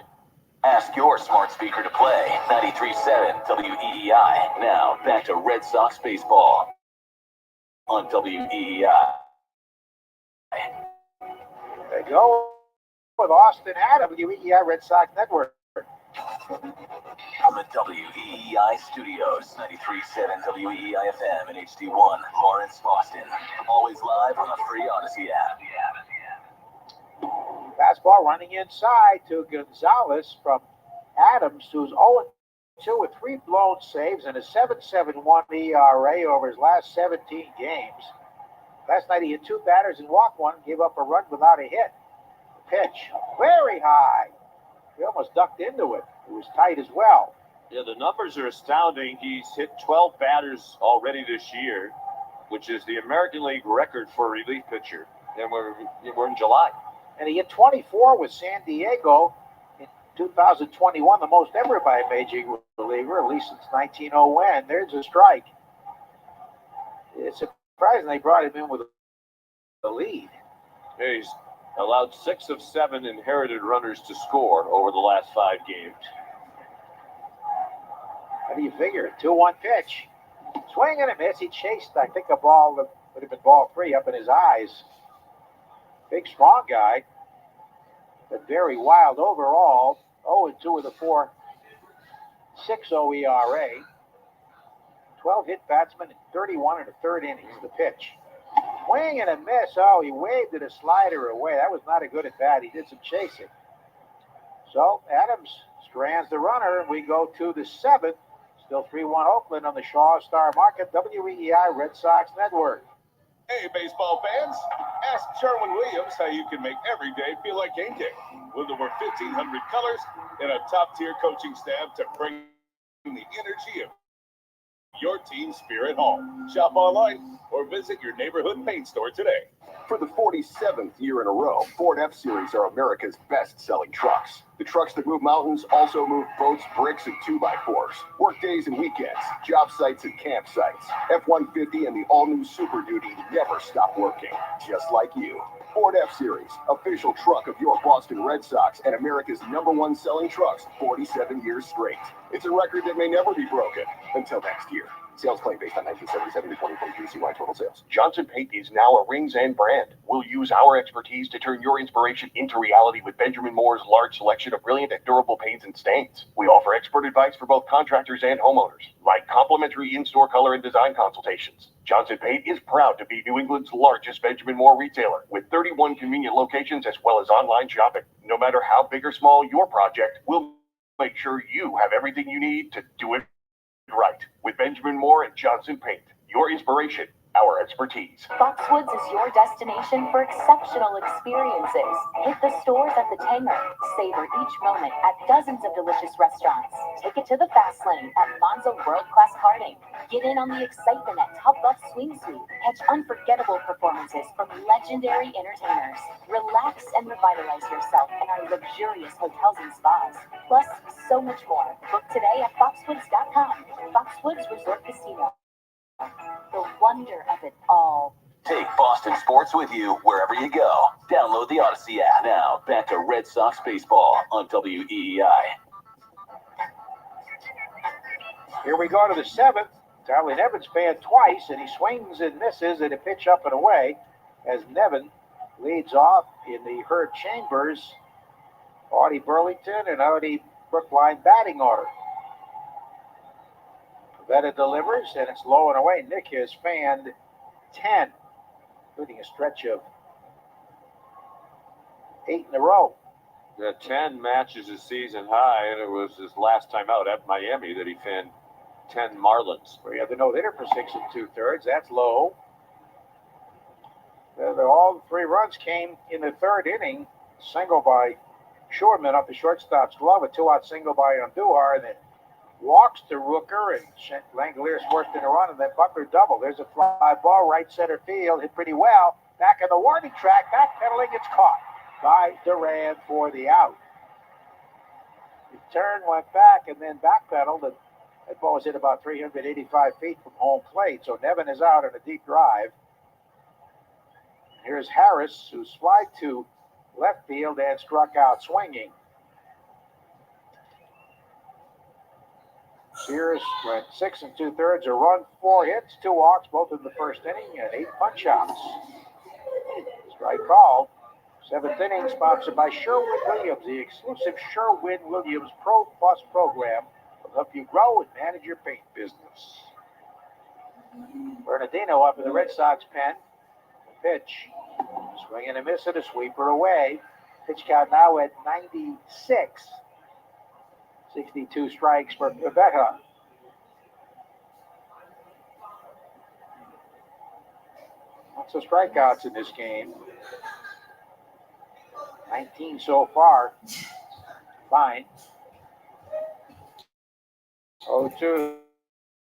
Ask your smart speaker to play 93.7 WEEI. Now back to Red Sox baseball on WEEI. They go with Austin Adams, WEEI Red Sox Network. From the WEEI studios, 93.7 WEEI FM and HD1, Lawrence, Boston. Always live on the free Odyssey app. Fastball running inside to Gonzalez from Adams, who's 0-2 with 3 blown saves and a 7.71 ERA over his last 17 games. Last night he hit 2 batters and walked 1, gave up a run without a hit. The pitch, very high. He almost ducked into it. It was tight as well. Yeah, the numbers are astounding. He's hit 12 batters already this year, which is the American League record for a relief pitcher. And we're in July. And he hit 24 with San Diego in 2021, the most ever by a major league reliever, at least since 1901. There's a strike. It's surprising they brought him in with a lead. Yeah, he's allowed 6 of 7 inherited runners to score over the last 5 games. How do you figure? 2-1 pitch. Swing and a miss. He chased, I think, a ball that would have been ball 3 up in his eyes. Big, strong guy, but very wild overall. 0-2 with a 4.60 ERA. 12 hit batsmen and 31 in the third innings. The pitch. Swing and a miss. Oh, he waved at a slider away. That was not a good at bat. He did some chasing. So Adams strands the runner, and we go to the 7th. Still 3-1 Oakland on the Shaw Star Market, WEEI Red Sox Network. Hey, baseball fans, ask Sherwin Williams how you can make every day feel like game day. With over 1,500 colors and a top-tier coaching staff to bring the energy of your team spirit home. Shop online or visit your neighborhood paint store today. For the 47th year in a row, Ford F-Series are America's best-selling trucks. The trucks that move mountains also move boats, bricks, and 2x4s. Work days and weekends, job sites and campsites. F-150 and the all-new Super Duty never stop working, just like you. Ford F-Series, official truck of your Boston Red Sox and America's #1 selling trucks 47 years straight. It's a record that may never be broken until next year. Sales claim based on 1977 to 2022 CY total sales. Johnson Paint is now a Rings End brand. We'll use our expertise to turn your inspiration into reality with Benjamin Moore's large selection of brilliant and durable paints and stains. We offer expert advice for both contractors and homeowners, like complimentary in-store color and design consultations. Johnson Paint is proud to be New England's largest Benjamin Moore retailer, with 31 convenient locations as well as online shopping. No matter how big or small your project, we'll make sure you have everything you need to do it right. With Benjamin Moore and Johnson Paint, your inspiration, our expertise. Foxwoods is your destination for exceptional experiences. Hit the stores at the Tanger. Savor each moment at dozens of delicious restaurants. Take it to the fast lane at Monzo World Class Karting. Get in on the excitement at Top Golf Swing Suite. Catch unforgettable performances from legendary entertainers. Relax and revitalize yourself in our luxurious hotels and spas. Plus, so much more. Book today at foxwoods.com. Foxwoods Resort Casino. The wonder of it all. Take Boston sports with you wherever you go. Download the Odyssey app. Now, back to Red Sox baseball on WEEI. Here we go to the 7th. Tyler Nevin's fanned twice, and he swings and misses at a pitch up and away as Nevin leads off in the Herb Chambers, Audie Burlington, and Audie Brookline batting order. Pivetta delivers, and it's low and away. Nick has fanned 10, including a stretch of 8 in a row. The 10 matches his season high, and it was his last time out at Miami that he fanned 10 Marlins. We have the no-hitter for 6 2/3. That's low. All 3 runs came in the 3rd inning. Single by Shortman off the shortstop's glove, a 2-out single by Andujar, and then walks to Rooker, and Langoliers forced in a run, and then Butler double. There's a fly ball, right center field, hit pretty well. Back on the warning track, backpedaling, it's caught by Duran for the out. The turn went back and then backpedaled, and that ball was hit about 385 feet from home plate. So Nevin is out on a deep drive. Here's Harris, who slid to left field and struck out swinging. Sears went 6 2/3, a run, 4 hits, 2 walks, both in the first inning, and 8 punch-outs. Strike call. 7th inning, sponsored by Sherwin-Williams. The exclusive Sherwin-Williams Pro Plus program will help you grow and manage your paint business. Bernardino up in the Red Sox pen. Pitch. Swing and a miss and a sweeper away. Pitch count now at 96. 62 strikes for Pivetta. Lots of strikeouts in this game. 19 so far. Fine. 0-2 to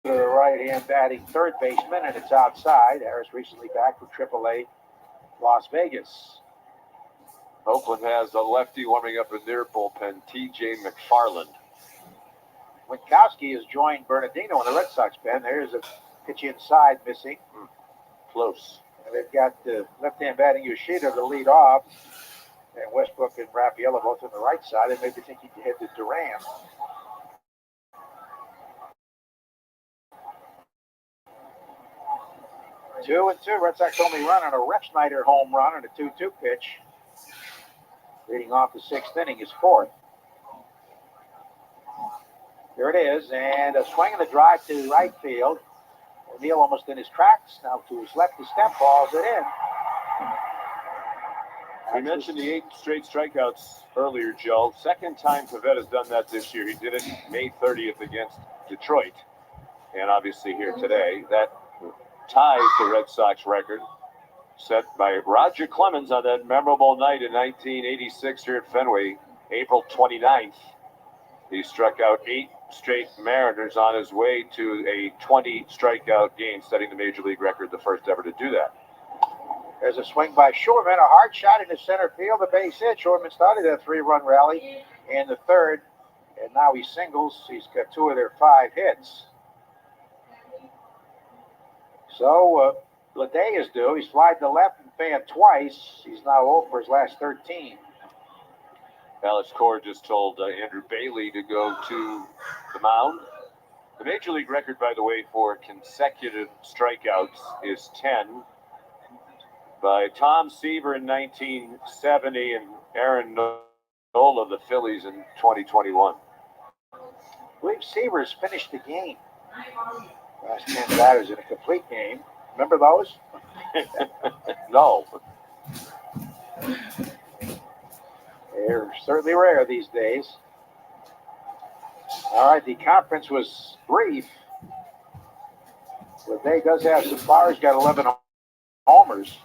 the right-hand batting third baseman, and it's outside. Harris recently back from AAA Las Vegas. Oakland has a lefty warming up in their bullpen, T.J. McFarland. Winkowski has joined Bernardino in the Red Sox pen. There's a pitch inside missing. Close. And they've got the left-hand batting Yoshida to lead off. And Westbrook and Rafaela both on the right side. And maybe think he could hit to Durant. Two and two. Red Sox only run on a Rep Snyder home run on a 2-2 pitch. Leading off the sixth inning is fourth. Here it is, and a swing and a drive to right field. O'Neill almost in his tracks. Now to his left, the step balls it in. We mentioned the 8 straight strikeouts earlier, Joe. Second time Pivetta's done that this year. He did it May 30th against Detroit. And obviously here today, that ties the Red Sox record set by Roger Clemens on that memorable night in 1986 here at Fenway, April 29th. He struck out 8 straight Mariners on his way to a 20 strikeout game, setting the Major League record, the first ever to do that. There's a swing by Shorman, a hard shot into center field, a base hit. Shorman started a 3-run rally in the third, and now he singles. He's got 2 of their 5 hits. So, Leday is due. He's flied to left and fanned twice. He's now 0 for his last 13. Alex Cora just told Andrew Bailey to go to the mound. The Major League record, by the way, for consecutive strikeouts is 10 by Tom Seaver in 1970 and Aaron Nola of the Phillies in 2021. I believe Seaver's finished the game. Last 10 batters in a complete game. Remember those? No. They're certainly rare these days. All right, the conference was brief. But they does have some Flowers, got 11 homers.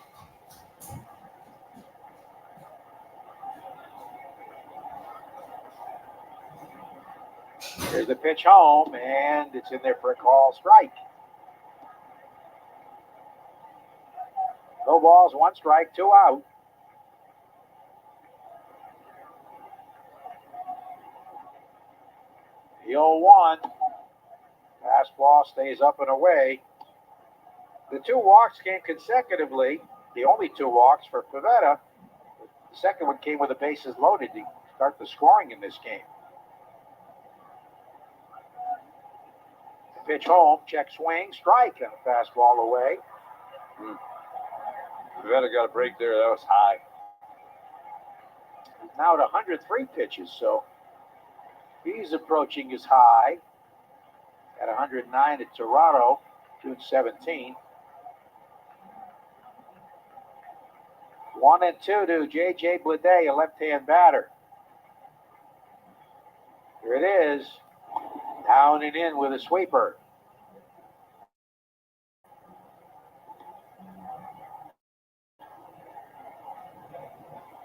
There's the pitch home, and it's in there for a call strike. No balls, 1 strike, 2 out. The 0-1. Fastball stays up and away. The 2 walks came consecutively. The only 2 walks for Pivetta. The second one came with the bases loaded to start the scoring in this game. Pitch home, check swing, strike, and a fastball away. Pivetta got a break there. That was high. He's now at 103 pitches, so he's approaching his high at 109 at Toronto, June 17. 1 and 2 to J.J. Bleday, a left-hand batter. Here it is. Down and in with a sweeper.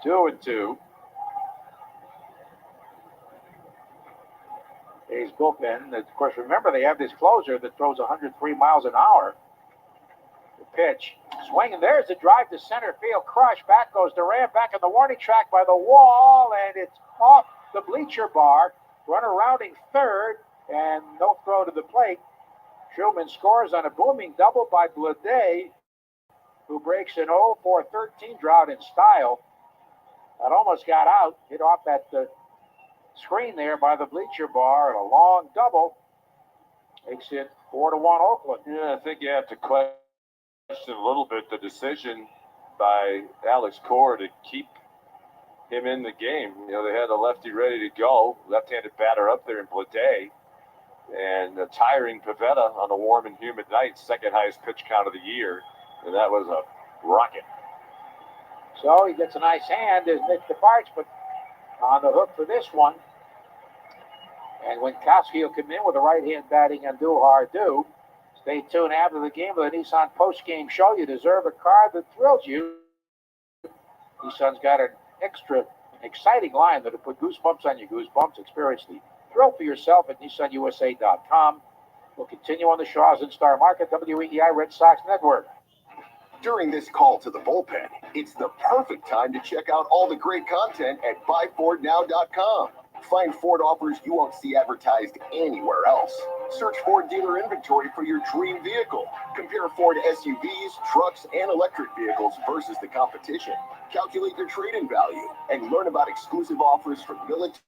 Two and 2. A's bullpen. Of course, remember they have this closer that throws 103 miles an hour. The pitch. Swing, and there's the drive to center field. Crush. Back goes Durant. Back in the warning track by the wall, and it's off the bleacher bar. Runner rounding third. And no throw to the plate. Truman scores on a booming double by Bleday, who breaks an 0-4-13 drought in style. That almost got out. Hit off that screen there by the bleacher bar. And a long double makes it 4-1 Oakland. Yeah, I think you have to question a little bit the decision by Alex Cora to keep him in the game. You know, they had a lefty ready to go. Left-handed batter up there in Bleday. And tiring Pivetta on a warm and humid night, second highest pitch count of the year. And that was a rocket. So he gets a nice hand. There's Nick Pivetta, but on the hook for this one. And when Winkowski will come in with a right-hand batting Andujar. Stay tuned after the game with the Nissan post-game show. You deserve a car that thrills you. Nissan's got an extra exciting line that'll put goosebumps on your goosebumps. Experience the thrill for yourself at NissanUSA.com. We'll continue on the Shaws and Star Market, WEEI Red Sox Network. During this call to the bullpen, it's the perfect time to check out all the great content at BuyFordNow.com. Find Ford offers you won't see advertised anywhere else. Search Ford dealer inventory for your dream vehicle. Compare Ford SUVs, trucks, and electric vehicles versus the competition. Calculate your trade-in value and learn about exclusive offers for military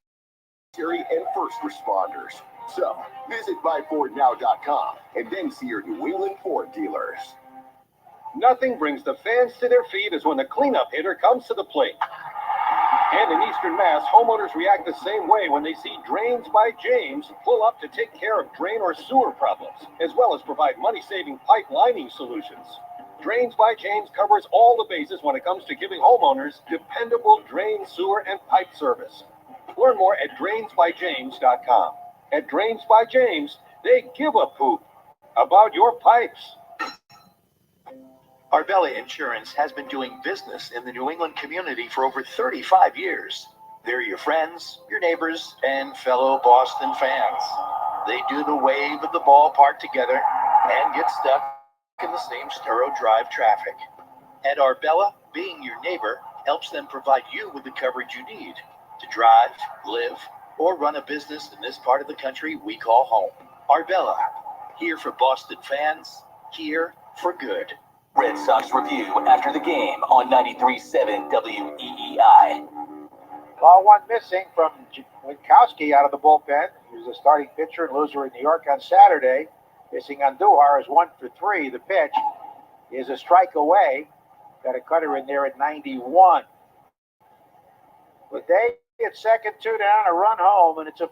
and first responders. So, visit buyfordnow.com and then see your New England Ford dealers. Nothing brings the fans to their feet as when the cleanup hitter comes to the plate. And in Eastern Mass, homeowners react the same way when they see Drains by James pull up to take care of drain or sewer problems, as well as provide money-saving pipe lining solutions. Drains by James covers all the bases when it comes to giving homeowners dependable drain, sewer, and pipe service. Learn more at drainsbyjames.com. At Drains by James, they give a poop about your pipes. Arbella Insurance has been doing business in the New England community for over 35 years. They're your friends, your neighbors, and fellow Boston fans. They do the wave at the ballpark together and get stuck in the same Sturo Drive traffic. At Arbella, being your neighbor helps them provide you with the coverage you need to drive, live, or run a business in this part of the country we call home. Arbella, here for Boston fans, here for good. Red Sox review after the game on 93.7 WEEI. Ball one missing from Winkowski out of the bullpen. He was a starting pitcher and loser in New York on Saturday. Missing Andujar is 1 for 3. The pitch is a strike away. Got a cutter in there at 91. With Day at second, 2 down, a run home, and it's a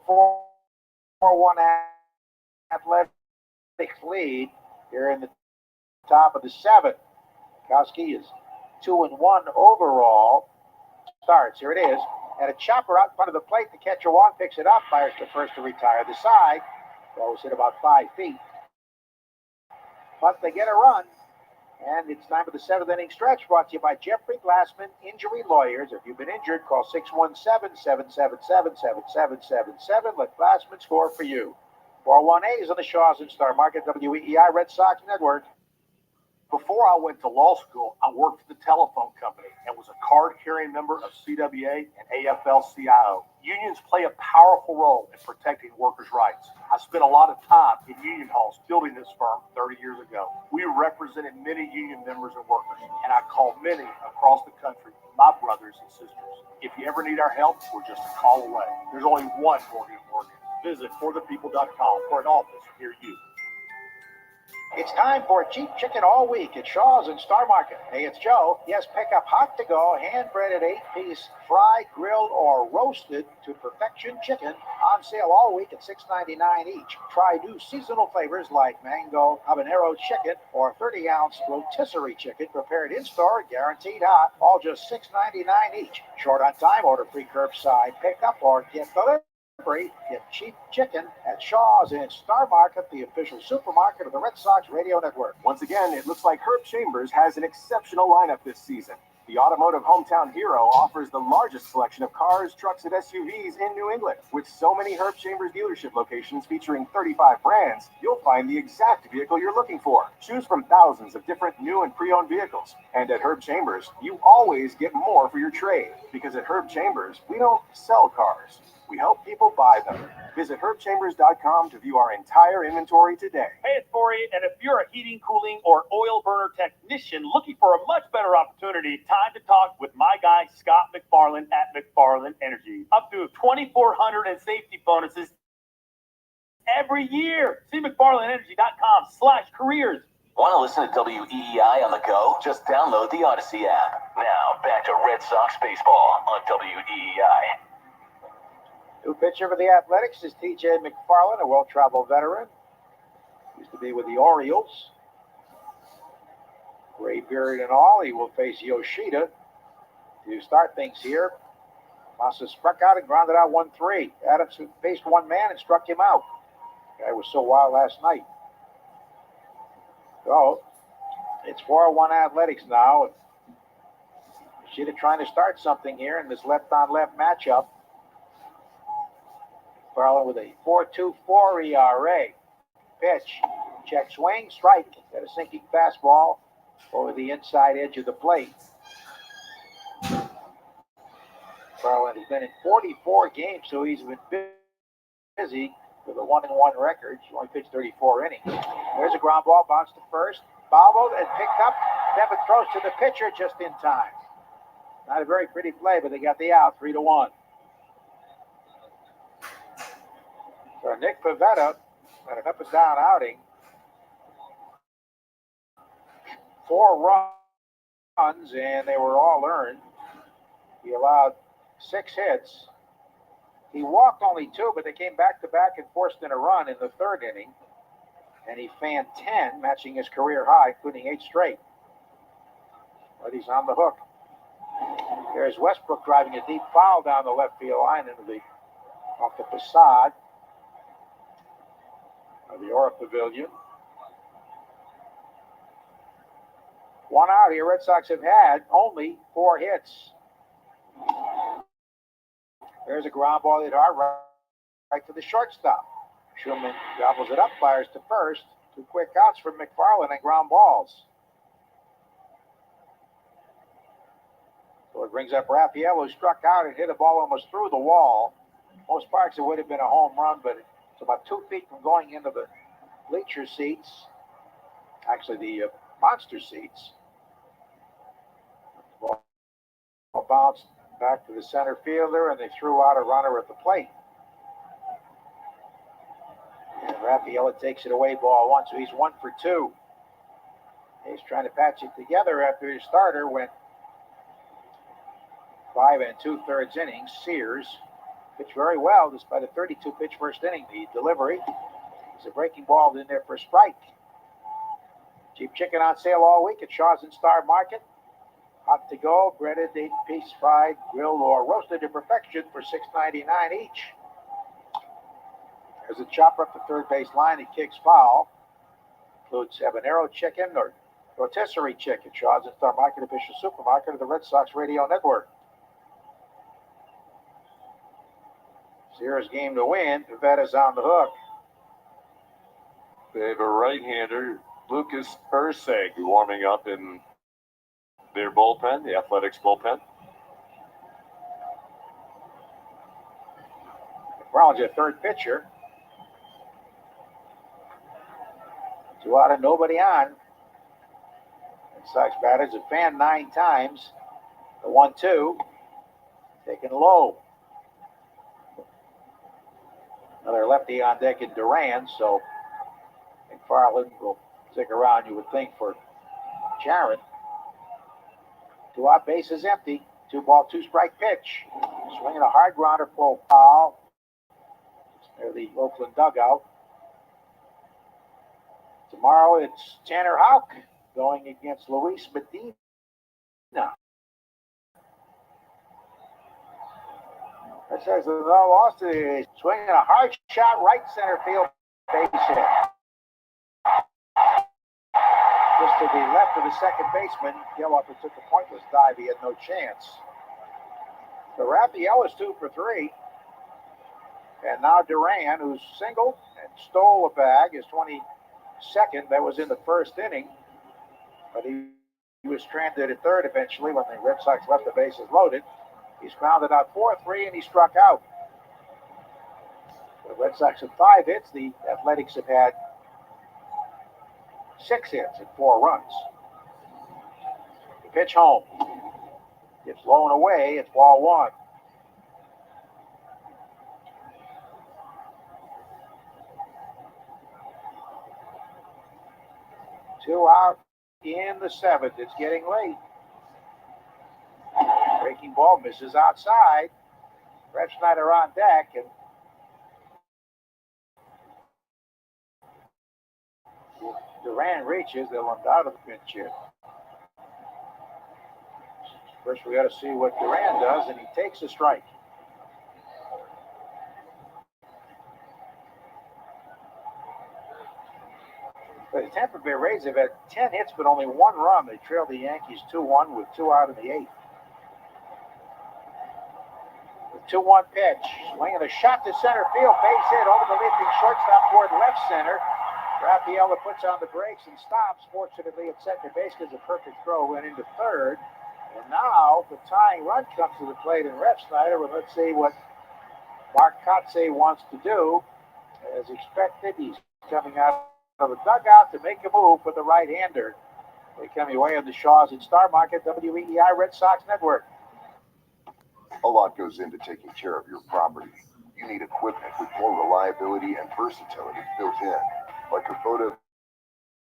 4-1 Athletics lead here in the top of the 7th. Winkowski is 2-1 overall. Starts, here it is, and a chopper out in front of the plate. The catcher Wong picks it up, fires to first to retire the side. Ball was hit about 5 feet. But they get a run, and it's time for the 7th inning stretch, brought to you by Jeffrey Glassman Injury Lawyers. If you've been injured, call 617-777-7777. Let Glassman score for you. 401A is on the Shaws and Star Market, WEEI Red Sox Network. Before I went to law school, I worked for the telephone company and was a card-carrying member of CWA and AFL-CIO. Unions play a powerful role in protecting workers' rights. I spent a lot of time in union halls building this firm 30 years ago. We represented many union members and workers, and I called many across the country, my brothers and sisters. If you ever need our help, we're just a call away. There's only one Morgan & Morgan. Visit forthepeople.com for an office near you. It's time for cheap chicken all week at Shaw's and Star Market. Hey, it's Joe. Yes, pick up hot to go, hand-breaded 8-piece fried, grilled, or roasted to perfection chicken on sale all week at $6.99 each. Try new seasonal flavors like mango habanero chicken or 30-ounce rotisserie chicken prepared in-store, guaranteed hot, all just $6.99 each. Short on time, order free curbside pickup or get delivery. Get cheap chicken at Shaw's and Star Market, the official supermarket of the Red Sox Radio Network. Once again, it looks like Herb Chambers has an exceptional lineup this season. The automotive hometown hero offers the largest selection of cars, trucks, and SUVs in New England. With so many Herb Chambers dealership locations featuring 35 brands, you'll find the exact vehicle you're looking for. Choose from thousands of different new and pre-owned vehicles. And at Herb Chambers, you always get more for your trade. Because at Herb Chambers, we don't sell cars. We help people buy them. Visit herbchambers.com to view our entire inventory today. Hey, it's 48, and if you're a heating, cooling, or oil burner technician looking for a much better opportunity, time to talk with my guy, Scott McFarland at McFarland Energy. Up to 2,400 in safety bonuses every year. See McFarlandEnergy.com/careers. Want to listen to WEEI on the go? Just download the Odyssey app. Now, back to Red Sox baseball on WEEI. New pitcher for the Athletics is T.J. McFarland, a well-traveled veteran. Used to be with the Orioles. Gray beard and all. He will face Yoshida to start things here. Massa struck out and grounded out 1-3. Adams faced one man and struck him out. Guy was so wild last night. So, it's 4-1 Athletics now. Yoshida trying to start something here in this left-on-left matchup. McFarland with a 4.24 ERA. Pitch, check swing, strike. Got a sinking fastball over the inside edge of the plate. McFarland been in 44 games, so he's been busy with a 1-1 record. He only pitched 34 innings. There's a ground ball, bounced to first, fouled and picked up. Never throws to the pitcher just in time. Not a very pretty play, but they got the out, 3-1. So Nick Pivetta had an up and down outing. 4 runs, and they were all earned. He allowed 6 hits. He walked only 2, but they came back to back and forced in a run in the 3rd inning. And he fanned 10, matching his career high, including 8 straight. But he's on the hook. There's Westbrook driving a deep foul down the left field line off the facade of the Aura Pavilion. 1 out here. Red Sox have had only 4 hits. There's a ground ball hit hard right to the shortstop. Schulman gobbles it up, fires to first. 2 quick outs from McFarland and ground balls. So it brings up Raphael, who struck out and hit a ball almost through the wall. Most parts it would have been a home run, but it's about 2 feet from going into the bleacher seats. Actually, the monster seats. Ball bounced back to the center fielder, and they threw out a runner at the plate. And Raphael takes it away, ball 1, so he's 1 for 2. He's trying to patch it together after his starter went 5 2/3 innings. Sears pitched very well despite a 32-pitch first inning. The delivery is a breaking ball in there for a strike. Cheap chicken on sale all week at Shaw's and Star Market. Hot to go, breaded, 8-piece fried, grilled, or roasted to perfection for $6.99 each. There's a chopper up the third base line. It kicks foul. Includes habanero chicken or rotisserie chicken. Shaw's and Star Market, official supermarket of the Red Sox Radio Network. Sears game to win. Pivetta's on the hook. They have a right-hander, Lucas Urseg, warming up in their bullpen, the Athletics bullpen. Brown's your third pitcher. 2 out and nobody on. Red Sox batters have fanned 9 times. The 1-2. Taken low. Another lefty on deck in Duran, so McFarland will stick around, you would think, for Jared. 2 out, base is empty. 2-ball, 2-strike pitch. Swinging a hard grounder full foul. Near the Oakland dugout. Tomorrow it's Tanner Houck going against Luis Medina. That says no loss to the swinging a hard shot right center field base hit. Just to the left of the second baseman, Gilloper took a pointless dive. He had no chance. So Raphael is 2 for 3. And now Duran, who's singled and stole a bag, is 22nd. That was in the first inning. But he was stranded at third eventually when the Red Sox left the bases loaded. He's grounded out 4-3, and he struck out. The Red Sox have 5 hits. The Athletics have had 6 hits and 4 runs. The pitch home. Gets low and away. It's ball 1. Two out in the 7th. It's getting late. Breaking ball misses outside. Brett Schneider on deck, and Duran reaches. They'll undoubtedly pinch hit. First, we got to see what Duran does, and he takes a strike. But the Tampa Bay Rays have had 10 hits, but only 1 run. They trailed the Yankees 2-1 with 2 out in the 8th. 2-1 pitch. Swinging a shot to center field. Base hit over the leaping shortstop toward left center. Raphael puts on the brakes and stops. Fortunately, at second base because a perfect throw went into third. And now the tying run comes to the plate in Refsnyder. Well, let's see what Mark Kotze wants to do. As expected, he's coming out of the dugout to make a move for the right-hander. They come your way on the Shaws and Star Market, WEEI Red Sox Network. A lot goes into taking care of your property. You need equipment with more reliability and versatility built in, like Kubota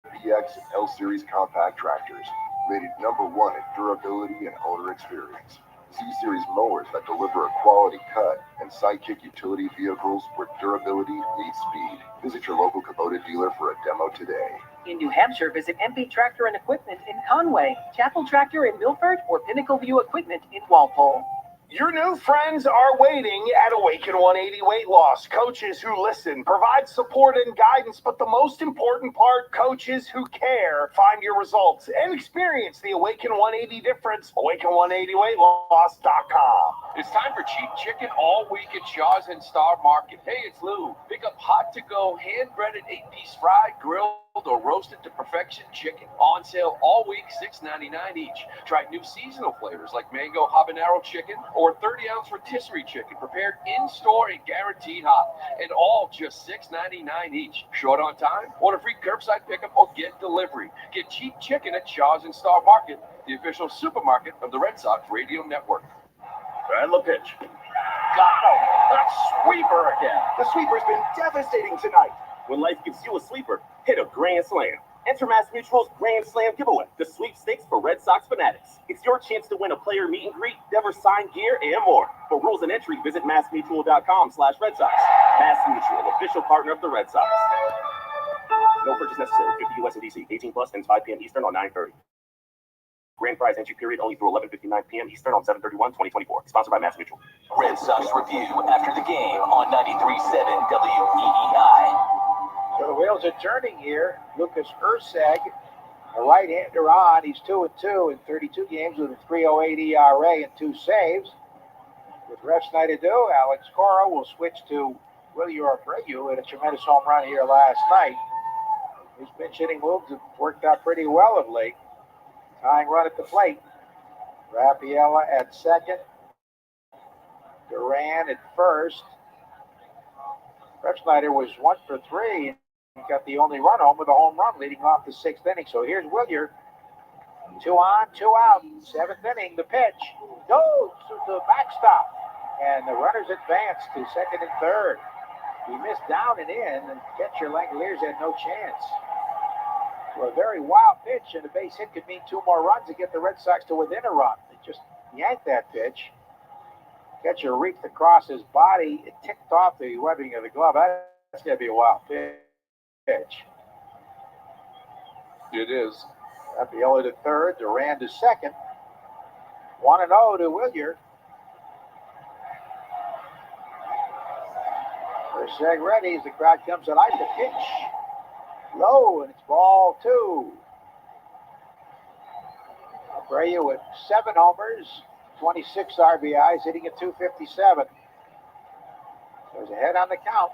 BX and L Series compact tractors, rated #1 in durability and owner experience. Z-Series mowers that deliver a quality cut, and Sidekick utility vehicles where durability meets speed. Visit your local Kubota dealer for a demo today. In New Hampshire, visit MP Tractor and Equipment in Conway, Chapel Tractor in Milford, or Pinnacle View Equipment in Walpole. Your new friends are waiting at Awaken 180 Weight Loss. Coaches who listen, provide support and guidance, but the most important part, coaches who care. Find your results and experience the Awaken 180 difference. Awaken180weightloss.com. It's time for cheap chicken all week at Shaw's and Star Market. Hey, it's Lou. Pick up hot to go, hand-breaded 8-piece fried, grilled, or roasted to perfection chicken. On sale all week, $6.99 each. Try new seasonal flavors like mango habanero chicken or 30-ounce rotisserie chicken prepared in-store and guaranteed hot. And all just $6.99 each. Short on time? Order free curbside pickup or get delivery. Get cheap chicken at Shaw's and Star Market, the official supermarket of the Red Sox Radio Network. And the pitch. Got him. That's sweeper again. The sweeper's been devastating tonight. When life gives you a sweeper, hit a grand slam. Enter MassMutual's Grand Slam giveaway, the sweepstakes for Red Sox fanatics. It's your chance to win a player meet and greet, Devers signed gear, and more. For rules and entry, visit massmutual.com/Red Sox. MassMutual, official partner of the Red Sox. No purchase necessary. 50 US and DC. 18 plus ends 5 p.m. Eastern on 9/30. Grand prize entry period only through 11:59 p.m. Eastern on 7/31/2024. Sponsored by MassMutual. Red Sox review after the game on 93.7 WEEI. So the wheels are turning here. Lucas Erceg, a right-hander on. He's 2-2 in 32 games with a 3.08 ERA and 2 saves. With Refsnyder do, Alex Cora will switch to Wilyer Abreu. Had a tremendous home run here last night. His pinch hitting moves have worked out pretty well of late. Tying run at the plate. Rappiella at second. Duran at first. Refsnyder was 1 for 3. He got the only run home with a home run leading off the 6th inning. So here's Wilyer. 2 on, 2 out. 7th inning, the pitch. Goes to the backstop. And the runners advance to second and third. He missed down and in, and catcher Langoliers had no chance. So a very wild pitch, and a base hit could mean 2 more runs to get the Red Sox to within a run. They just yanked that pitch. Catcher reached across his body. It ticked off the webbing of the glove. That's going to be a wild pitch. It is. Rappiella to third, Duran to second. 1-0 to Wilyer. Erceg ready as the crowd comes to light. The pitch low, and it's ball 2. Abreu with 7 homers, 26 RBIs, hitting at .257. There's a head on the count.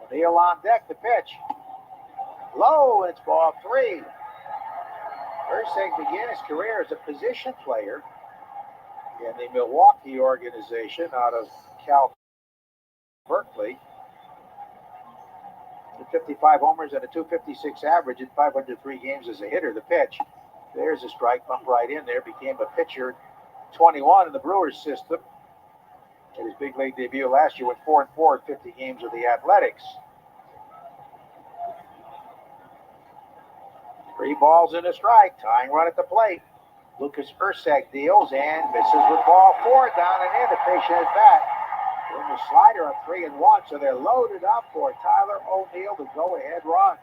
O'Neill on deck, the pitch. Low, and it's ball 3. Erceg began his career as a position player in the Milwaukee organization out of Cal Berkeley. 55 homers and a .256 average in 503 games as a hitter. The pitch. There's a strike, bump right in there. Became a pitcher 21 in the Brewers system. At his big league debut last year, went 4-4 in 50 games with the Athletics. 3 balls and a strike. Tying run at the plate. Lucas Erceg deals and misses with ball 4 down and in. A patient at bat. In the slider on 3-1, so they're loaded up for Tyler O'Neill to go-ahead run.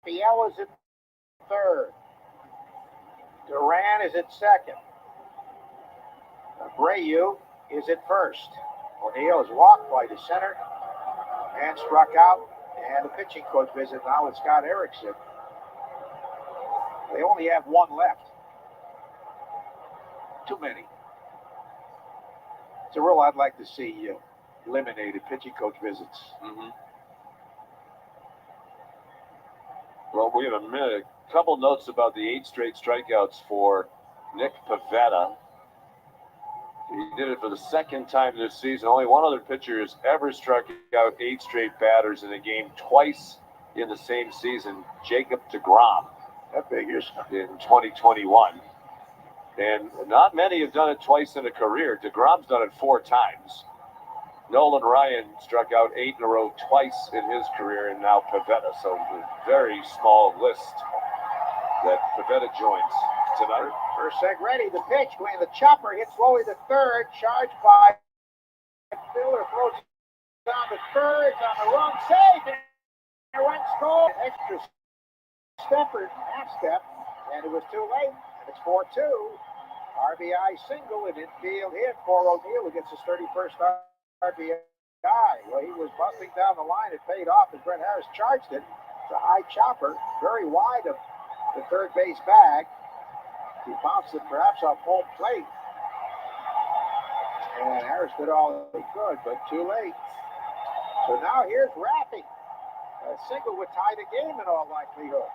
Rappiella's at third. Duran is at second. Abreu is at first. O'Neill is walked by the center and struck out. And the pitching coach visit now with Scott Erickson. They only have 1 left. Too many. It's a rule I'd like to see eliminated, pitching coach visits. we in a minute. A couple notes about the 8 straight strikeouts for Nick Pivetta. He did it for the second time this season. Only one other pitcher has ever struck out 8 straight batters in a game twice in the same season, Jacob deGrom. That figures. In 2021. And not many have done it twice in a career. deGrom's done it 4 times. Nolan Ryan struck out 8 in a row twice in his career, and now Pivetta. So a very small list that Pivetta joins tonight. First seg ready. The pitch going. The chopper hits slowly to third. Charged by Miller. Throws down to third. It's on the wrong save. And it went score. Extra stepper, half step, and it was too late. And it's 4-2. RBI single and infield hit for O'Neill, who gets his 31st RBI. Well, he was busting down the line. It paid off as Brett Harris charged it. It's a high chopper, very wide of the third base bag. He bounced it perhaps off home plate. And Harris did all he could, but too late. So now here's Raffy. A single would tie the game in all likelihood.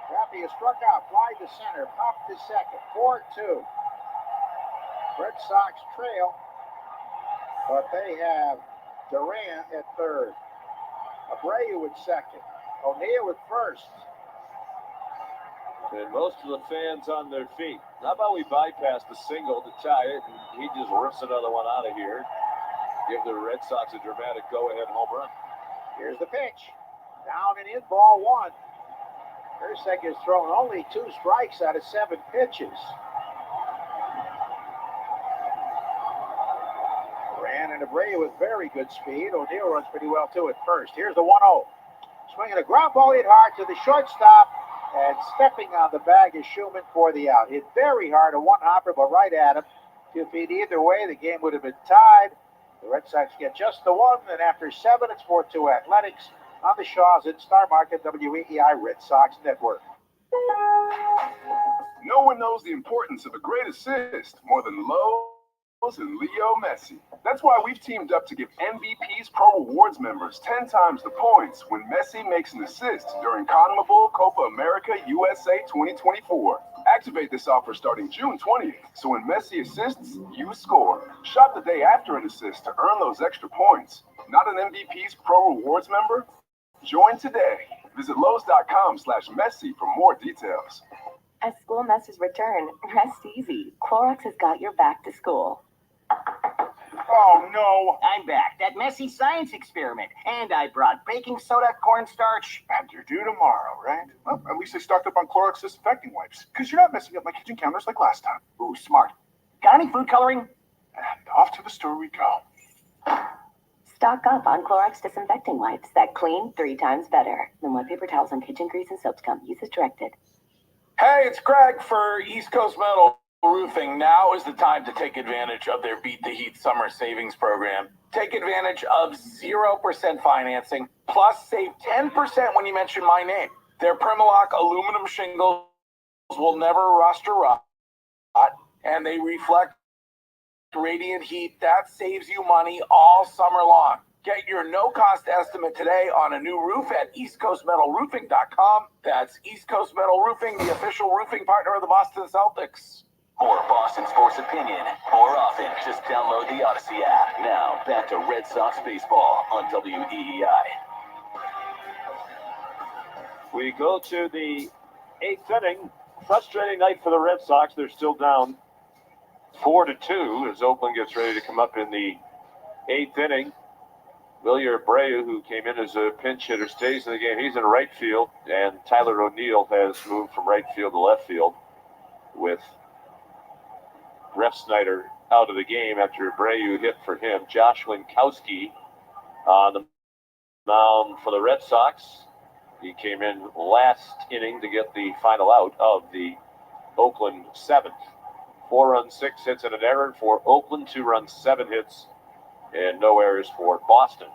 Raffy is struck out, fly to center, pop to second, 4-2. Red Sox trail, but they have Duran at third. Abreu at second. O'Neill at first. And most of the fans on their feet. How about we bypass the single to tie it, and he just rips another one out of here. Give the Red Sox a dramatic go-ahead home run. Here's the pitch. Down and in, ball 1. Hersek has thrown only 2 strikes out of 7 pitches. Duran and Abreu with very good speed. O'Neill runs pretty well too at first. Here's the 1-0. Swinging a ground ball hit hard to the shortstop, and stepping on the bag is Schumann for the out. Hit very hard, a one-hopper, but right at him. 2 feet either way, the game would have been tied. The Red Sox get just the 1, and after 7, it's 4-2 Athletics on the Shaws at Star Market, WEEI Red Sox Network. No one knows the importance of a great assist more than Lowe's and Leo Messi. That's why we've teamed up to give MVP's Pro Rewards members 10 times the points when Messi makes an assist during CONMEBOL Copa America USA 2024. Activate this offer starting June 20th, so when Messi assists, you score. Shop the day after an assist to earn those extra points. Not an MVP's Pro Rewards member? Join today. Visit Lowe's.com/Messi for more details. As school messes return, rest easy. Clorox has got your back to school. Oh, no. I'm back. That messy science experiment. And I brought baking soda, cornstarch. And you're due tomorrow, right? Well, at least I stocked up on Clorox disinfecting wipes, because you're not messing up my kitchen counters like last time. Ooh, smart. Got any food coloring? And off to the store we go. Stock up on Clorox disinfecting wipes that clean 3 times better than what paper towels and kitchen grease and soaps come. Use as directed. Hey, it's Greg for East Coast Metal Roofing. Now is the time to take advantage of their Beat the Heat summer savings program. Take advantage of 0% financing, plus save 10% when you mention my name. Their Primalock aluminum shingles will never rust or rot, and they reflect radiant heat that saves you money all summer long. Get your no-cost estimate today on a new roof at eastcoastmetalroofing.com. That's East Coast Metal Roofing, the official roofing partner of the Boston Celtics. More Boston sports opinion, more often. Just download the Odyssey app. Now, back to Red Sox baseball on WEEI. We go to the 8th inning. Frustrating night for the Red Sox. They're still down 4-2 as Oakland gets ready to come up in the 8th inning. Wilyer Abreu, who came in as a pinch hitter, stays in the game. He's in right field, and Tyler O'Neill has moved from right field to left field with Ref Snyder out of the game after Abreu hit for him. Josh Winkowski on the mound for the Red Sox. He came in last inning to get the final out of the Oakland 7th. 4 runs, 6 hits, and an error for Oakland. 2 runs, 7 hits, and no errors for Boston.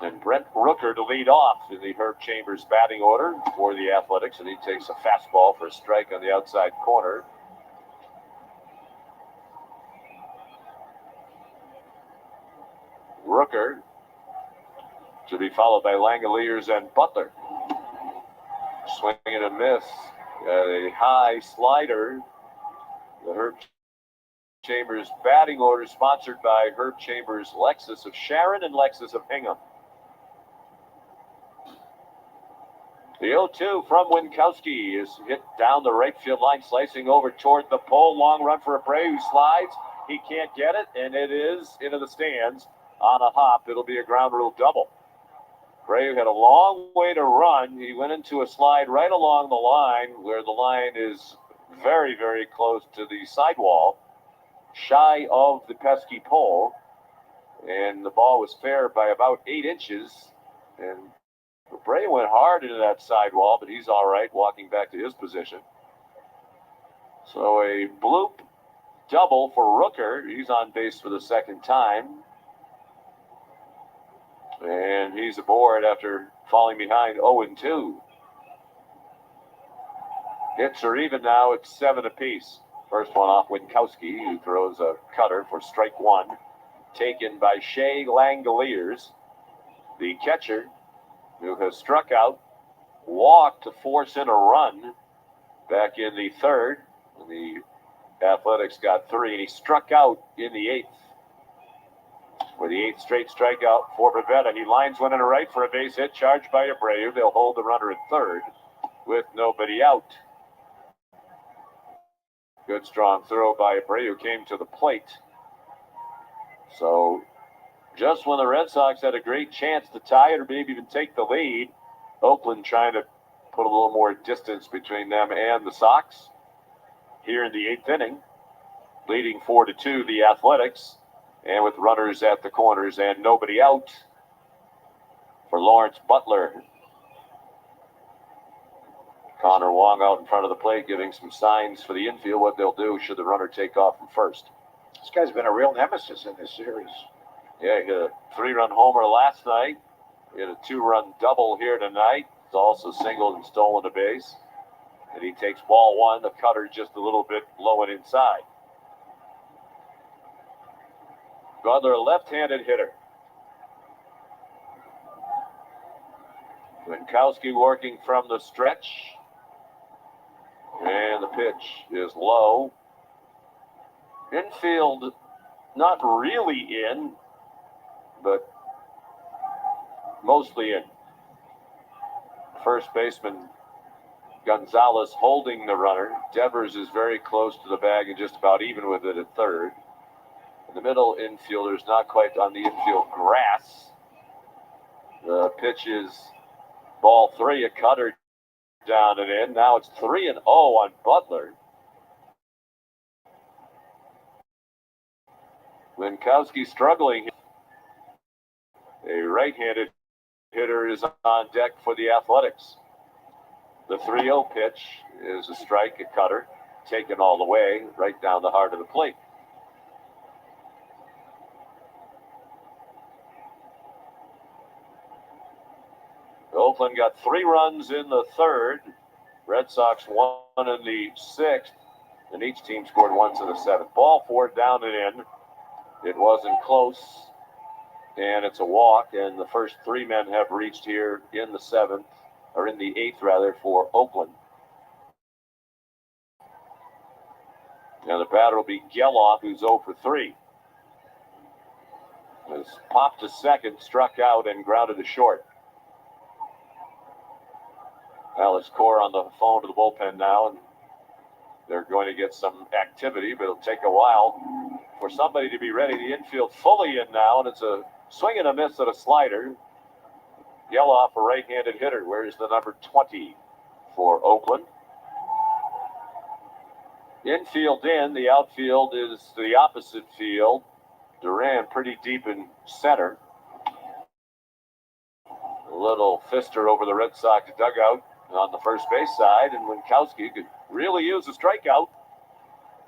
And Brent Rooker to lead off in the Herb Chambers batting order for the Athletics, and he takes a fastball for a strike on the outside corner. Rooker to be followed by Langoliers and Butler. Swing and a miss. A high slider. The Herb Chambers batting order sponsored by Herb Chambers, Lexus of Sharon and Lexus of Hingham. The 0-2 from Winkowski is hit down the right field line, slicing over toward the pole. Long run for Abreu, who slides. He can't get it, and it is into the stands on a hop. It'll be a ground rule double. Abreu had a long way to run. He went into a slide right along the line, where the line is very, very close to the sidewall, shy of the pesky pole, and the ball was fair by about 8 inches. And Abreu went hard into that sidewall, but he's all right, walking back to his position. So a bloop double for Rooker. He's on base for the second time. And he's aboard after falling behind 0-2. Hits are even now at 7 apiece. First one off Winkowski, who throws a cutter for strike 1. Taken by Shea Langoliers, the catcher, who has struck out, walked to force in a run back in the third. The Athletics got 3, and he struck out in the 8th. For the 8th straight strikeout for Pivetta, he lines one in a right for a base hit, charged by Abreu. They'll hold the runner at third with nobody out. Good strong throw by Abreu came to the plate. So just when the Red Sox had a great chance to tie it or maybe even take the lead, Oakland trying to put a little more distance between them and the Sox. Here in the 8th inning, leading 4-2, the Athletics, and with runners at the corners and nobody out for Lawrence Butler. Connor Wong out in front of the plate giving some signs for the infield, what they'll do should the runner take off from first. This guy's been a real nemesis in this series. Yeah, he hit a 3-run homer last night. He hit a 2-run double here tonight. He's also singled and stolen a base. And he takes ball 1, the cutter just a little bit low and inside. Butler, a left-handed hitter. Winkowski working from the stretch. And the pitch is low. Infield not really in, but mostly in. First baseman Gonzalez holding the runner. Devers is very close to the bag and just about even with it at third. In the middle, infielder's not quite on the infield grass. The pitch is ball 3, a cutter down and in. Now it's 3-0 on Butler. Winkowski struggling. A right-handed hitter is on deck for the Athletics. The 3-0 pitch is a strike, a cutter, taken all the way right down the heart of the plate. Oakland got 3 runs in the third. Red Sox 1 in the 6th, and each team scored once in the 7th. Ball 4 down and in. It wasn't close, and it's a walk, and the first 3 men have reached here in the 7th, or in the 8th rather, for Oakland. Now the batter will be Geloff, who's 0 for 3. Has popped to second, struck out, and grounded to short. Alex Cora on the phone to the bullpen now, and they're going to get some activity, but it'll take a while for somebody to be ready. The infield fully in now, and it's a swing and a miss at a slider. Geloff, a right-handed hitter. Where's the number 20 for Oakland? Infield in. The outfield is the opposite field. Duran pretty deep in center. A little fister over the Red Sox dugout on the first base side, and Winkowski could really use a strikeout.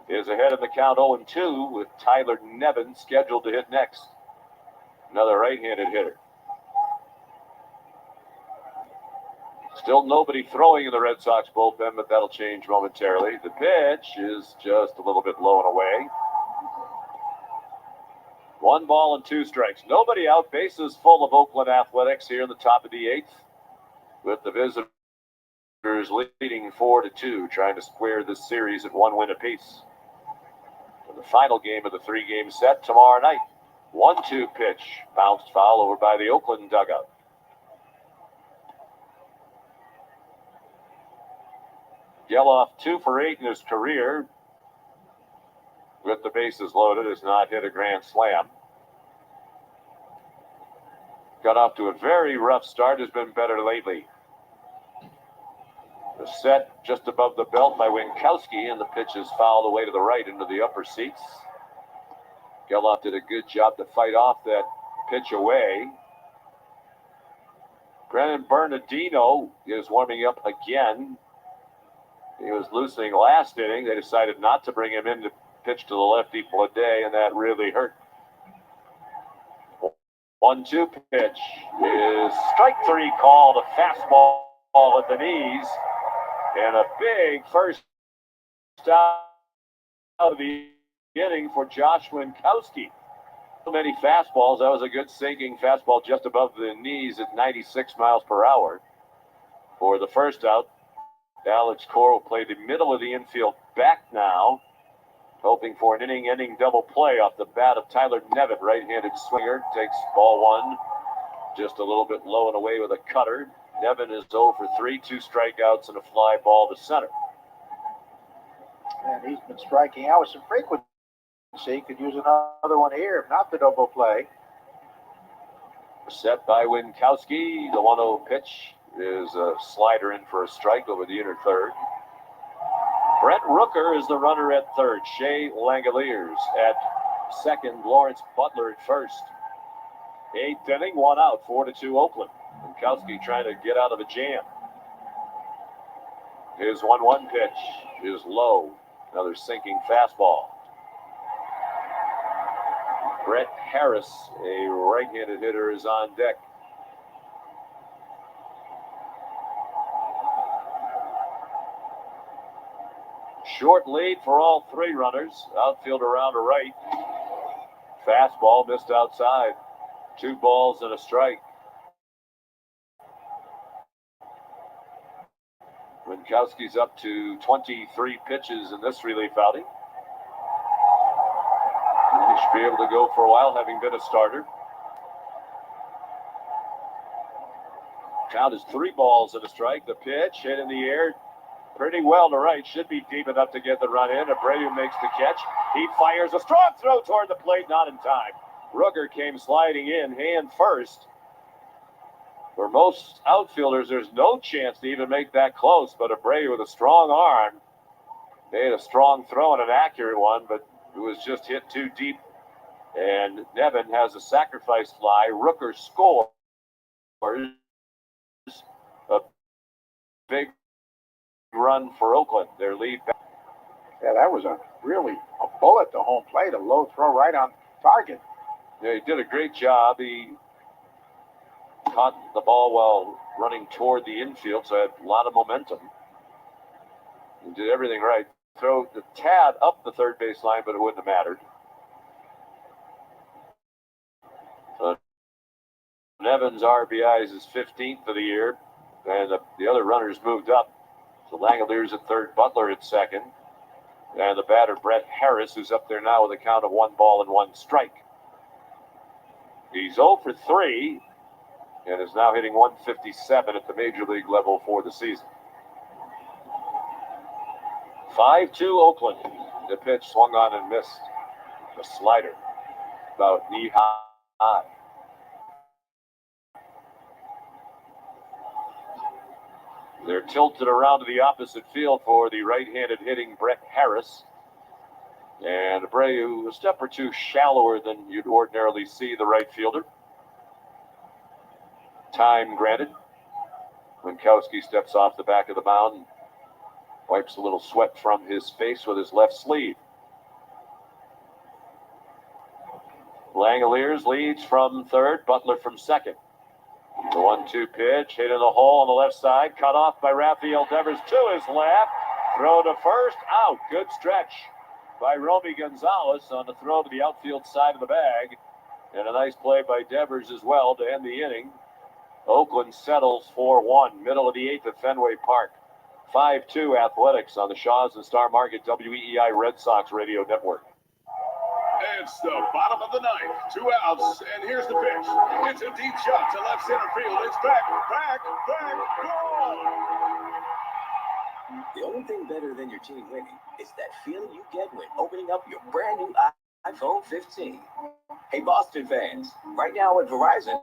Is ahead in the count 0-2 with Tyler Nevin scheduled to hit next. Another right-handed hitter. Still nobody throwing in the Red Sox bullpen, but that'll change momentarily. The pitch is just a little bit low and away. 1 ball and 2 strikes. Nobody out. Bases full of Oakland Athletics here in the top of the 8th with the visitors leading 4-2, trying to square this series at 1 win apiece. For the final game of the 3-game set tomorrow night. 1-2 pitch, bounced foul over by the Oakland dugout. Geloff 2 for 8 in his career. With the bases loaded, has not hit a grand slam. Got off to a very rough start, has been better lately. The set just above the belt by Winkowski, and the pitch is fouled away to the right into the upper seats. Geloff did a good job to fight off that pitch away. Brennan Bernardino is warming up again. He was loosening last inning. They decided not to bring him in to pitch to the lefty Blade, and that really hurt. 1-2 pitch is strike 3 called, a fastball at the knees, and a big first out of the inning for Josh Winkowski. So many fastballs. That was a good sinking fastball just above the knees at 96 miles per hour. For the first out, Alex Cora will play the middle of the infield back now, hoping for an inning-ending double play off the bat of Tyler Nevin. Right-handed swinger, takes ball 1, just a little bit low and away with a cutter. Nevin is 0 for 3, 2 strikeouts and a fly ball to center. And he's been striking out with some frequency. Could use another one here, if not the double play. Set by Winkowski. The 1-0 pitch is a slider in for a strike over the inner third. Brent Rooker is the runner at third. Shea Langoliers at second. Lawrence Butler at first. 8th inning, 1 out, 4-2 Oakland. Winkowski trying to get out of a jam. His 1-1 pitch is low. Another sinking fastball. Brett Harris, a right-handed hitter, is on deck. Short lead for all 3 runners. Outfield around to right. Fastball missed outside. 2 balls and a strike. Winkowski's up to 23 pitches in this relief outing. He should be able to go for a while, having been a starter. Count is 3 balls and a strike. The pitch hit in the air pretty well to right. Should be deep enough to get the run in. Abreu makes the catch. He fires a strong throw toward the plate, not in time. Rooker came sliding in, hand first. For most outfielders, there's no chance to even make that close, but Abreu with a strong arm made a strong throw and an accurate one, but it was just hit too deep. And Nevin has a sacrifice fly. Rooker scores a big run for Oakland. Their lead back. Yeah, that was a bullet to home plate, a low throw right on target. Yeah, he did a great job. He caught the ball while running toward the infield, so had a lot of momentum. He did everything right. Throw the tad up the third base line, but it wouldn't have mattered. Nevin's RBI is his 15th of the year, and the other runners moved up. So Langoliers at third, Butler at second, and the batter Brett Harris, who's up there now with a count of 1 ball and 1 strike. He's 0 for 3 and is now hitting 157 at the major league level for the season. 5-2 Oakland. The pitch swung on and missed. A slider about knee high. They're tilted around to the opposite field for the right-handed hitting Brett Harris. And Abreu a step or 2 shallower than you'd ordinarily see the right fielder. Time granted. Winkowski steps off the back of the mound and wipes a little sweat from his face with his left sleeve. Langoliers leads from third, Butler from second. The 1-2 pitch, hit in the hole on the left side, cut off by Rafael Devers to his left. Throw to first, out. Good stretch by Romy Gonzalez on the throw to the outfield side of the bag. And a nice play by Devers as well to end the inning. Oakland settles 4-1, middle of the 8th at Fenway Park. 5-2 Athletics on the Shaws and Star Market WEEI Red Sox Radio Network. It's the bottom of the ninth. 2 outs, and here's the pitch. It's a deep shot to left center field. It's back, gone. The only thing better than your team winning is that feeling you get when opening up your brand new iPhone 15. Hey, Boston fans, right now at Verizon,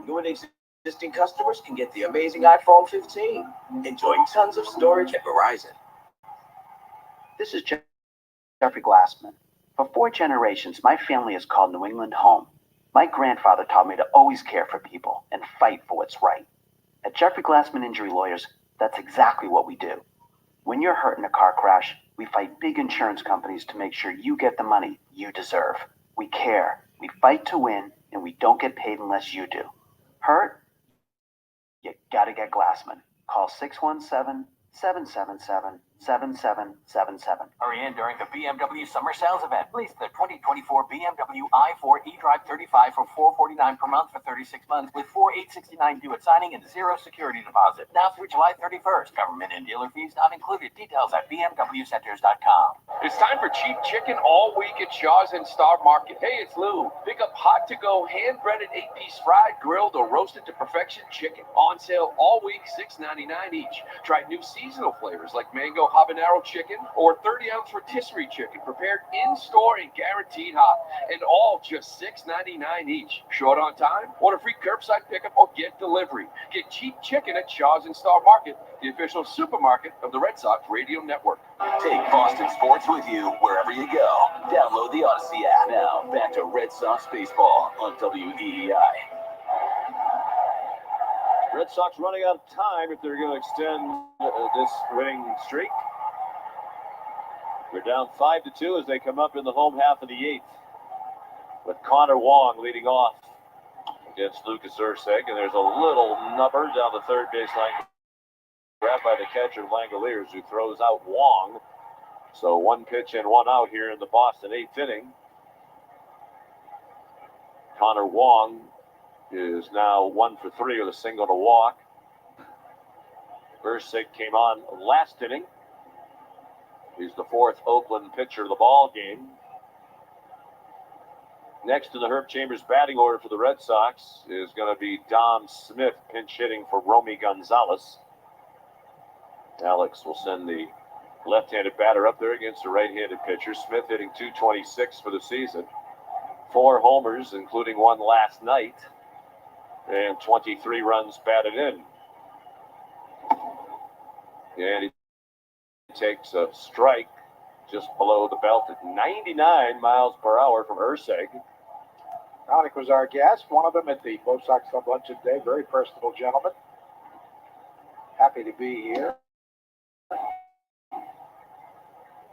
new and existing customers can get the amazing iPhone 15, enjoying tons of storage at Verizon. This is Jeffrey Glassman. For 4 generations, my family has called New England home. My grandfather taught me to always care for people and fight for what's right. At Jeffrey Glassman Injury Lawyers, that's exactly what we do. When you're hurt in a car crash, we fight big insurance companies to make sure you get the money you deserve. We care, we fight to win, and we don't get paid unless you do. Hurt? You gotta get Glassman. Call 617-777-7777. Hurry in during the BMW Summer Sales Event. Lease the 2024 BMW i4 eDrive 35 for $449 per month for 36 months with $4,869 due at signing and 0 security deposit. Now through July 31st. Government and dealer fees not included. Details at bmwcenters.com. It's time for cheap chicken all week at Shaw's and Star Market. Hey, it's Lou. Pick up hot to go, hand-breaded 8-piece fried, grilled, or roasted to perfection chicken. On sale all week, $6.99 each. Try new seasonal flavors like mango habanero chicken or 30-ounce rotisserie chicken prepared in-store and guaranteed hot. And all just $6.99 each. Short on time? Want a free curbside pickup or get delivery? Get cheap chicken at Shaw's and Star Market, the official supermarket of the Red Sox Radio Network. Take Boston sports with you wherever you go. Download the Odyssey app. Now, back to Red Sox baseball on WEEI. Red Sox running out of time if they're going to extend this winning streak. They're down 5-2 as they come up in the home half of the 8th. With Connor Wong leading off against Lucas Urseg. And there's a little number down the third baseline. Grabbed by the catcher Langoliers, who throws out Wong. So 1 pitch and 1 out here in the Boston 8th inning. Connor Wong is now 1 for 3 with a single to walk. Ursig came on last inning. He's the 4th Oakland pitcher of the ball game. Next in the Herb Chambers batting order for the Red Sox is going to be Dom Smith pinch hitting for Romy Gonzalez. Alex will send the left-handed batter up there against the right-handed pitcher. Smith hitting .226 for the season. 4 homers, including 1 last night. And 23 runs batted in. And he takes a strike just below the belt at 99 miles per hour from Urseg. Alec was our guest, one of them at the Bo Sox Club luncheon today. Very personable gentleman. Happy to be here.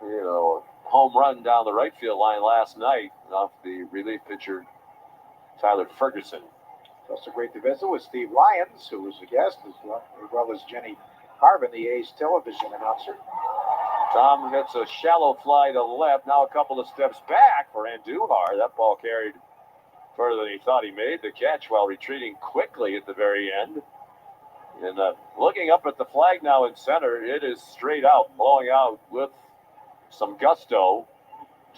You know, home run down the right field line last night off the relief pitcher Tyler Ferguson. It's also great to visit with Steve Lyons, who was a guest, as well as Jenny Harvin, the A's television announcer. Tom hits a shallow fly to the left. Now a couple of steps back for Andujar. That ball carried further than he thought he made the catch while retreating quickly at the very end. And looking up at the flag now in center, it is straight out, blowing out with some gusto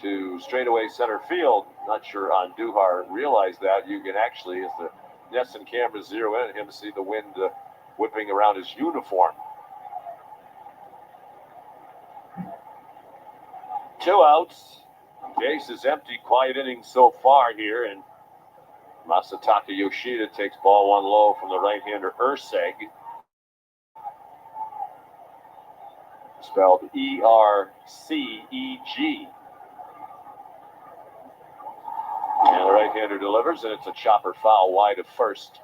to straightaway center field. Not sure Andujar realized that. You can actually, as the Nesson cameras zero in on him, see the wind whipping around his uniform. 2 outs. Base is empty. Quiet inning so far here. And Masataka Yoshida takes ball 1 low from the right-hander Urseg. Spelled E-R-C-E-G. And the right-hander delivers, and it's a chopper foul wide of first.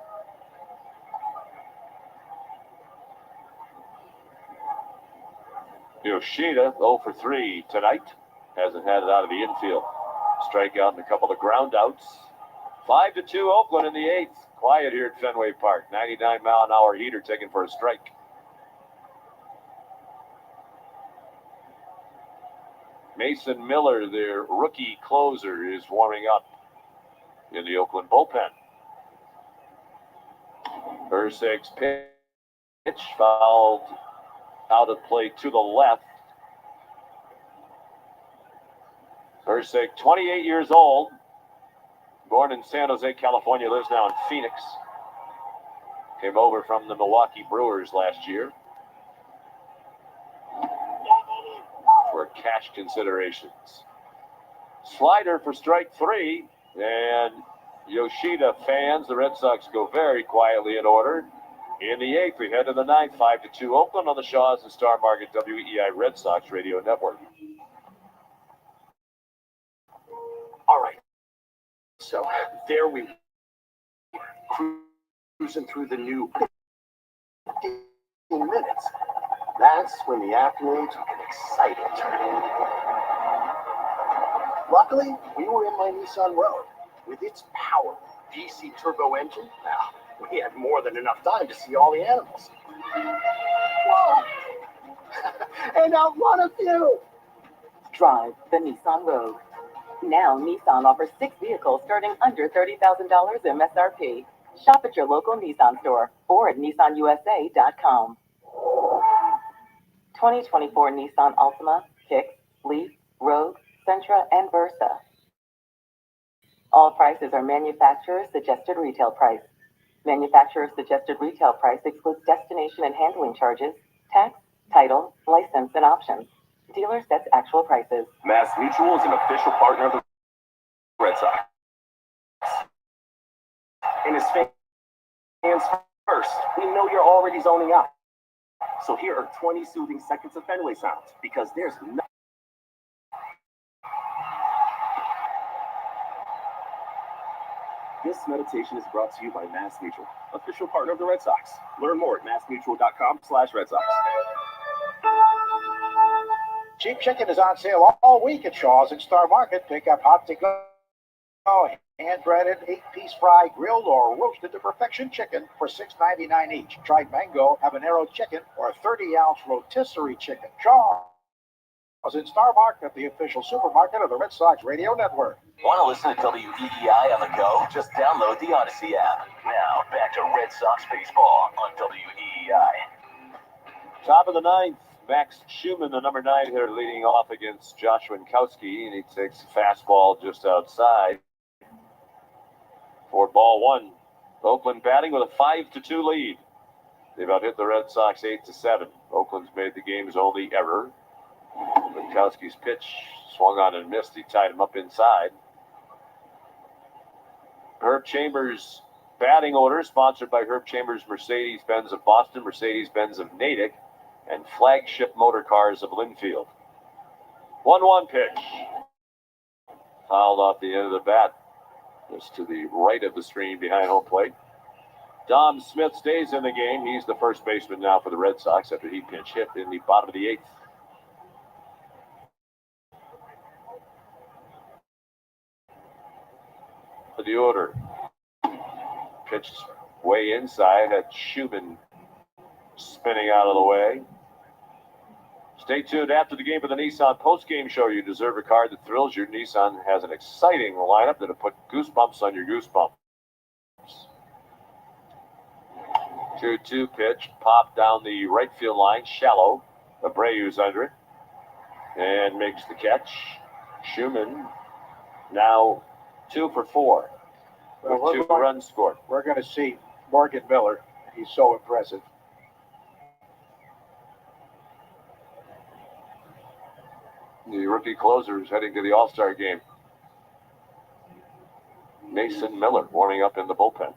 Yoshida 0 for 3 tonight. Hasn't had it out of the infield. Strikeout and a couple of ground outs. 5-2 Oakland in the 8th. Quiet here at Fenway Park. 99-mile-an-hour heater taken for a strike. Mason Miller, their rookie closer, is warming up in the Oakland bullpen. Urseg's pitch pitch fouled out of play to the left. Ursic, 28 years old, born in San Jose, California, lives now in Phoenix. Came over from the Milwaukee Brewers last year for cash considerations. Slider for strike three, and Yoshida fans, the Red Sox go very quietly in order. In the eighth, we head to the ninth, 5-2 Oakland on the Shaws and Star Market WEI Red Sox Radio Network. All right. So there we were, cruising through the new 15 minutes. That's when the afternoon took an exciting turn. Luckily, we were in my Nissan Rogue. With its powerful DC turbo engine, well, we had more than enough time to see all the animals. Whoa! And outrun a few! Drive the Nissan Rogue. Now, Nissan offers 6 vehicles starting under $30,000 MSRP. Shop at your local Nissan store or at nissanusa.com. 2024 Nissan Altima, Kicks, Leaf, Rogue, Sentra, and Versa. All prices are manufacturer's suggested retail price. Manufacturer's suggested retail price excludes destination and handling charges, tax, title, license, and options. Dealer sets actual prices. Mass Mutual is an official partner of the Red Sox. And as fans first, we know you're already zoning out. So here are 20 soothing seconds of Fenway sounds, because there's nothing. This meditation is brought to you by Mass Mutual, official partner of the Red Sox. Learn more at massmutual.com/Red Sox. Cheap chicken is on sale all week at Shaw's and Star Market. Pick up hot to go, hand-breaded, 8-piece fried, grilled, or roasted to perfection chicken for $6.99 each. Try mango, habanero chicken, or 30-ounce rotisserie chicken. Shaw's and Star Market, the official supermarket of the Red Sox Radio Network. Want to listen to WEEI on the go? Just download the Odyssey app. Now, back to Red Sox baseball on WEEI. Top of the ninth, Max Schumann, the number 9 hitter, leading off against Joshua Winkowski, and he takes a fastball just outside for ball one. Oakland batting with a 5-2 lead. They've out-hit the Red Sox 8-7. Oakland's made the game's only error. Winkowski's pitch swung on and missed. He tied him up inside. Herb Chambers' batting order, sponsored by Herb Chambers Mercedes-Benz of Boston, Mercedes-Benz of Natick, and Flagship Motor Cars of Linfield. 1-1 pitch. Fouled off the end of the bat. Just to the right of the screen behind home plate. Dom Smith stays in the game. He's the first baseman now for the Red Sox after he pinch hit in the bottom of the 8th. For the order. Pitch way inside. Had Schumann spinning out of the way. Stay tuned after the game for the Nissan post-game show. You deserve a card that thrills you. Nissan has an exciting lineup that'll put goosebumps on your goosebumps. 2-2 pitch, popped down the right field line, shallow. Abreu's under it and makes the catch. Schumann now 2 for 4 with 2 runs scored. We're going to see Morgan Miller. He's so impressive. The rookie closer is heading to the All-Star game. Mason Miller warming up in the bullpen.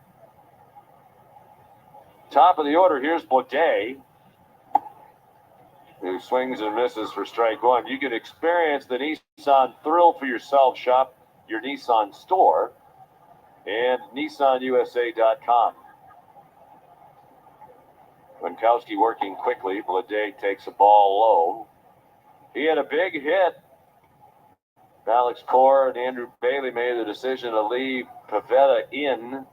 Top of the order, here's Baudet, who swings and misses for strike one. You can experience the Nissan thrill for yourself. Shop your Nissan store and nissanusa.com. Winkowski working quickly. Baudet takes a ball low. He had a big hit. Alex Core and Andrew Bailey made the decision to leave Pivetta in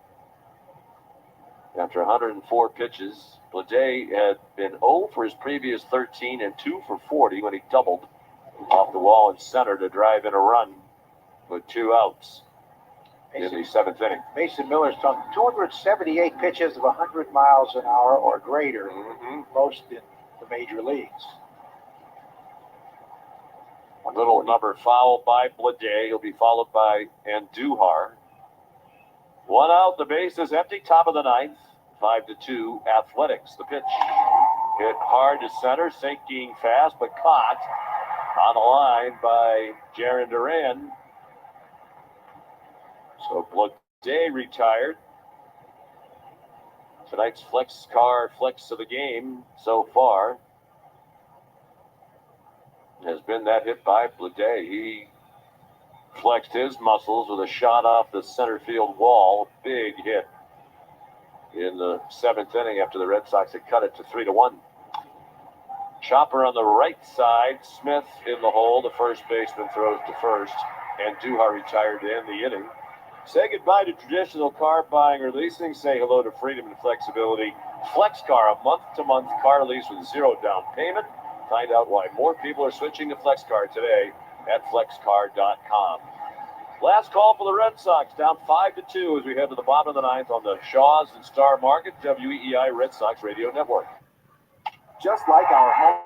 after 104 pitches. Baudet had been 0 for his previous 13 and 2 for 40 when he doubled off the wall in center to drive in a run with 2 outs. in the 7th inning. Mason Miller's thrown 278 pitches of 100 miles an hour or greater, most in the major leagues. Little number fouled by Blade. He'll be followed by Andujar. 1 out, the base is empty, top of the 9th. 5-2, Athletics. The pitch hit hard to center, sinking fast, but caught on the line by Jarren Duran. So Blade retired. Tonight's flex of the game so far has been that hit by Blade. He flexed his muscles with a shot off the center field wall. Big hit in the 7th inning after the Red Sox had cut it to 3-1. Chopper on the right side. Smith in the hole. The first baseman throws to first. And Duhar retired to end the inning. Say goodbye to traditional car buying or leasing. Say hello to freedom and flexibility. FlexCar, a month-to-month car lease with 0 down payment. Find out why more people are switching to FlexCar today at flexcar.com. Last call for the Red Sox, down 5-2 as we head to the bottom of the 9th on the Shaws and Star Market, WEEI Red Sox Radio Network. Just like our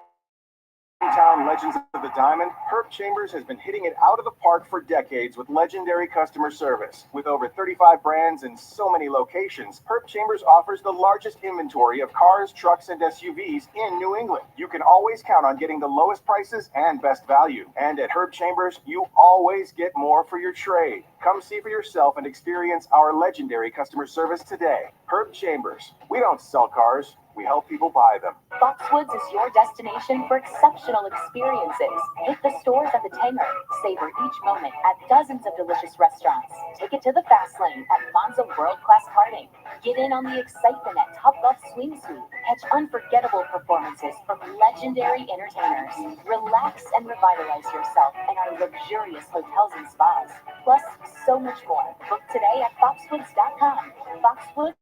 hometown legends of the Diamond, Herb Chambers has been hitting it out of the park for decades with legendary customer service. With over 35 brands and so many locations, Herb Chambers offers the largest inventory of cars, trucks, and SUVs in New England. You can always count on getting the lowest prices and best value. And at Herb Chambers, you always get more for your trade. Come see for yourself and experience our legendary customer service today. Herb Chambers. We don't sell cars. We help people buy them. Foxwoods is your destination for exceptional experiences. Hit the stores at the Tanger. Savor each moment at dozens of delicious restaurants. Take it to the fast lane at Monza World Class Karting. Get in on the excitement at Top Golf Swing Suite. Catch unforgettable performances from legendary entertainers. Relax and revitalize yourself in our luxurious hotels and spas. Plus, so much more. Book today at foxwoods.com. Foxwoods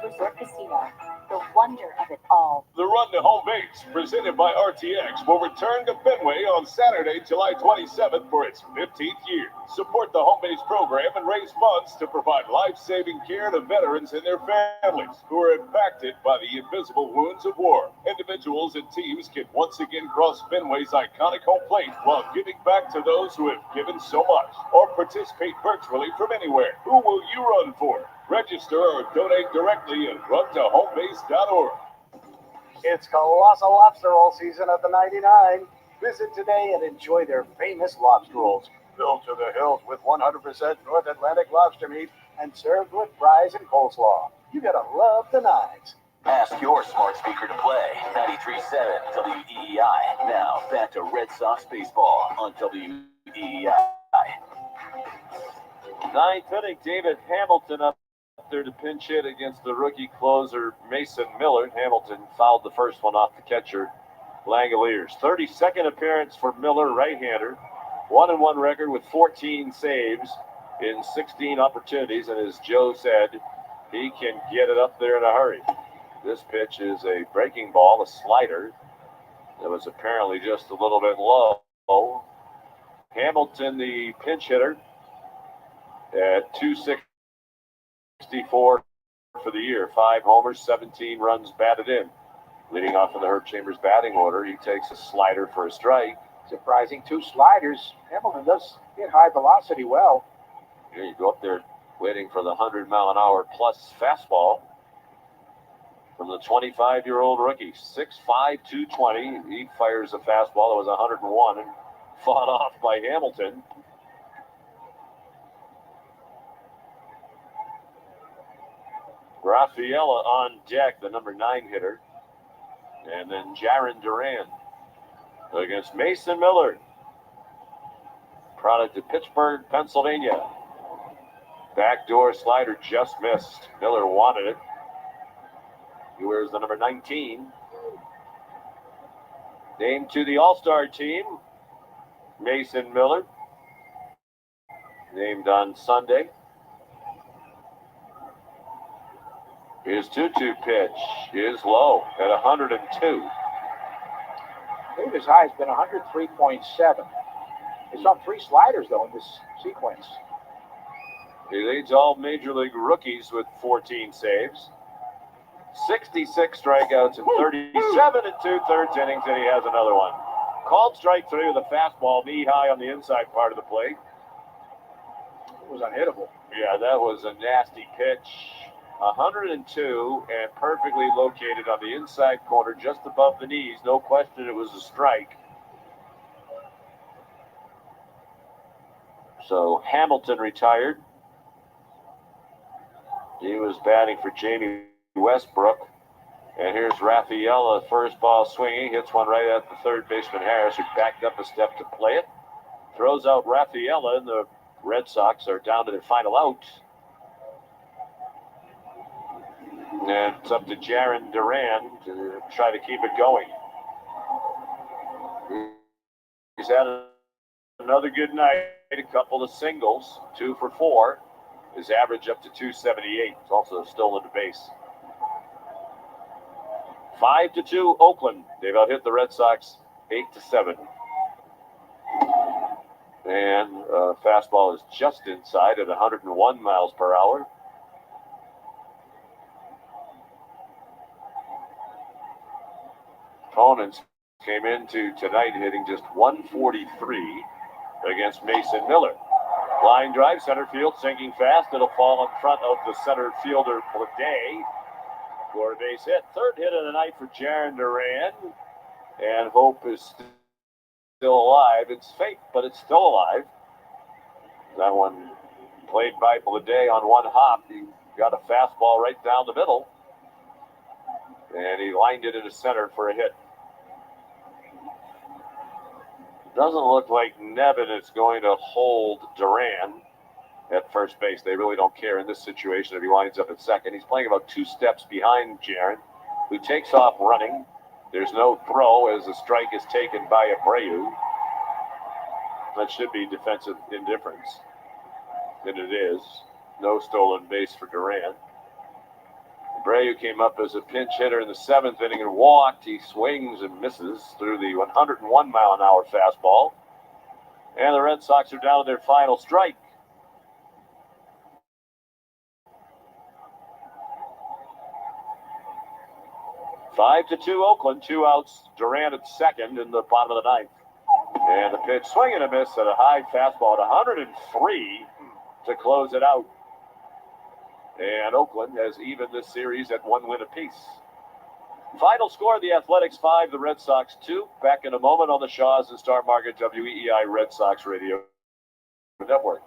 Resort Casino, the wonder of it all. The Run to Home Base, presented by RTX, will return to Fenway on Saturday, July 27th for its 15th year. Support the Home Base program and raise funds to provide life-saving care to veterans and their families who are impacted by the invisible wounds of war. Individuals and teams can once again cross Fenway's iconic home plate while giving back to those who have given so much, or participate virtually from anywhere. Who will you run for? Register or donate directly at runtohomebase.org. It's Colossal Lobster Roll season at the 99. Visit today and enjoy their famous lobster rolls. Filled to the hills with 100% North Atlantic lobster meat and served with fries and coleslaw. You gotta love the nines. Ask your smart speaker to play 93.7 WEEI. Now back to Red Sox baseball on WEEI. 9th inning, David Hamilton up there to pinch hit against the rookie closer Mason Miller. Hamilton fouled the first one off the catcher Langoliers. 32nd appearance for Miller, right-hander. 1-1 record with 14 saves in 16 opportunities, and as Joe said, he can get it up there in a hurry. This pitch is a breaking ball, a slider that was apparently just a little bit low. Hamilton, the pinch hitter, at 264 for the year. 5 homers, 17 runs batted in. Leading off in the Herb Chambers batting order, he takes a slider for a strike. Surprising 2 sliders. Hamilton does hit high velocity well. Here you go up there waiting for the 100-mile-an-hour plus fastball from the 25-year-old rookie. 6'5", 220. He fires a fastball that was 101 and fought off by Hamilton. Rafaela on deck, the number 9 hitter. And then Jarren Duran against Mason Miller. Product of Pittsburgh, Pennsylvania. Backdoor slider just missed. Miller wanted it. He wears the number 19. Named to the All-Star team, Mason Miller. Named on Sunday. His 2-2 pitch is low at 102. I believe his high has been 103.7. He saw 3 sliders, though, in this sequence. He leads all Major League rookies with 14 saves. 66 strikeouts in 37 and 2/3 innings, and he has another one. Called strike 3 with a fastball knee high on the inside part of the plate. It was unhittable. Yeah, that was a nasty pitch. 102 and perfectly located on the inside corner, just above the knees. No question it was a strike. So Hamilton retired. He was batting for Jamie Westbrook. And here's Rafaela, first ball swinging, hits one right at the third baseman Harris, who backed up a step to play it. Throws out Rafaela, and the Red Sox are down to their final out. And it's up to Jarren Duran to try to keep it going. He's had another good night, a couple of singles, 2 for 4. His average up to 278. It's also stolen a base. 5-2 Oakland. They've out-hit the Red Sox 8-7. And fastball is just inside at 101 miles per hour. Opponents came into tonight hitting just 143 against Mason Miller. Line drive, center field, sinking fast. It'll fall in front of the center fielder, Bleday, for a base hit. Third hit of the night for Jarren Duran. And hope is still alive. It's fake, but it's still alive. That one played by Bleday on one hop. He got a fastball right down the middle. And he lined it into center for a hit. Doesn't look like Nevin is going to hold Duran at first base. They really don't care in this situation if he winds up at second. He's playing about 2 steps behind Jarren, who takes off running. There's no throw as the strike is taken by Abreu. That should be defensive indifference. And it is. No stolen base for Duran. Abreu came up as a pinch hitter in the 7th inning and walked. He swings and misses through the 101-mile-an-hour fastball. And the Red Sox are down to their final strike. Five to 2 Oakland, 2 outs. Duran at second in the bottom of the 9th. And the pitch, swing and a miss at a high fastball at 103 to close it out. And Oakland has evened this series at 1 win apiece. Final score, the Athletics 5, the Red Sox 2. Back in a moment on the Shaws and Star Market WEEI Red Sox Radio Network.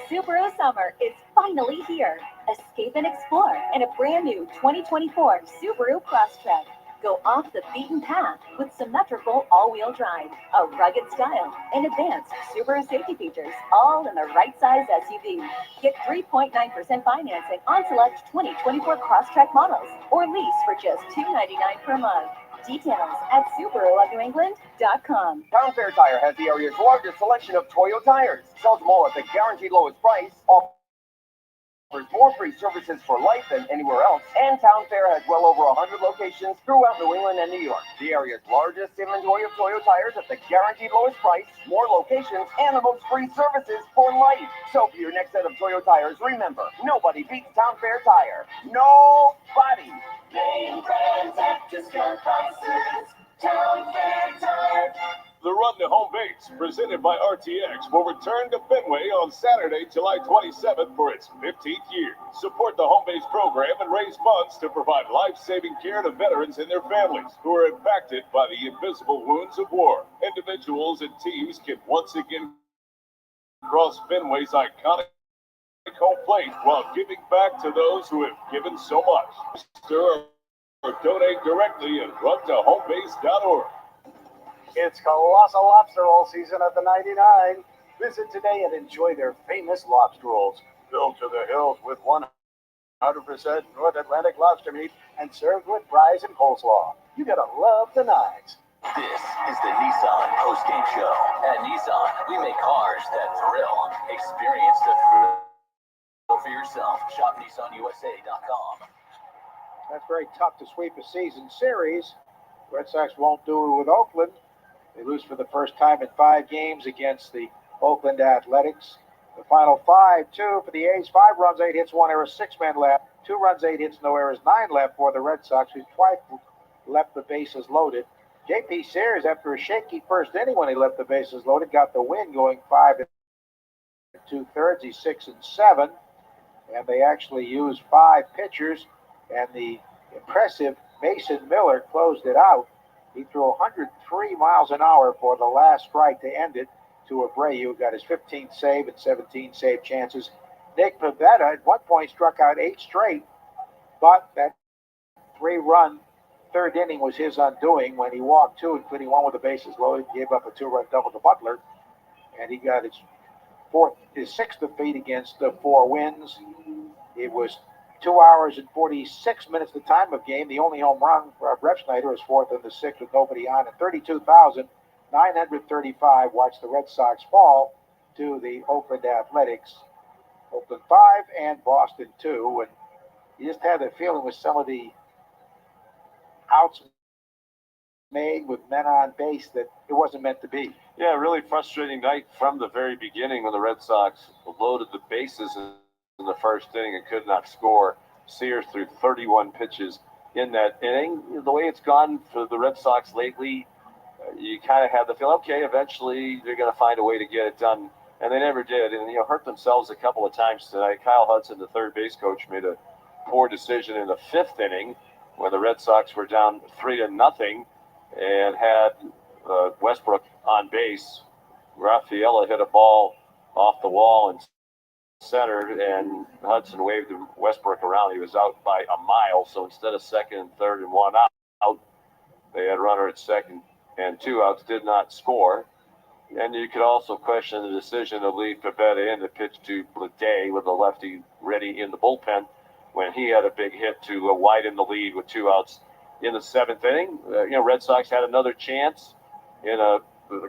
Subaru Summer is finally here. Escape and explore in a brand new 2024 Subaru Crosstrek. Go off the beaten path with symmetrical all-wheel drive, a rugged style, and advanced Subaru safety features, all in the right size SUV. Get 3.9% financing on select 2024 Crosstrek models, or lease for just $299 per month. Details at SubaruofNewEngland.com. Town Fair Tire has the area's largest selection of Toyo tires. Sells them all at the guaranteed lowest price. Offers more free services for life than anywhere else. And Town Fair has well over 100 locations throughout New England and New York. The area's largest inventory of Toyo tires at the guaranteed lowest price, more locations, and the most free services for life. So for your next set of Toyo tires, remember, nobody beats Town Fair Tire. Nobody. Name brands at discount prices. Town Fair Tire. The Run to Home Base, presented by RTX, will return to Fenway on Saturday, July 27th for its 15th year. Support the Home Base program and raise funds to provide life-saving care to veterans and their families who are impacted by the invisible wounds of war. Individuals and teams can once again cross Fenway's iconic home plate while giving back to those who have given so much. Stir or donate directly at runtohomebase.org. It's Colossal Lobster Roll season at the 99. Visit today and enjoy their famous lobster rolls. Filled to the hills with 100% North Atlantic lobster meat and served with fries and coleslaw. You gotta love the nines. This is the Nissan postgame show. At Nissan, we make cars that thrill. Experience the thrill for yourself. Shop NissanUSA.com. That's very tough to sweep a season series. Red Sox won't do it with Oakland. They lose for the first time in 5 games against the Oakland Athletics. The final 5-2 for the A's. 5 runs, 8 hits, 1 error, 6 men left. 2 runs, 8 hits, no errors, 9 left for the Red Sox, who twice left the bases loaded. JP Sears, after a shaky first inning when he left the bases loaded, got the win, going 5 2/3. He's 6 and 7, and they actually used 5 pitchers, and the impressive Mason Miller closed it out. He threw 103 miles an hour for the last strike to end it to Abreu, who got his 15th save and 17 save chances. Nick Pivetta at one point struck out 8 straight, but that 3-run third inning was his undoing when he walked 2, including 1 with the bases loaded, gave up a 2-run double to Butler, and he got his 6th defeat against the 4 wins. It was 2 hours and 46 minutes the time of game. The only home run for Brett Schneider was 4th in the 6th with nobody on, and 32,935 watched the Red Sox fall to the Oakland Athletics. Oakland 5 and Boston 2, and you just had the feeling with some of the outs made with men on base that it wasn't meant to be. Yeah, really frustrating night from the very beginning when the Red Sox loaded the bases in the first inning and could not score. Sears threw 31 pitches in that inning. The way it's gone for the Red Sox lately, you kind of have the feel, okay, eventually they're going to find a way to get it done, and they never did, and hurt themselves a couple of times tonight. Kyle Hudson, the third base coach, made a poor decision in the 5th inning when the Red Sox were down 3-0 and had Westbrook on base. Rafaela hit a ball off the wall and center, and Hudson waved Westbrook around. He was out by a mile, so instead of 2nd and 3rd and 1 out, they had runner at 2nd and 2 outs, did not score. And you could also question the decision to leave Pivetta in to pitch to Blade with a lefty ready in the bullpen when he had a big hit to widen the lead with 2 outs in the 7th inning. Red Sox had another chance in the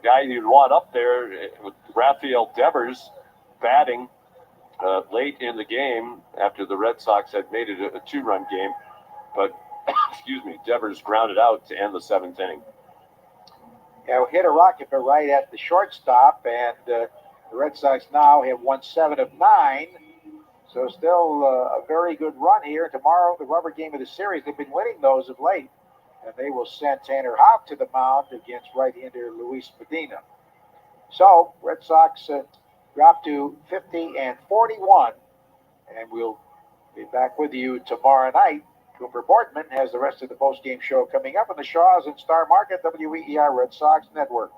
guy you'd want up there with Rafael Devers batting late in the game after the Red Sox had made it a 2-run game. But, Devers grounded out to end the 7th inning. Yeah, hit a rocket for right at the shortstop, and the Red Sox now have won 7 of 9. So still a very good run here. Tomorrow, the rubber game of the series. They've been winning those of late, and they will send Tanner Houck to the mound against right-hander Luis Medina. So Red Sox drop to 50 and 41, and we'll be back with you tomorrow night. Cooper Boardman has the rest of the post-game show coming up on the Shaws and Star Market WEEI Red Sox Network.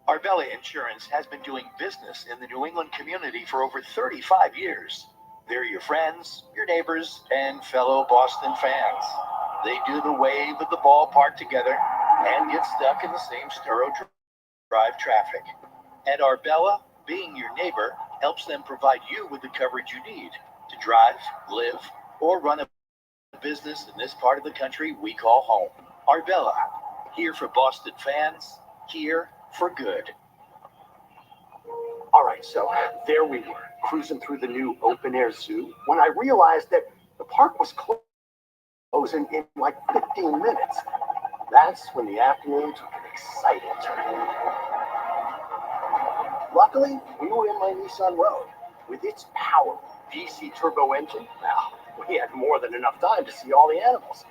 Arbella Insurance has been doing business in the New England community for over 35 years. They're your friends, your neighbors, and fellow Boston fans. They do the wave at the ballpark together and get stuck in the same drive traffic. At Arbella, being your neighbor helps them provide you with the coverage you need to drive, live, or run a business in this part of the country we call home. Arbella, here for Boston fans, here for good. All right, so there we were, cruising through the new open-air zoo, when I realized that the park was closing in like 15 minutes. That's when the afternoon took an exciting turn. Luckily, we were in my Nissan Rogue. With its powerful DC turbo engine, well, we had more than enough time to see all the animals.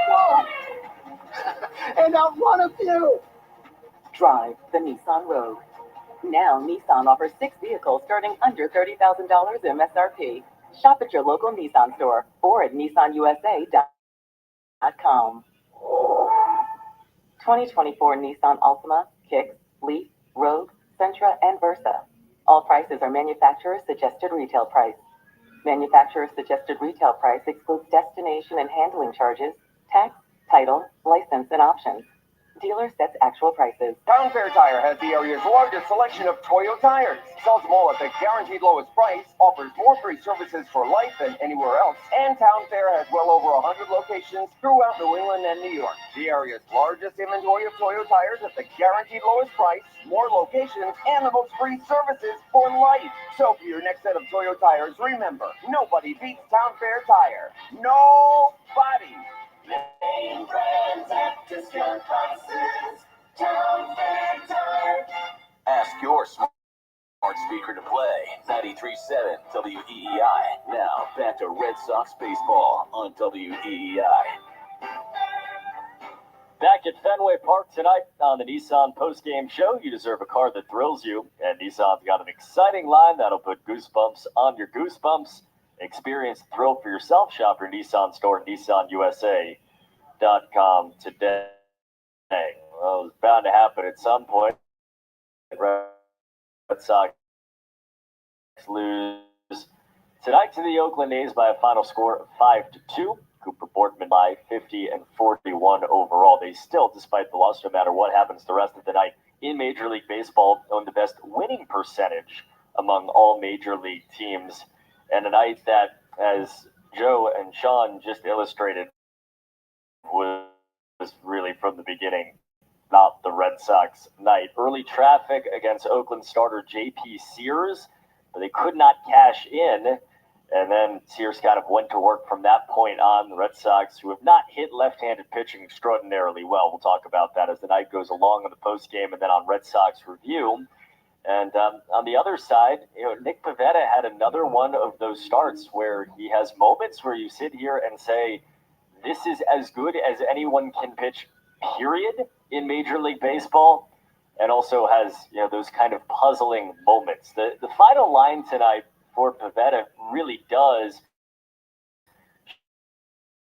Whoa! And outrun a few! Drive the Nissan Rogue. Now, Nissan offers 6 vehicles starting under $30,000 MSRP. Shop at your local Nissan store or at nissanusa.com. 2024 Nissan Altima, Kicks, Leaf, Rogue, Sentra, and Versa. All prices are manufacturer's suggested retail price. Manufacturer's suggested retail price excludes destination and handling charges, tax, title, license, and options. Dealer sets actual prices. Town Fair Tire has the area's largest selection of Toyo tires. Sells them all at the guaranteed lowest price, offers more free services for life than anywhere else, and Town Fair has well over 100 locations throughout New England and New York. The area's largest inventory of Toyo tires at the guaranteed lowest price, more locations, and the most free services for life. So for your next set of Toyo tires, remember, nobody beats Town Fair Tire. Nobody! Name brands at discount prices. Town Fair Tire. Ask Sox baseball on WEEI. Back at Fenway Park tonight on the Nissan postgame show. You deserve a car that thrills you, and Nissan's got an exciting line that'll put goosebumps on your goosebumps. Experience the thrill for yourself. Shop your Nissan store at nissanusa.com today. Well, it was bound to happen at some point. Red Sox lose tonight to the Oakland A's by a final score of 5-2. Cooper Bortman by 50 and 41 overall. They still, despite the loss, no matter what happens the rest of the night in Major League Baseball, own the best winning percentage among all Major League teams. And a night that, as Joe and Sean just illustrated, was really from the beginning not the Red Sox night. Early traffic against Oakland starter JP Sears, but they could not cash in. And then Sears kind of went to work from that point on. The Red Sox, who have not hit left-handed pitching extraordinarily well, we'll talk about that as the night goes along on the postgame and then on Red Sox Review. And on the other side, Nick Pivetta had another one of those starts where he has moments where you sit here and say, this is as good as anyone can pitch, period, in Major League Baseball, and also has those kind of puzzling moments. The final line tonight for Pivetta really does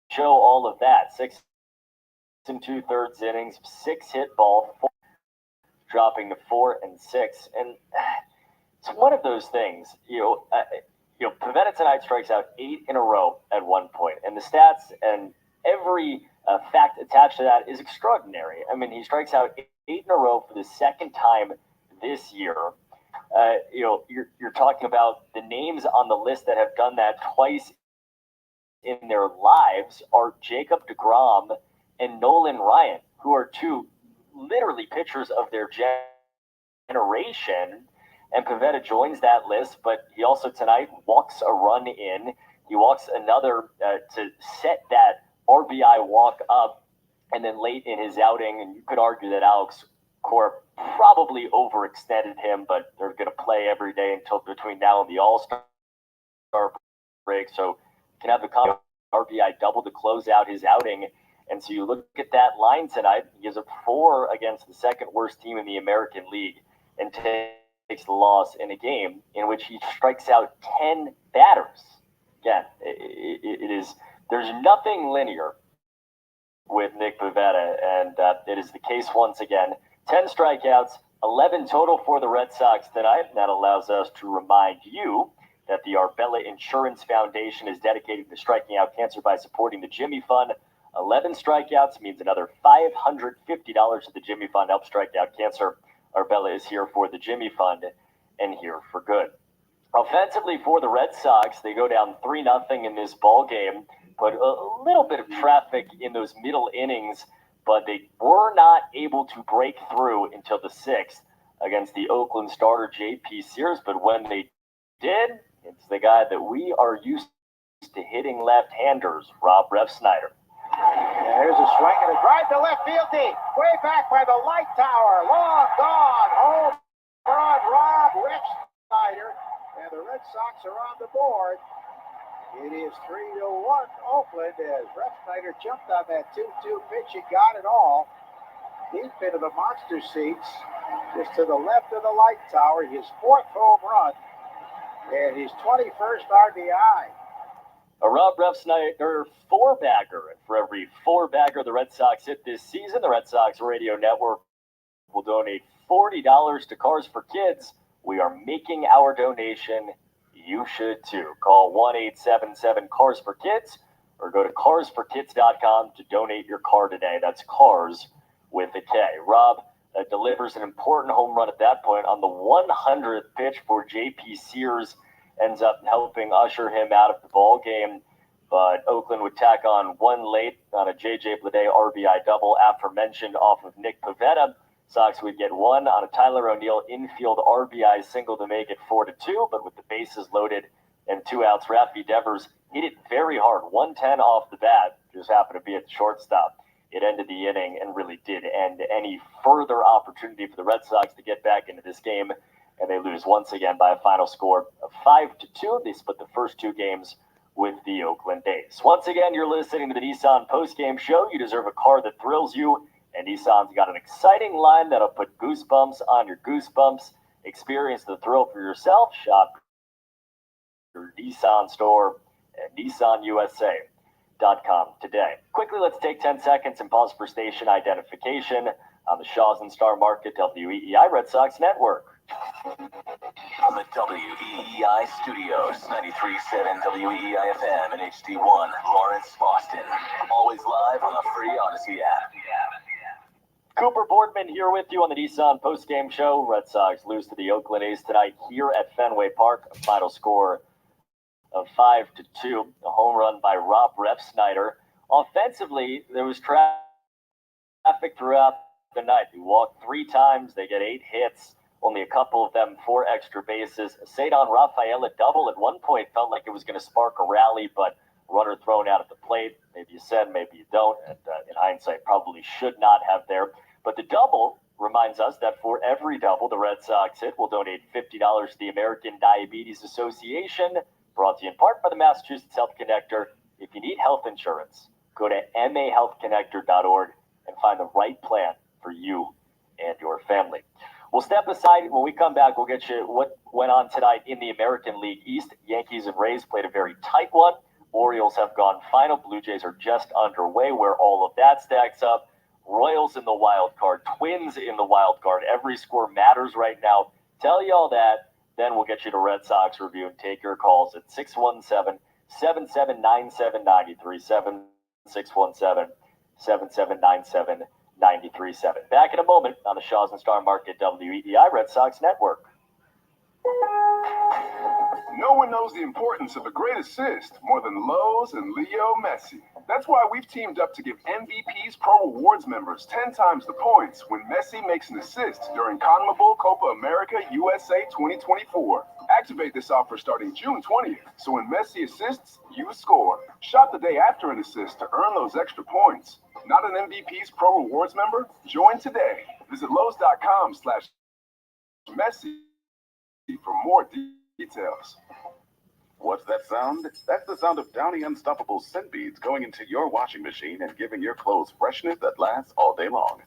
show all of that. 6 2/3 innings, 6 hit ball, 4, dropping to 4 and 6, and it's one of those things. Pivetta tonight strikes out 8 in a row at one point, and the stats and every fact attached to that is extraordinary. I mean, he strikes out 8 in a row for the second time this year. You're talking about the names on the list that have done that twice in their lives are Jacob deGrom and Nolan Ryan, who are two literally pitchers of their generation. And Pivetta joins that list, but he also tonight walks a run in. He walks another to set that RBI walk up, and then late in his outing, and you could argue that Alex Corp probably overextended him, but they're going to play every day until between now and the All-Star break, so you can have the RBI double to close out his outing. And so you look at that line tonight, he gives up 4 against the second worst team in the American League and takes the loss in a game in which he strikes out 10 batters. Again, it is, there's nothing linear with Nick Pivetta, and it is the case once again. 10 strikeouts, 11 total for the Red Sox tonight. That allows us to remind you that the Arbella Insurance Foundation is dedicated to striking out cancer by supporting the Jimmy Fund. 11 strikeouts means another $550 to the Jimmy Fund. Help strike out cancer. Arbella is here for the Jimmy Fund and here for good. Offensively for the Red Sox, they go down 3-0 in this ball game, but a little bit of traffic in those middle innings, but they were not able to break through until the 6th against the Oakland starter JP Sears. But when they did, it's the guy that we are used to hitting left-handers, Rob Refsnyder. And here's a swing and a drive to left field deep. Way back by the light tower. Long gone. Home run, Rob Refsnyder. And the Red Sox are on the board. It is 3-1 Oakland as Refsnyder jumped on that 2-2 pitch and got it all. Deep into the monster seats, just to the left of the light tower. His 4th home run and his 21st RBI. A Rob Refsnyder 4-bagger. And for every 4-bagger the Red Sox hit this season, the Red Sox Radio Network will donate $40 to Cars for Kids. We are making our donation. You should too. Call 1-877-CARS-FOR-KIDS or go to carsforkids.com to donate your car today. That's Cars with a K. Rob delivers an important home run at that point on the 100th pitch for JP Sears. Ends up helping usher him out of the ball game. But Oakland would tack on one late on a J.J. Bleday RBI double aforementioned off of Nick Pivetta. Sox would get one on a Tyler O'Neill infield RBI single to make it 4-2, but with the bases loaded and 2 outs, Rafi Devers hit it very hard, 110 off the bat, just happened to be at the shortstop. It ended the inning and really did end any further opportunity for the Red Sox to get back into this game, and they lose once again by a final score of 5-2. They split the first 2 games with the Oakland A's. Once again, you're listening to the Nissan postgame show. You deserve a car that thrills you, and Nissan's got an exciting line that'll put goosebumps on your goosebumps. Experience the thrill for yourself. Shop your Nissan store at nissanusa.com today. Quickly, let's take 10 seconds and pause for station identification on the Shaws and Star Market WEEI Red Sox Network. From the WEEI studios, 93.7 WEEI FM and HD1, Lawrence, Boston. Always live on the free Odyssey app. Cooper Boardman here with you on the Nissan postgame show. Red Sox lose to the Oakland A's tonight here at Fenway Park. A final score of 5-2. A home run by Rob Refsnyder. Offensively, there was traffic throughout the night. They walked 3 times. They get 8 hits. Only a couple of them 4 extra bases. Cedar Rafael at double at one point felt like it was going to spark a rally, but runner thrown out at the plate. Maybe you said, maybe you don't. And in hindsight, probably should not have there. But the double reminds us that for every double the Red Sox hit, we'll donate $50 to the American Diabetes Association, brought to you in part by the Massachusetts Health Connector. If you need health insurance, go to mahealthconnector.org and find the right plan for you and your family. We'll step aside. When we come back, we'll get you what went on tonight in the American League East. Yankees and Rays played a very tight one. Orioles have gone final. Blue Jays are just underway, where all of that stacks up. Royals in the wild card, Twins in the wild card. Every score matters right now. Tell you all that. Then we'll get you to Red Sox review and take your calls at 617-7797-9337, 617-7797-9337. Back in a moment on the Shaws and Star Market WEEI Red Sox Network. No one knows the importance of a great assist more than Lowe's and Leo Messi. That's why we've teamed up to give MVP's Pro Rewards members 10 times the points when Messi makes an assist during CONMEBOL Copa America USA 2024. Activate this offer starting June 20th, so when Messi assists, you score. Shop the day after an assist to earn those extra points. Not an MVP's Pro Rewards member? Join today. Visit Lowe's.com/Messi for more details. What's that sound? That's the sound of Downy Unstoppable scent beads going into your washing machine and giving your clothes freshness that lasts all day long.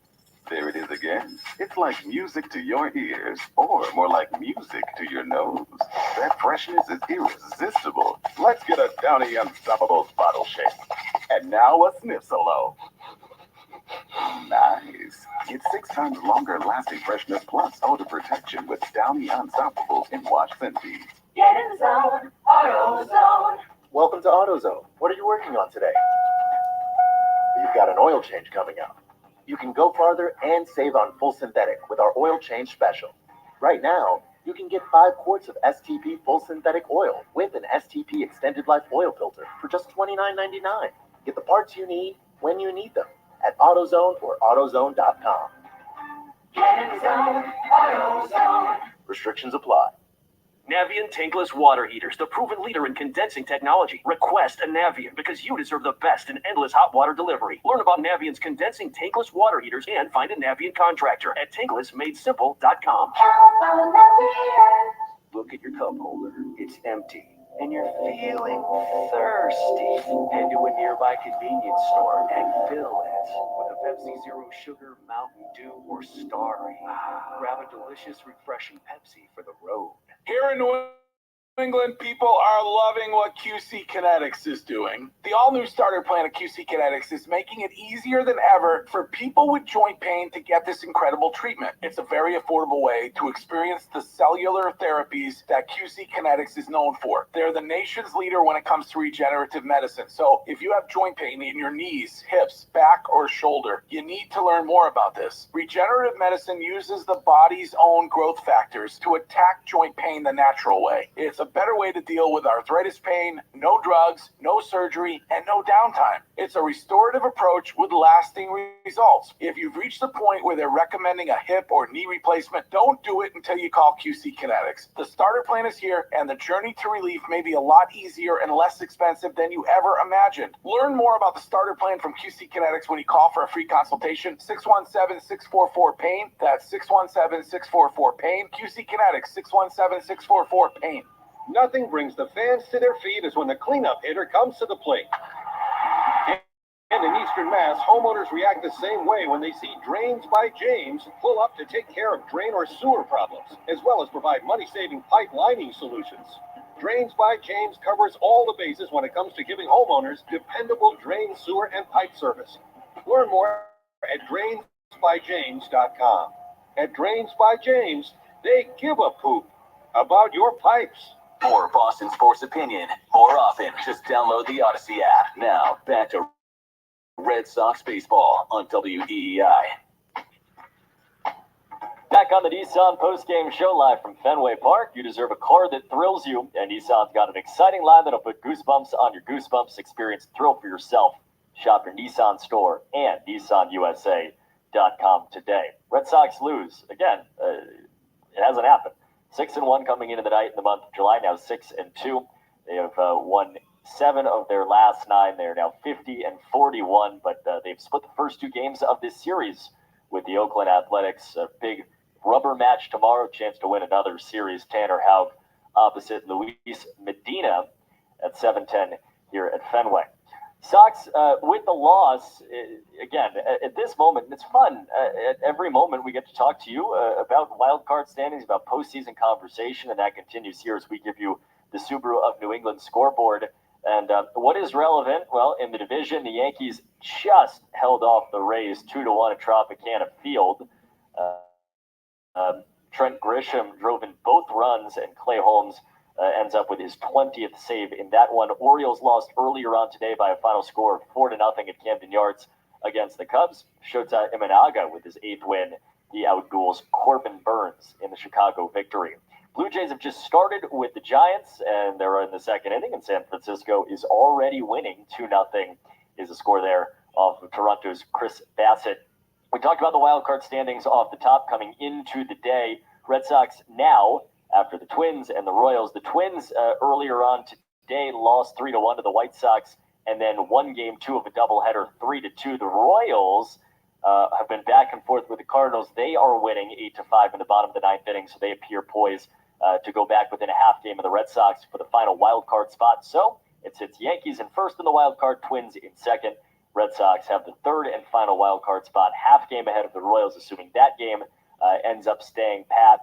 There it is again. It's like music to your ears, or more like music to your nose. That freshness is irresistible. Let's get a Downy Unstoppable bottle shake. And now a sniff solo. Nice. Get 6 times longer lasting freshness plus odor protection with Downy Unstoppable in wash scent beads. Get in the zone, AutoZone. Welcome to AutoZone. What are you working on today? You've got an oil change coming up. You can go farther and save on full synthetic with our oil change special. Right now, you can get 5 quarts of STP full synthetic oil with an STP extended life oil filter for just $29.99. Get the parts you need when you need them at AutoZone or AutoZone.com. Get in the zone, AutoZone. Restrictions apply. Navien tankless water heaters, the proven leader in condensing technology. Request a Navien because you deserve the best in endless hot water delivery. Learn about Navien's condensing tankless water heaters and find a Navien contractor at tanklessmadesimple.com. Look at your cup holder. It's empty. And you're feeling thirsty. Head to a nearby convenience store and fill it with a Pepsi Zero Sugar, Mountain Dew, or Starry. Grab a delicious, refreshing Pepsi for the road. Here in New England, people are loving what QC Kinetics is doing. The all-new starter plan of QC Kinetics is making it easier than ever for people with joint pain to get this incredible treatment. It's a very affordable way to experience the cellular therapies that QC Kinetics is known for. They're the nation's leader when it comes to regenerative medicine. So if you have joint pain in your knees, hips, back, or shoulder, you need to learn more about this. Regenerative medicine uses the body's own growth factors to attack joint pain the natural way. It's a better way to deal with arthritis pain, no drugs, no surgery, and no downtime. It's a restorative approach with lasting results. If you've reached the point where they're recommending a hip or knee replacement, don't do it until you call QC Kinetics. The starter plan is here, and the journey to relief may be a lot easier and less expensive than you ever imagined. Learn more about the starter plan from QC Kinetics when you call for a free consultation, 617-644-PAIN. That's 617-644-PAIN. QC Kinetics, 617-644-PAIN. Nothing brings the fans to their feet as when the cleanup hitter comes to the plate. And in Eastern Mass, homeowners react the same way when they see Drains by James pull up to take care of drain or sewer problems, as well as provide money-saving pipe lining solutions. Drains by James covers all the bases when it comes to giving homeowners dependable drain, sewer, and pipe service. Learn more at drainsbyjames.com. At Drains by James, they give a poop about your pipes. More Boston sports opinion, more often. Just download the Odyssey app. Now, back to Red Sox baseball on WEEI. Back on the Nissan post-game show live from Fenway Park. You deserve a car that thrills you, and Nissan's got an exciting line that'll put goosebumps on your goosebumps. Experience thrill for yourself. Shop your Nissan store and NissanUSA.com today. Red Sox lose. Again, it hasn't happened. 6-1 coming into the night in the month of July, now 6-2. They have won 7 of their last 9. They're now 50-41, but they've split the first 2 games of this series with the Oakland Athletics. A big rubber match tomorrow, chance to win another series. Tanner Houck opposite Luis Medina at 7:10 here at Fenway. Sox, with the loss, again, at this moment, it's fun. At every moment, we get to talk to you about wild card standings, about postseason conversation, and that continues here as we give you the Subaru of New England scoreboard. And what is relevant? Well, in the division, the Yankees just held off the Rays 2-1 at Tropicana Field. Trent Grisham drove in both runs, and Clay Holmes ends up with his 20th save in that one. Orioles lost earlier on today by a final score of 4-0 at Camden Yards against the Cubs. Shota Imanaga with his 8th win. He outduels Corbin Burns in the Chicago victory. Blue Jays have just started with the Giants, and they're in the second inning, and San Francisco is already winning. 2-0 is the score there off of Toronto's Chris Bassett. We talked about the wild card standings off the top coming into the day. Red Sox now, after the Twins and the Royals. The Twins earlier on today lost 3-1 to the White Sox, and then won game 2 of a doubleheader 3-2. The Royals have been back and forth with the Cardinals. They are winning 8-5 in the bottom of the 9th inning, so they appear poised to go back within a half game of the Red Sox for the final wild card spot. So it's Yankees in first in the wild card, Twins in second. Red Sox have the third and final wild card spot, half game ahead of the Royals, assuming that game ends up staying pat.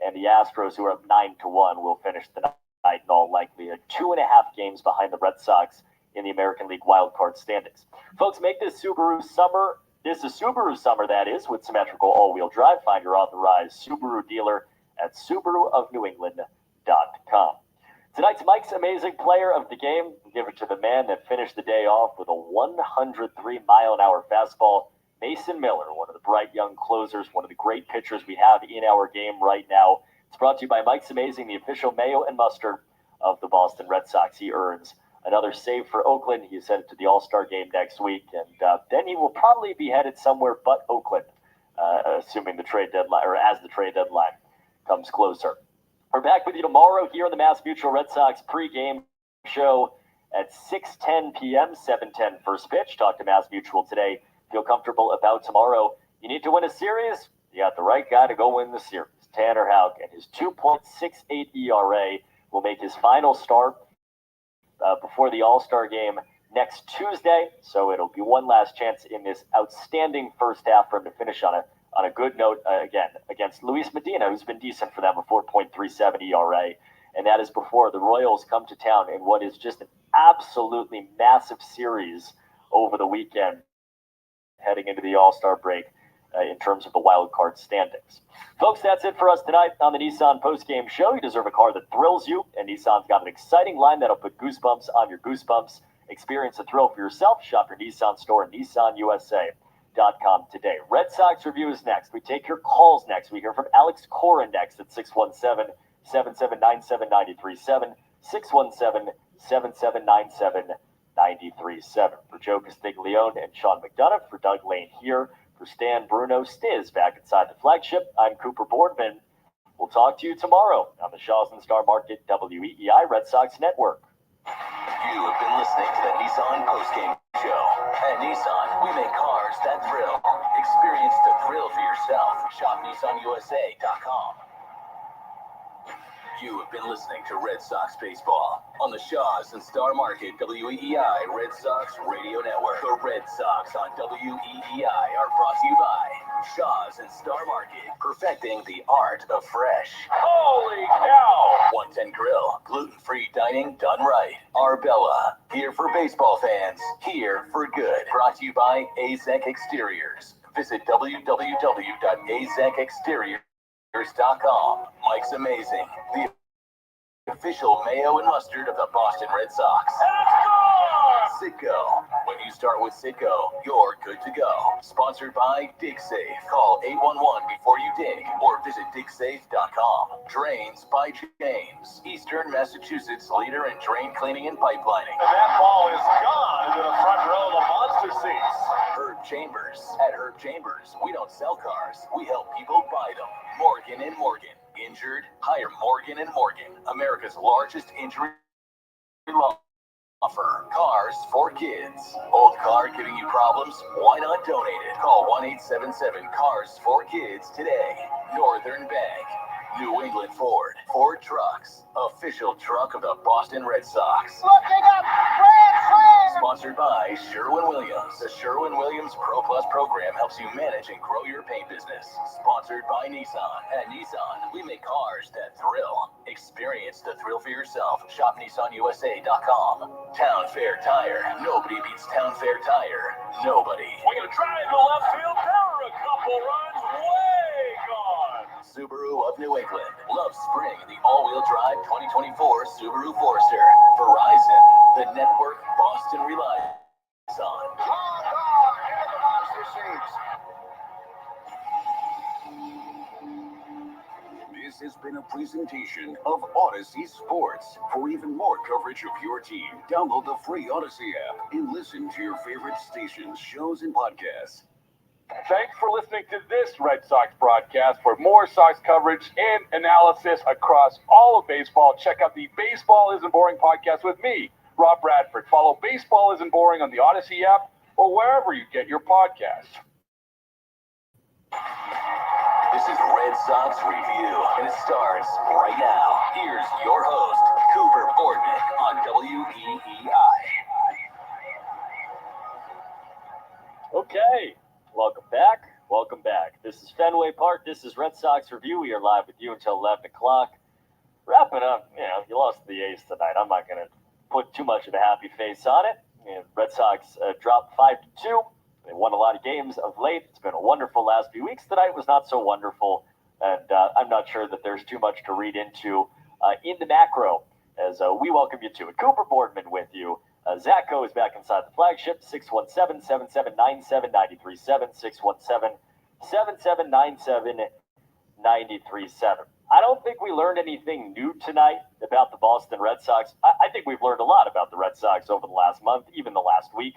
And the Astros, who are up 9-1, will finish the night in all likelihood 2.5 games behind the Red Sox in the American League wild card standings. Folks, make this Subaru summer. This is Subaru summer, that is, with symmetrical all-wheel drive. Find your authorized Subaru dealer at SubaruofNewEngland.com. Tonight's Mike's Amazing Player of the Game. We'll give it to the man that finished the day off with a 103-mile-an-hour fastball. Mason Miller, one of the bright young closers, one of the great pitchers we have in our game right now. It's brought to you by Mike's Amazing, the official mayo and mustard of the Boston Red Sox. He earns another save for Oakland. He's headed to the All-Star game next week, and then he will probably be headed somewhere but Oakland, assuming the trade deadline, or as the trade deadline comes closer. We're back with you tomorrow here on the Mass Mutual Red Sox pregame show at 6:10 p.m., 7:10 first pitch. Talk to Mass Mutual today. Feel comfortable about tomorrow. You need to win a series? You got the right guy to go win the series. Tanner Houck and his 2.68 ERA will make his final start before the All-Star game next Tuesday. So it'll be one last chance in this outstanding first half for him to finish on a good note again against Luis Medina, who's been decent for them, a 4.37 ERA. And that is before the Royals come to town in what is just an absolutely massive series over the weekend, heading into the All-Star break in terms of the wild card standings. Folks, that's it for us tonight on the Nissan postgame show. You deserve a car that thrills you, and Nissan's got an exciting line that'll put goosebumps on your goosebumps. Experience the thrill for yourself. Shop your Nissan store at NissanUSA.com today. Red Sox review is next. We take your calls next. We hear from Alex Cora next at 617-779-7937, 617-779-7937. For Joe Castiglione and Sean McDonough, for Doug Lane here, for Stan Bruno Stiz back inside the flagship, I'm Cooper Boardman. We'll talk to you tomorrow on the Shaw's and Star Market WEEI Red Sox Network. You have been listening to the Nissan postgame show. At Nissan, we make cars that thrill. Experience the thrill for yourself. Shop NissanUSA.com. You have been listening to Red Sox Baseball on the Shaws and Star Market WEEI Red Sox Radio Network. The Red Sox on WEEI are brought to you by Shaws and Star Market, perfecting the art of fresh. Holy cow! 110 Grill, gluten-free dining done right. Arbella, here for baseball fans, here for good. Brought to you by AZEC Exteriors. Visit www.azecexteriors.com. Mike's Amazing, the official mayo and mustard of the Boston Red Sox. Citgo. When you start with Citgo, you're good to go. Sponsored by DigSafe. Call 811 before you dig or visit digsafe.com. Drains by James. Eastern Massachusetts leader in drain cleaning and pipelining. And that ball is gone into the front row of the monster seats. Herb Chambers. At Herb Chambers, we don't sell cars. We help people buy them. Morgan & Morgan. Injured? Hire Morgan & Morgan. America's largest injury law offer. Cars for kids. Old car giving you problems? Why not donate it? Call 1-877-CARS-4-KIDS today. Northern Bank. New England Ford. Ford Trucks. Official truck of the Boston Red Sox. Looking up, grand slam! Sponsored by Sherwin-Williams. The Sherwin-Williams Pro Plus program helps you manage and grow your paint business. Sponsored by Nissan. At Nissan, we make cars that thrill. Experience the thrill for yourself. Shop NissanUSA.com. Town Fair Tire. Nobody beats Town Fair Tire. Nobody. We're going to try to left field. There are a couple runs way gone. Subaru of New England. Love spring in the all-wheel drive 2024 Subaru Forester. Verizon. The network Boston relies on. Into the monster seats. This has been a presentation of Odyssey Sports. For even more coverage of your team, download the free Odyssey app and listen to your favorite stations, shows, and podcasts. Thanks for listening to this Red Sox broadcast. For more Sox coverage and analysis across all of baseball, check out the Baseball Isn't Boring podcast with me, Rob Bradford. Follow Baseball Isn't Boring on the Odyssey app or wherever you get your podcasts. This is Red Sox Review, and it starts right now. Here's your host, Cooper Boardman on WEEI. Okay, welcome back. Welcome back. This is Fenway Park. This is Red Sox Review. We are live with you until 11 o'clock. Wrapping up, you lost to the A's tonight. I'm not going to put too much of a happy face on it. Red Sox dropped 5-2. They won a lot of games of late. It's been a wonderful last few weeks. Tonight was not so wonderful, and I'm not sure that there's too much to read into in the macro as we welcome you to it. Cooper Boardman with you. Zacho is back inside the flagship, 617-779-7937, 617-7797-937. I don't think we learned anything new tonight about the Boston Red Sox. I think we've learned a lot about the Red Sox over the last month, even the last week.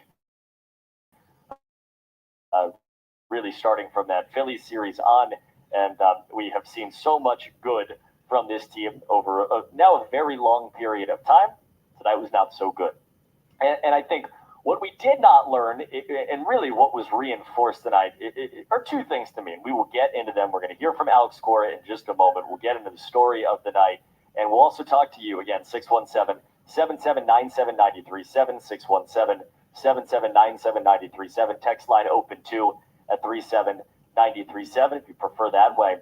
Really starting from that Phillies series on, and we have seen so much good from this team over now a very long period of time. Tonight was not so good. And I think what we did not learn, and really what was reinforced tonight, are two things to me. And we will get into them. We're going to hear from Alex Cora in just a moment. We'll get into the story of the night. And we'll also talk to you again, 617-7797-937, 617-7797-937. Text line open too at 37937 if you prefer that way.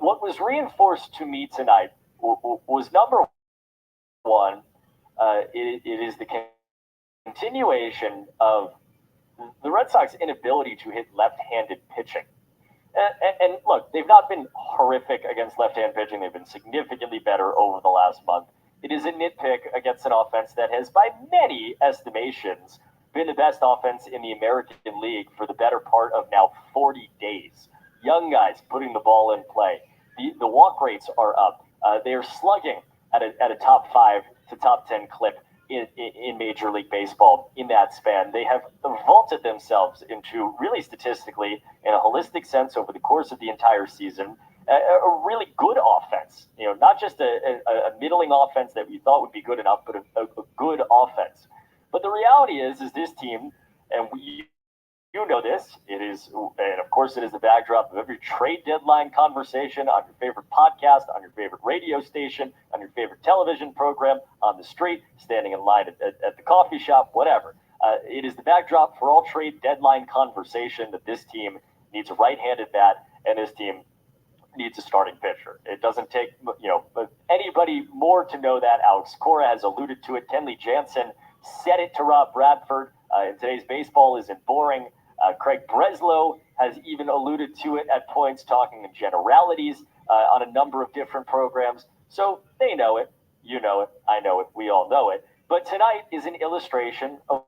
What was reinforced to me tonight was number one, it is the continuation of the Red Sox inability to hit left-handed pitching. And look, they've not been horrific against left-hand pitching. They've been significantly better over the last month. It is a nitpick against an offense that has, by many estimations, been the best offense in the American League for the better part of now 40 days. Young guys putting the ball in play. The walk rates are up. They are slugging at a top 5 to top 10 clip in Major League Baseball in that span. They have vaulted themselves into, really statistically, in a holistic sense over the course of the entire season, a really good offense. Not just a middling offense that we thought would be good enough, but a good offense. But the reality is this team, and You know this. It is, and of course, it is the backdrop of every trade deadline conversation on your favorite podcast, on your favorite radio station, on your favorite television program, on the street, standing in line at the coffee shop, whatever. It is the backdrop for all trade deadline conversation that this team needs a right-handed bat, and this team needs a starting pitcher. It doesn't take anybody more to know that. Alex Cora has alluded to it. Kenley Jansen said it to Rob Bradford. In today's baseball isn't boring. Craig Breslow has even alluded to it at points, talking in generalities on a number of different programs. So they know it. You know it. I know it. We all know it. But tonight is an illustration of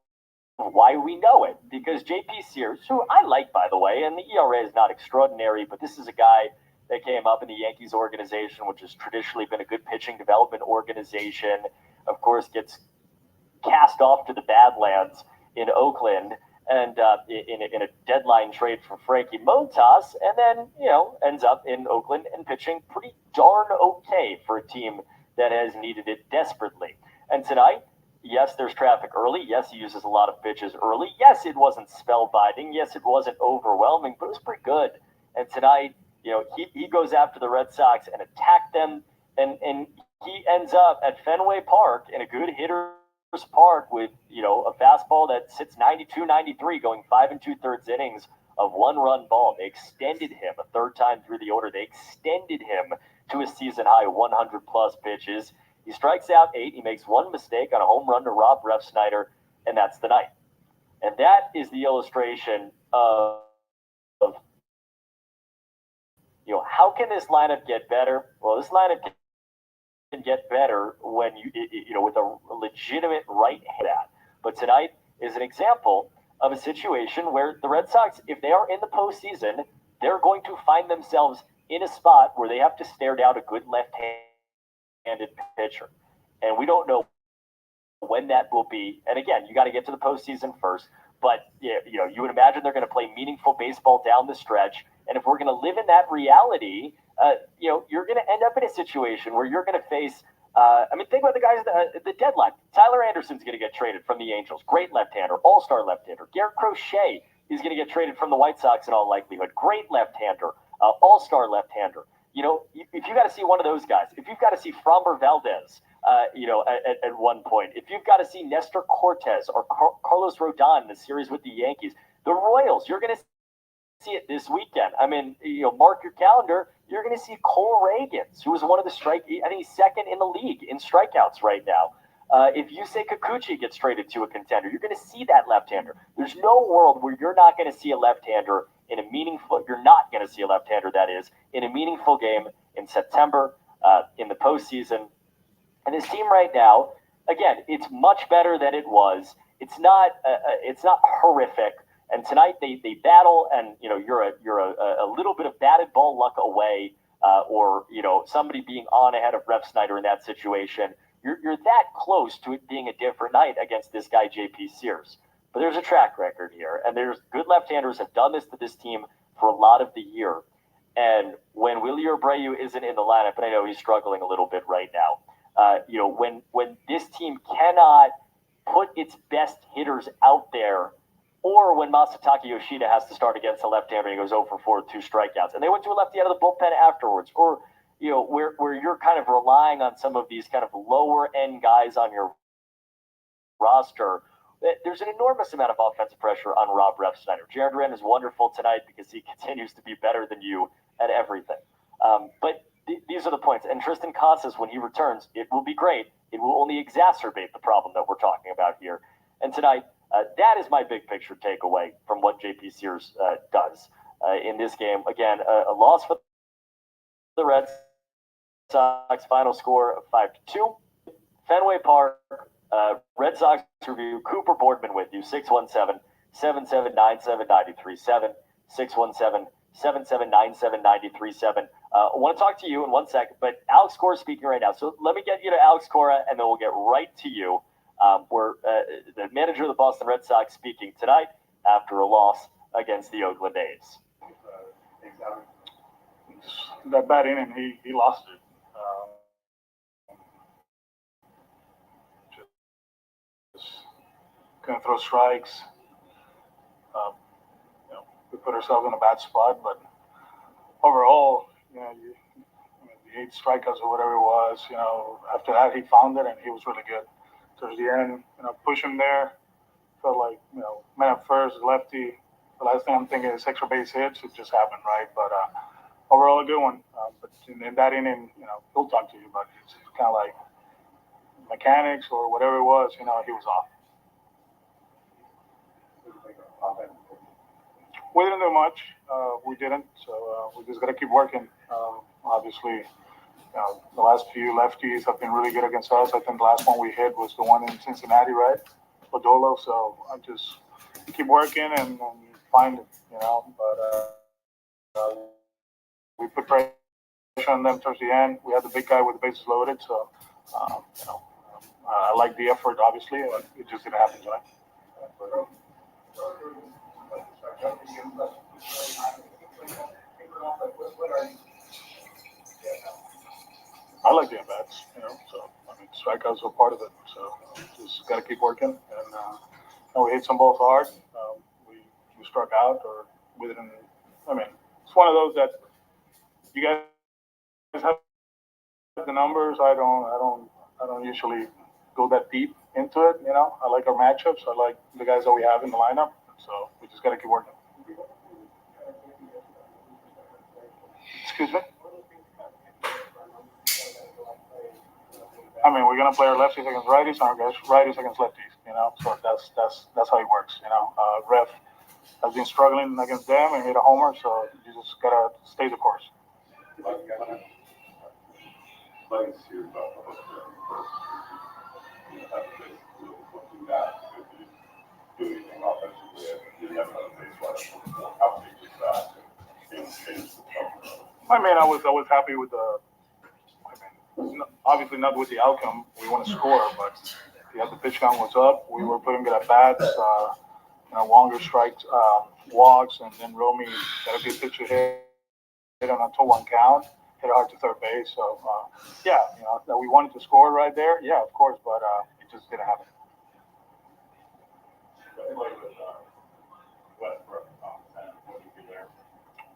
why we know it. Because JP Sears, who I like, by the way, and the ERA is not extraordinary, but this is a guy that came up in the Yankees organization, which has traditionally been a good pitching development organization, of course, gets cast off to the Badlands in Oakland and in a deadline trade for Frankie Montas, and then, ends up in Oakland and pitching pretty darn okay for a team that has needed it desperately. And tonight, yes, there's traffic early. Yes, he uses a lot of pitches early. Yes, it wasn't spellbinding. Yes, it wasn't overwhelming, but it was pretty good. And tonight, he goes after the Red Sox and attacked them, and he ends up at Fenway Park in a good hitter's park with, a fastball that sits 92, 93, going 5 2/3 innings of one-run ball. They extended him a third time through the order. They extended him to a season-high 100-plus pitches. He strikes out 8. He makes one mistake on a home run to Rob Refsnyder, and that's the night. And that is the illustration of how can this lineup get better? Well, this lineup can get better when with a legitimate right-hand bat. But tonight is an example of a situation where the Red Sox, if they are in the postseason, they're going to find themselves in a spot where they have to stare down a good left-handed pitcher. And we don't know when that will be. And again, you got to get to the postseason first. But you would imagine they're going to play meaningful baseball down the stretch. And if we're going to live in that reality, you're going to end up in a situation where you're going to face. Think about the guys at the deadline. Tyler Anderson's going to get traded from the Angels. Great left-hander, all-star left-hander. Garrett Crochet is going to get traded from the White Sox in all likelihood. Great left-hander, all-star left-hander. If you got to see one of those guys, if you've got to see Framber Valdez, at one point, if you've got to see Nestor Cortez or Carlos Rodon in the series with the Yankees, the Royals, you're going to see it this weekend. Mark your calendar. You're going to see Cole Reagans, who was one of the I think he's second in the league in strikeouts right now. If Yusei Kikuchi gets traded to a contender, you're going to see that left-hander. There's no world where you're not going to see a left-hander in a meaningful. You're not going to see a left-hander, that is, in a meaningful game in September, in the postseason. And this team right now, again, it's much better than it was. It's not horrific. And tonight they battle, and you're a little bit of batted ball luck away, or somebody being on ahead of Refsnyder in that situation. You're that close to it being a different night against this guy JP Sears. But there's a track record here, and there's good left-handers have done this to this team for a lot of the year. And when Willie Abreu isn't in the lineup, and I know he's struggling a little bit right now, when this team cannot put its best hitters out there, or when Masataka Yoshida has to start against a left-hander and he goes 0 for 4 with 2 strikeouts, and they went to a lefty out of the bullpen afterwards, or where you're kind of relying on some of these kind of lower-end guys on your roster, there's an enormous amount of offensive pressure on Rob Refsnyder. Jared Duran is wonderful tonight because he continues to be better than you at everything. But these are the points. And Tristan Casas, when he returns, it will be great. It will only exacerbate the problem that we're talking about here. And tonight, that is my big picture takeaway from what JP Sears does in this game. Again, a loss for the Red Sox, final score of 5-2. Fenway Park, Red Sox review. Cooper Boardman with you, 617-779-7937, 617-779-7937. I want to talk to you in 1 second, but Alex Cora speaking right now. So let me get you to Alex Cora, and then we'll get right to you. We're the manager of the Boston Red Sox speaking tonight after a loss against the Oakland A's. That bad inning, he lost it. Just couldn't throw strikes. we put ourselves in a bad spot. But overall, you know, the 8 strikeouts or whatever it was, you know, after that he found it and he was really good. Towards the end, you know, push him there. Felt like, you know, man at first, lefty. The last thing I'm thinking is extra base hits. It just happened, right? But overall, a good one. But in that inning, you know, he'll talk to you, but it's kind of like mechanics or whatever it was, you know, he was off. We didn't do much. We didn't. So we just got to keep working. Obviously, the last few lefties have been really good against us. I think the last one we hit was the one in Cincinnati, right? Podolo. So I just keep working and find it, you know. But we put pressure on them towards the end. We had the big guy with the bases loaded. So, you know, I like the effort, obviously. It just didn't happen tonight. I like the at-bats, you know, so, I mean, strikeouts are part of it, so just got to keep working, and we hit some balls hard, we struck out, or we didn't, I mean, it's one of those that you guys have the numbers. I don't usually go that deep into it, you know. I like our matchups, I like the guys that we have in the lineup, so we just got to keep working. Excuse me? I mean, we're gonna play our lefties against righties and our righties against lefties, you know. So that's how it works, you know. Ref has been struggling against them and hit a homer, so you just gotta stay the course. I mean, I was happy with the. Obviously not with the outcome. We want to score, but the pitch count was up. We were putting good at bats, you know, longer strikes, walks, and then Romy got a good pitch to hit on a 2-1 count, hit hard to third base. So yeah, you know, that we wanted to score right there. Yeah, of course, but it just didn't happen.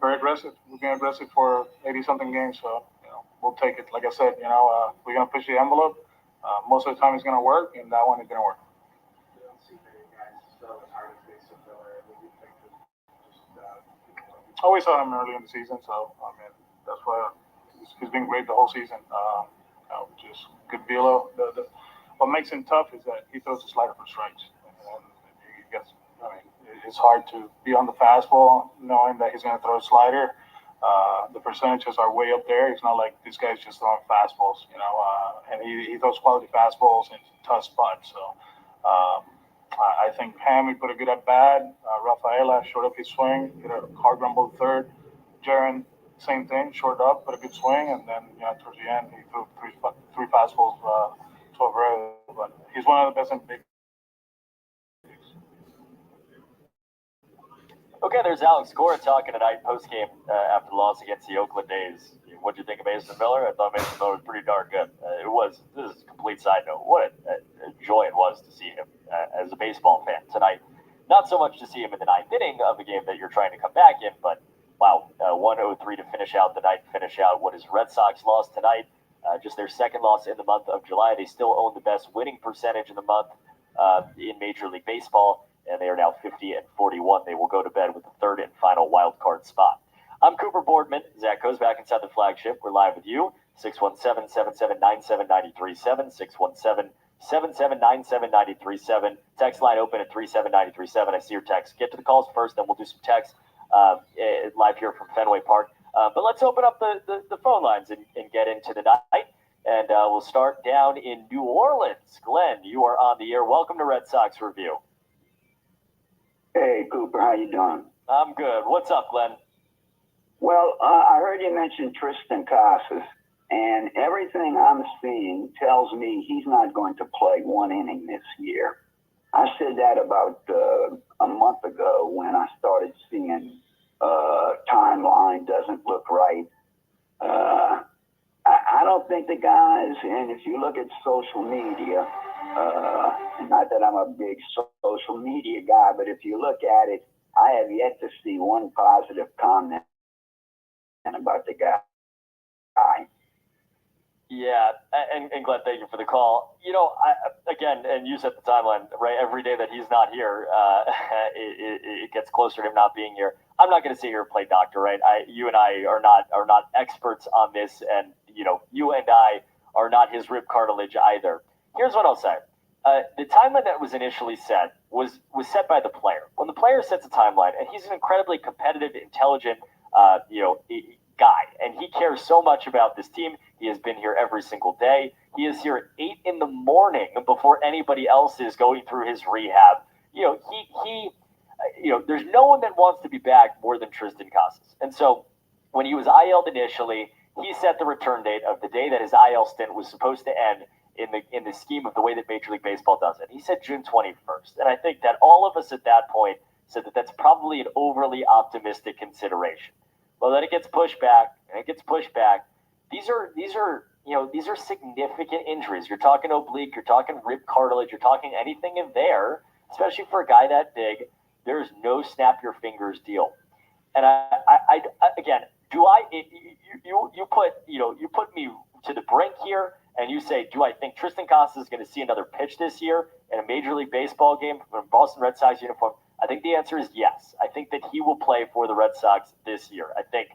Very aggressive. We've been aggressive for 80-something games, so you know, we'll take it. Like I said, you know, we're gonna push the envelope. Most of the time, it's gonna work, and that one is gonna work. Always saw him early in the season, so I mean that's why he's been great the whole season. You know, just good velo. What makes him tough is that he throws a slider for strikes. And he gets, I mean, it's hard to be on the fastball knowing that he's going to throw a slider. The percentages are way up there. It's not like this guy's just throwing fastballs, you know, and he throws quality fastballs in tough spots. So I think Pam, he put a good at bat. Rafaela short up his swing, hit a hard rumble third. Jaron, same thing, short up, put a good swing, and then, you know, towards the end, he threw three fastballs to Abreu. But he's one of the best in big. Okay, there's Alex Cora talking tonight post-game after the loss against the Oakland A's. What did you think of Mason Miller? I thought Mason Miller was pretty darn good. This is a complete side note. What a joy it was to see him as a baseball fan tonight. Not so much to see him in the ninth inning of a game that you're trying to come back in, but wow, 103 to finish out the night, finish out what is Red Sox loss tonight. Just their second loss in the month of July. They still own the best winning percentage in the month in Major League Baseball, and they are now 50-41. They will go to bed with the third and final wild card spot. I'm Cooper Boardman. Zach goes back inside the flagship. We're live with you. 617-779-7937. 617-779-7937. Text line open at 37937. I see your text. Get to the calls first, then we'll do some text live here from Fenway Park. But let's open up the phone lines and get into the night. And we'll start down in New Orleans. Glenn, you are on the air. Welcome to Red Sox Review. Hey, Cooper, how you doing? I'm good. What's up, Glenn? Well, I heard you mention Tristan Casas, and everything I'm seeing tells me he's not going to play one inning this year. I said that about a month ago when I started seeing timeline doesn't look right. I don't think the guys, and if you look at social media, not that I'm a big social media guy, but if you look at it, I have yet to see one positive comment about the guy. Yeah, and Glenn, thank you for the call. Again, and you set the timeline, right? Every day that he's not here, it gets closer to him not being here. I'm not going to sit here and play doctor, right? You and I are not experts on this, and you and I are not his rib cartilage either. Here's what I'll say: the timeline that was initially set was set by the player. When the player sets a timeline, and he's an incredibly competitive, intelligent, guy, and he cares so much about this team. He has been here every single day. He is here at 8 a.m. before anybody else is going through his rehab. There's no one that wants to be back more than Tristan Casas. And so when he was IL'd initially, he set the return date of the day that his IL stint was supposed to end in the scheme of the way that Major League Baseball does it. He said June 21st. And I think that all of us at that point said that that's probably an overly optimistic consideration. Well, then it gets pushed back, and it gets pushed back. These are significant injuries. You're talking oblique, you're talking rib cartilage, you're talking anything in there, especially for a guy that big. There's no snap your fingers deal. And I again, you put me to the brink here, and you say, do I think Tristan Casas is going to see another pitch this year in a Major League Baseball game from a Boston Red Sox uniform? I think the answer is yes. I think that he will play for the Red Sox this year. I think,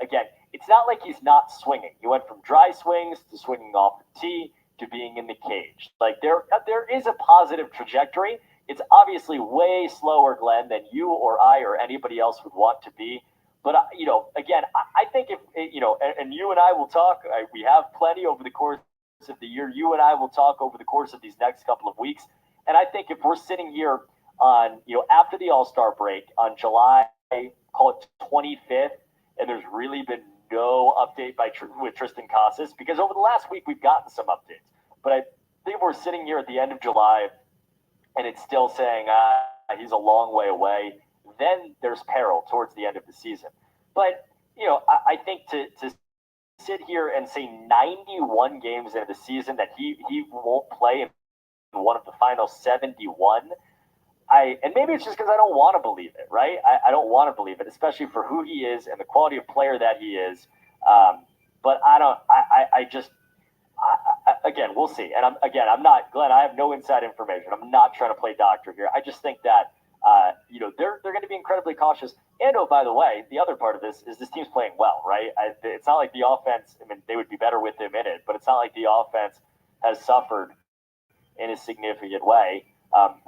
again, it's not like he's not swinging. He went from dry swings to swinging off the tee to being in the cage. Like there is a positive trajectory. It's obviously way slower, Glenn, than you or I or anybody else would want to be. But, again, I think if, and you and I will talk, we have plenty over the course of the year. You and I will talk over the course of these next couple of weeks. And I think if we're sitting here on, after the All-Star break on July, call it 25th, and there's really been no update with Tristan Casas, because over the last week we've gotten some updates. But I think we're sitting here at the end of July, and it's still saying he's a long way away. Then there's peril towards the end of the season. But, I think to sit here and say 91 games into the season that he won't play in one of the final 71, and maybe it's just because I don't want to believe it, right? I don't want to believe it, especially for who he is and the quality of player that he is. But again, we'll see. And I'm not, Glenn, I have no inside information. I'm not trying to play doctor here. I just think that, they're going to be incredibly cautious. And, oh, by the way, the other part of this is this team's playing well, right? It's not like the offense, they would be better with him in it, but it's not like the offense has suffered in a significant way.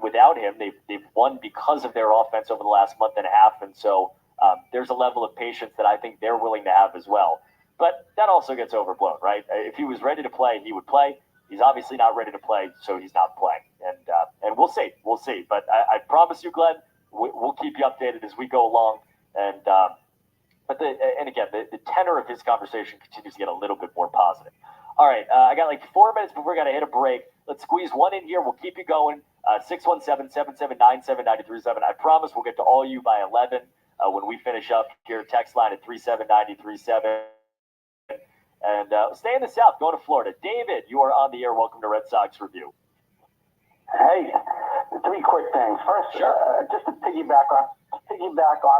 Without him, they've won because of their offense over the last month and a half. And so there's a level of patience that I think they're willing to have as well. But that also gets overblown, right? If he was ready to play, he would play. He's obviously not ready to play, so he's not playing. And we'll see. We'll see. But I promise you, Glenn, we'll keep you updated as we go along. And again, the tenor of his conversation continues to get a little bit more positive. All right, I got like 4 minutes before we got to hit a break. Let's squeeze one in here. We'll keep you going. 617-779-7937. I promise we'll get to all you by 11 when we finish up here. Text line at 37937. And stay in the South, going to Florida. David, you are on the air. Welcome to Red Sox Review. Hey, 3 quick things. First, just to piggyback on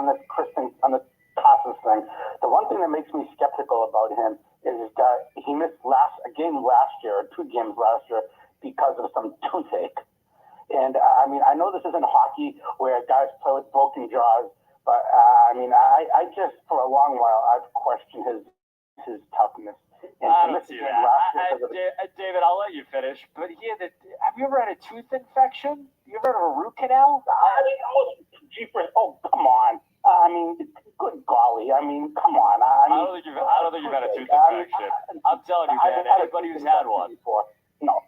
the Casas thing. The one thing that makes me skeptical about him is that he missed a game last year, or 2 games last year, because of some toothache. And I know this isn't hockey where guys play with broken jaws, but I just for a long while I've questioned his toughness. And I don't see that. David, I'll let you finish. But have you ever had a tooth infection? You ever had a root canal? Come on. Good golly. Come on. I don't think you've had a tooth infection. I'm telling you, man. Anybody who's had one. No,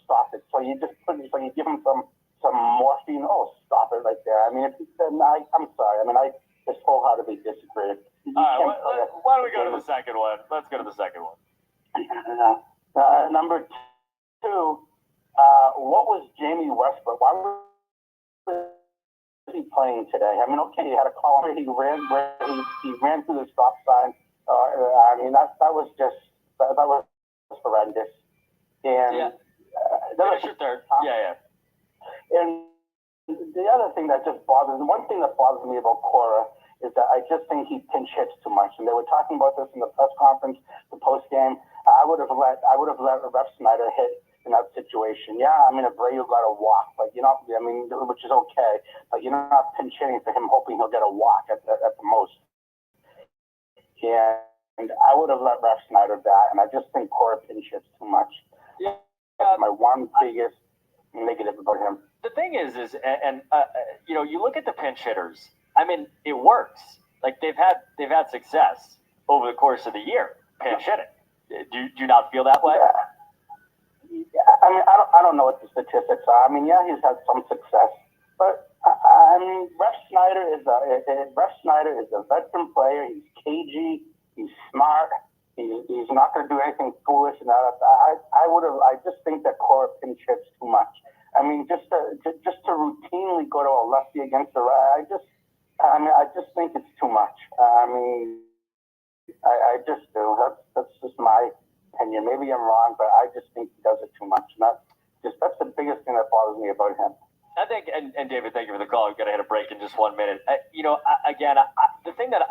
stop it. So you give him some morphine. Oh, stop it right there. If he said, I'm sorry. I just wholeheartedly disagree. All right, why don't we go to the second one? Let's go to the second one. Number 2, what was Jamie Westbrook? Why was he playing today? Okay, he had a call where he ran through the stop sign. That was horrendous. And finish your third. Yeah. And the other thing that just bothers me, one thing that bothers me about Cora is that I just think he pinch hits too much. And they were talking about this in the press conference, the post game. I would have let Ref Snyder hit in that situation. Yeah, I mean, Abreu got a walk, but which is okay, but you're not pinch hitting for him, hoping he'll get a walk at the most. Yeah, and I would have let Ref Snyder bat, and I just think Cora pinch hits too much. Yeah, that's my one biggest negative about him. The thing is, you look at the pinch hitters. I mean, it works. Like they've had success over the course of the year pinch hitting. Do you not feel that way? Yeah, I mean, I don't know what the statistics are. I mean, yeah, he's had some success, but I mean, Ref Snyder is a veteran player. He's cagey. He's smart. He's not going to do anything foolish. And I just think that Cora pinch hits too much. I mean, just to routinely go to a lefty against the right, I just think it's too much. I mean, I just do. That's just my opinion. Maybe I'm wrong, but I just think he does it too much. That's the biggest thing that bothers me about him. I think, and David, thank you for the call. We've got to hit a break in just 1 minute. The thing that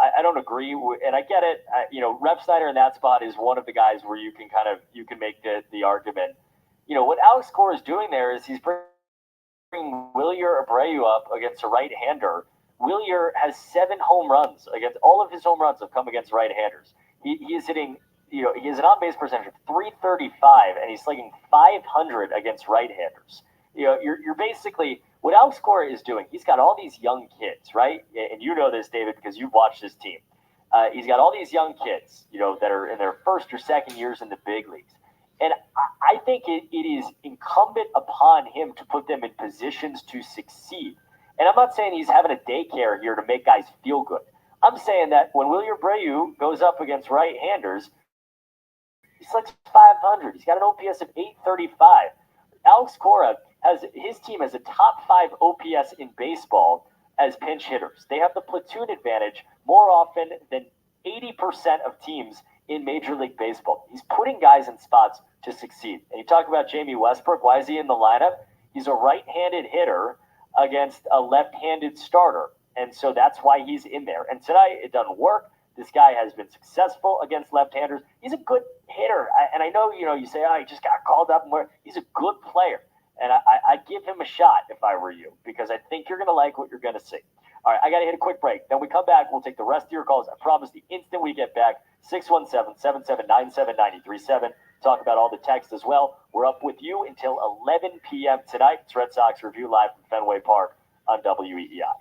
I don't agree with, and I get it. Ref Snyder in that spot is one of the guys where you can make the argument. What Alex Cora is doing there is he's bringing Wilyer Abreu up against a right-hander. Wilyer has 7 home runs against all of his home runs have come against right-handers. He is hitting, he has an on-base percentage of .335, and he's slugging .500 against right-handers. You're basically what Alex Cora is doing. He's got all these young kids, right? And you know this, David, because you've watched his team. He's got all these young kids, that are in their first or second years in the big leagues. And I think it is incumbent upon him to put them in positions to succeed. And I'm not saying he's having a daycare here to make guys feel good. I'm saying that when Wilyer Abreu goes up against right-handers, he slugs .500. He's got an OPS of .835. Alex Cora his team has a top 5 OPS in baseball as pinch hitters. They have the platoon advantage more often than 80% of teams in Major League Baseball. He's putting guys in spots to succeed. And you talk about Jamie Westbrook. Why is he in the lineup? He's a right-handed hitter against a left-handed starter. And so that's why he's in there. And tonight, it doesn't work. This guy has been successful against left-handers. He's a good hitter. And I know, you say, he just got called up. He's a good player. And I'd give him a shot if I were you, because I think you're going to like what you're going to see. All right, I got to hit a quick break. Then we come back. We'll take the rest of your calls. I promise the instant we get back, 617-779-7937. Talk about all the text as well. We're up with you until 11 p.m. tonight. It's Red Sox Review live from Fenway Park on WEEI.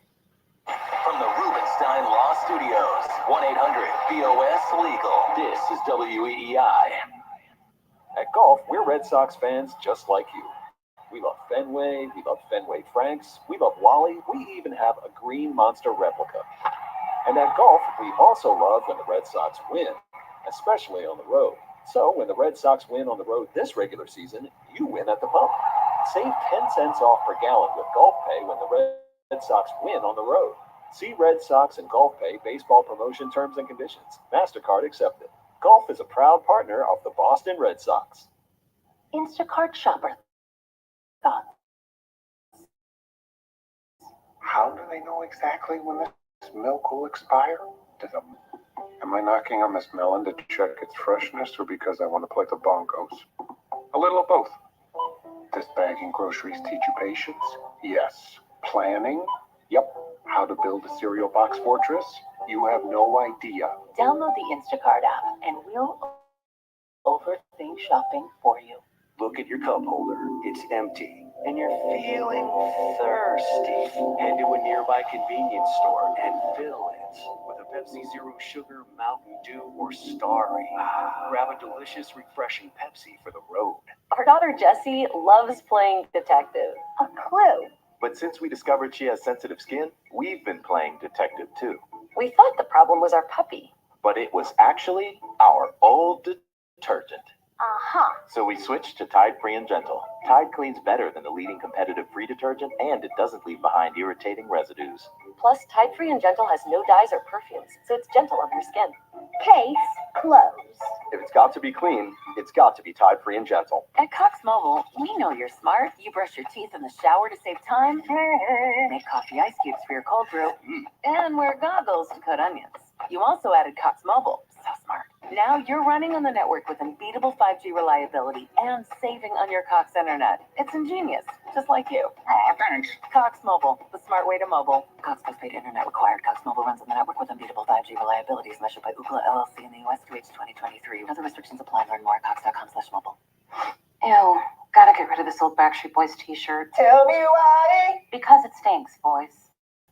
From the Rubenstein Law Studios, 1-800-BOS-LEGAL. This is WEEI. At Golf, we're Red Sox fans just like you. We love Fenway, we love Fenway Franks, we love Wally, we even have a Green Monster replica. And at Golf, we also love when the Red Sox win, especially on the road. So when the Red Sox win on the road this regular season, you win at the pump. Save 10 cents off per gallon with Golf Pay when the Red Sox win on the road. See Red Sox and Golf Pay baseball promotion terms and conditions. MasterCard accepted. Golf is a proud partner of the Boston Red Sox. Instacart shopper. Thoughts? How do they know exactly when this milk will expire? Am I knocking on this melon to check its freshness, or because I want to play the bongos? A little of both. Does bagging groceries teach you patience? Yes. Planning? Yep. How to build a cereal box fortress? You have no idea. Download the Instacart app and we'll overthink shopping for you. Look at your cup holder. It's empty. And you're feeling thirsty. Head to a nearby convenience store and fill it with a Pepsi Zero Sugar, Mountain Dew, or Starry. Grab a delicious, refreshing Pepsi for the road. Our daughter Jessie loves playing detective. A clue. But since we discovered she has sensitive skin, we've been playing detective too. We thought the problem was our puppy. But it was actually our old detergent. So we switched to Tide Free and Gentle. Tide cleans better than the leading competitive free detergent, and it doesn't leave behind irritating residues. Plus, Tide Free and Gentle has no dyes or perfumes, so it's gentle on your skin. Case closed. If it's got to be clean, it's got to be Tide Free and Gentle. At Cox Mobile, we know you're smart. You brush your teeth in the shower to save time, make coffee ice cubes for your cold brew, and wear goggles to cut onions. You also added Cox Mobile. So smart. Now you're running on the network with unbeatable 5G reliability and saving on your Cox internet. It's ingenious, just like you. Aw, thanks. Cox Mobile, the smart way to mobile. Cox postpaid internet required. Cox Mobile runs on the network with unbeatable 5G reliability as measured by Ookla LLC in the U.S. through H2023. Other restrictions apply. Learn more at cox.com/mobile. Ew, gotta get rid of this old Backstreet Boys t-shirt. Tell me why. Because it stinks, boys.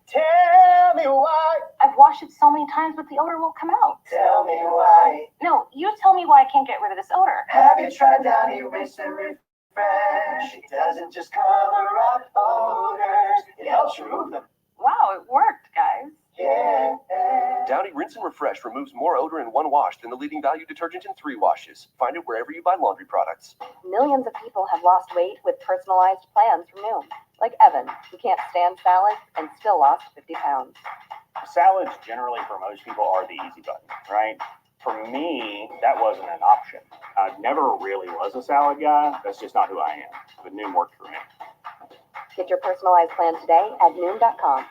Tell me why. I've washed it so many times, but the odor won't come out. Tell me why. No, you tell me why I can't get rid of this odor. Have you tried Downy Rinse and Refresh? It doesn't just cover up odors, it helps remove them. Wow, it worked, guys. Yeah. Downy Rinse and Refresh removes more odor in one wash than the leading value detergent in 3 washes. Find it wherever you buy laundry products. Millions of people have lost weight with personalized plans from Noom. Like Evan, who can't stand salad and still lost 50 pounds. Salads generally for most people are the easy button, right? For me, that wasn't an option. I never really was a salad guy. That's just not who I am. But Noom worked for me. Get your personalized plan today at Noom.com.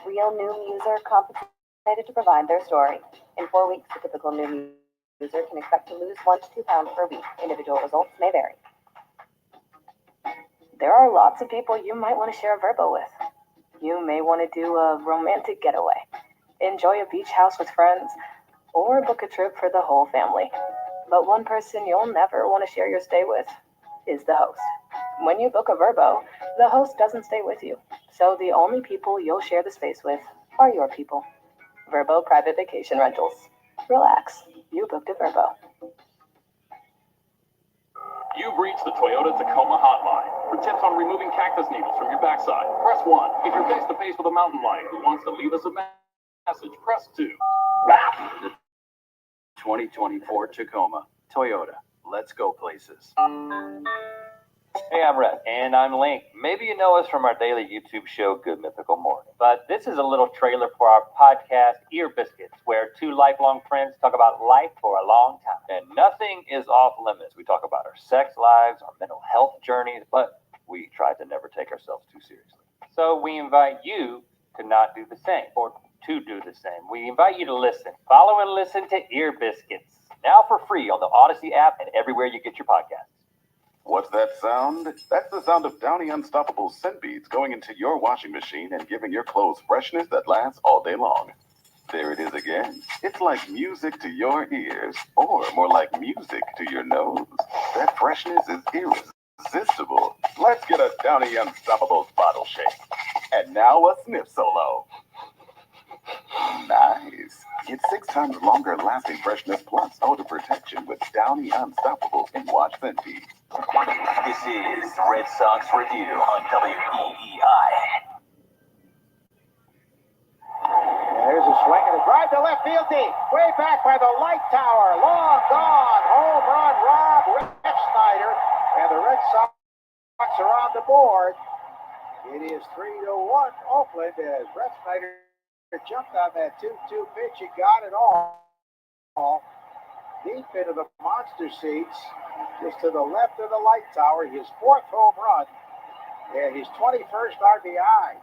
Real Noom user compensated to provide their story. In 4 weeks, the typical Noom user can expect to lose 1 to 2 pounds per week. Individual results may vary. There are lots of people you might want to share a Verbo with. You may want to do a romantic getaway, enjoy a beach house with friends, or book a trip for the whole family. But one person you'll never want to share your stay with is the host. When you book a Verbo, the host doesn't stay with you. So the only people you'll share the space with are your people. Verbo Private Vacation Rentals. Relax. You booked a Verbo. You've reached the Toyota Tacoma hotline. For tips on removing cactus needles from your backside, press 1. If you're face to face with a mountain lion who wants to leave us a message, press 2. The 2024 Tacoma. Toyota. Let's go places. Hey, I'm Red. And I'm Link. Maybe you know us from our daily YouTube show, Good Mythical Morning. But this is a little trailer for our podcast, Ear Biscuits, where 2 lifelong friends talk about life for a long time. And nothing is off limits. We talk about our sex lives, our mental health journeys, but we try to never take ourselves too seriously. So we invite you to not do the same, or to do the same. We invite you to listen. Follow and listen to Ear Biscuits, now for free on the Odyssey app and everywhere you get your podcasts. What's that sound? That's the sound of Downy Unstoppable scent beads going into your washing machine and giving your clothes freshness that lasts all day long. There it is again. It's like music to your ears, or more like music to your nose. That freshness is irresistible. Let's get a Downy Unstoppable bottle shake. And now a sniff solo. Nice. Get 6 times longer lasting freshness plus odor protection with Downy Unstoppable and Wash Scent Beads. This is Red Sox Review on WEEI. There's a swing and a drive to left field deep. Way back by the light tower. Long gone. Home run, Rob Refsnyder. And the Red Sox are on the board. It is 3-1 Oakland as Refsnyder jumped on that 2-2 pitch. He got it all deep into the monster seats, just to the left of the light tower. His 4th home run and his 21st RBI.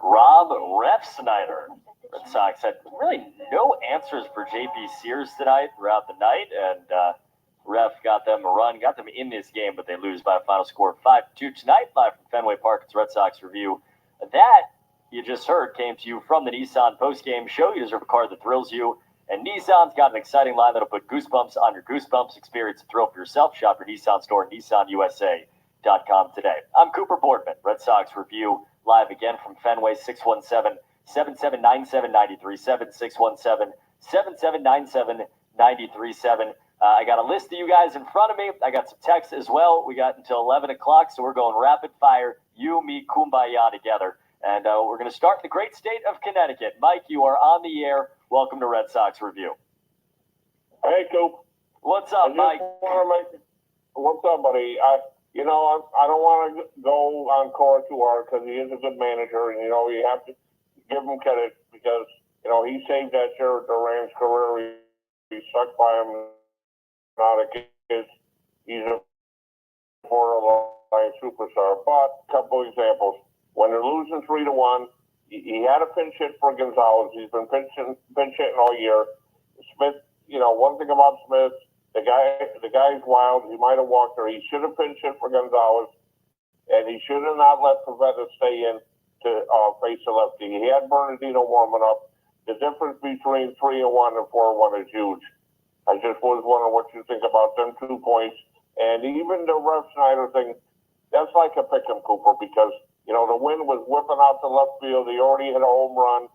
Rob Refsnyder. Red Sox had really no answers for JP Sears tonight throughout the night, and Ref got them a run, got them in this game, but they lose by a final score of 5-2 tonight. Live from Fenway Park, it's Red Sox Review. That you just heard came to you from the Nissan postgame show. You deserve a car that thrills you. And Nissan's got an exciting line that'll put goosebumps on your goosebumps. Experience the thrill for yourself. Shop your Nissan store at nissanusa.com today. I'm Cooper Boardman. Red Sox Review live again from Fenway, 617-7797-937, 617-7797-937. I got a list of you guys in front of me. I got some texts as well. We got until 11 o'clock, so we're going rapid fire. You, me, kumbaya together. And we're going to start in the great state of Connecticut. Mike, you are on the air. Welcome to Red Sox Review. Hey, Coop. What's up, Mike? What's up, buddy? I don't want to go on Cora too hard because he is a good manager, and you have to give him credit because, you know, he saved that Jared Duran's career. He stuck by him. Not a kid. He's a borderline superstar. But a couple examples. When they're losing 3-1, he had a pinch hit for Gonzalez. He's been pinch hitting all year. Smith, you know, one thing about Smith, the guy's wild. He might have walked her. He should have pinch hit for Gonzalez, and he should have not let Pivetta stay in to face the lefty. He had Bernardino warming up. The difference between 3-1 and 4-1 is huge. I just was wondering what you think about them 2 points. And even the Ref Snyder thing, that's like a pick 'em, Cooper, because, you know, the wind was whipping out to left field. He already hit a home run.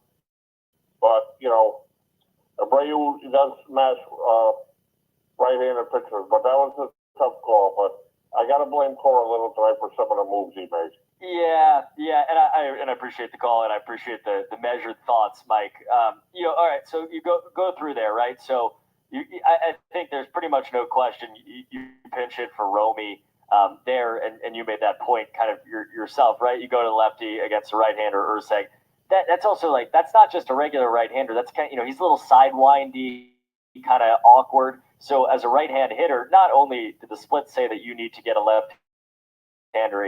But, you know, Abreu does smash right-handed pitchers. But that was a tough call. But I got to blame Cora a little tonight for some of the moves he made. Yeah, and I appreciate the call, and I appreciate the measured thoughts, Mike. You know, all right, so you go through there, right? So I think there's pretty much no question you pinch hit for Romy there, and you made that point kind of yourself, right? You go to the lefty against a right-hander, Urseg. That's also like, that's not just a regular right-hander. That's kind of, you know, he's a little sidewindy, kind of awkward. So as a right-hand hitter, not only did the split say that you need to get a left-hander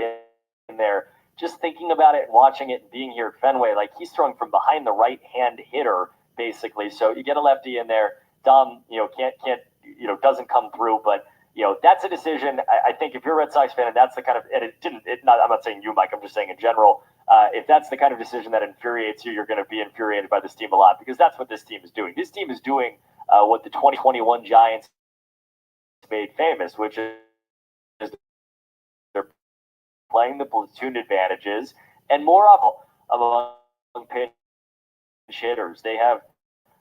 in there, just thinking about it and watching it and being here at Fenway, like he's throwing from behind the right-hand hitter, basically. So you get a lefty in there, Dom, you know, can't, you know, doesn't come through, but you know, that's a decision. I think if you're a Red Sox fan and that's the kind of, and I'm not saying you, Mike, I'm just saying in general, if that's the kind of decision that infuriates you, you're going to be infuriated by this team a lot, because that's what this team is doing. This team is doing what the 2021 Giants made famous, which is they're playing the platoon advantages, and more among pinch hitters. They have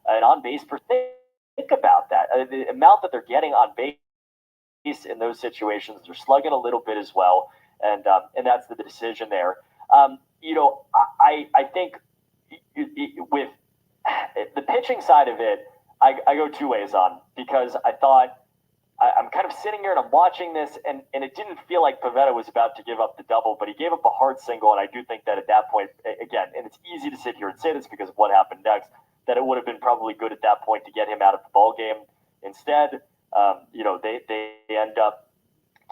an on-base percentage. Think about that. The amount that they're getting on base in those situations, they're slugging a little bit as well, and that's the decision there. You know, I think with the pitching side of it, I go two ways on, because I thought I'm kind of sitting here and I'm watching this, and it didn't feel like Pivetta was about to give up the double, but he gave up a hard single, and I do think that at that point, again, and it's easy to sit here and say this because of what happened next, that it would have been probably good at that point to get him out of the ball game. Instead, you know, they end up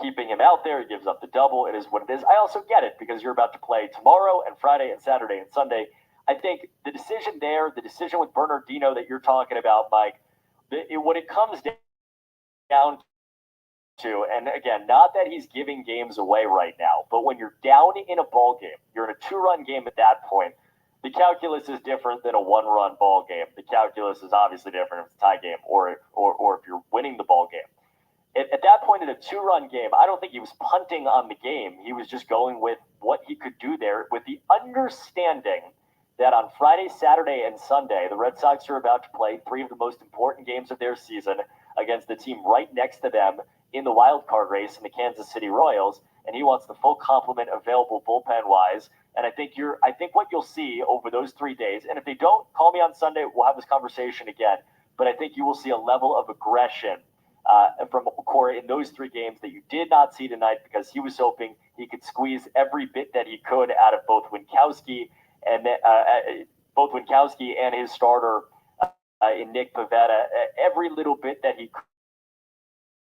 keeping him out there. He gives up the double. It is what it is. I also get it, because you're about to play tomorrow and Friday and Saturday and Sunday. I think the decision there, the decision with Bernardino that you're talking about, Mike, what it comes down to, and again, not that he's giving games away right now, but when you're down in a ball game, you're in a 2-run game at that point, the calculus is different than a 1-run ball game. The calculus is obviously different if it's a tie game or if you're winning the ball game. At that point in a 2-run game, I don't think he was punting on the game. He was just going with what he could do there, with the understanding that on Friday, Saturday, and Sunday, the Red Sox are about to play 3 of the most important games of their season against the team right next to them in the wild card race in the Kansas City Royals, and he wants the full complement available bullpen-wise. And I think what you'll see over those 3 days, and if they don't, call me on Sunday, we'll have this conversation again, but I think you will see a level of aggression from Cora in those 3 games that you did not see tonight, because he was hoping he could squeeze every bit that he could out of both Winkowski and his starter in Nick Pivetta, every little bit that he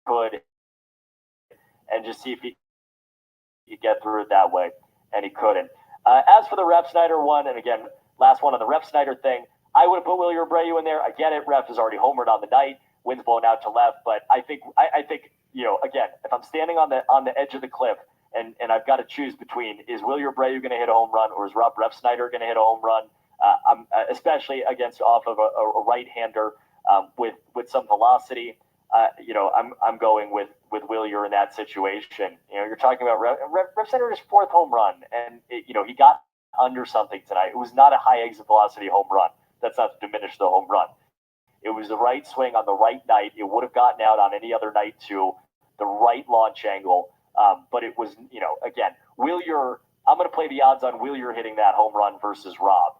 could, and just see if he could get through it that way, and he couldn't. As for the Ref Snyder one, and again, last one on the Ref Snyder thing, I would have put Wilyer Abreu in there. I get it. Ref has already homered on the night. Wind's blowing out to left, but I think you know, again, if I'm standing on the edge of the cliff and I've got to choose between, is Wilyer Abreu going to hit a home run, or is Ref Snyder going to hit a home run? I'm especially off of a right-hander with some velocity. You know, I'm going with Wilyer in that situation. You know, you're talking about Ref Snyder's 4th home run, and you know, he got under something tonight. It was not a high exit velocity home run. That's not to diminish the home run. It was the right swing on the right night. It would have gotten out on any other night too. The right launch angle, but it was, you know, again, Wilyer. I'm going to play the odds on Wilyer hitting that home run versus Rob.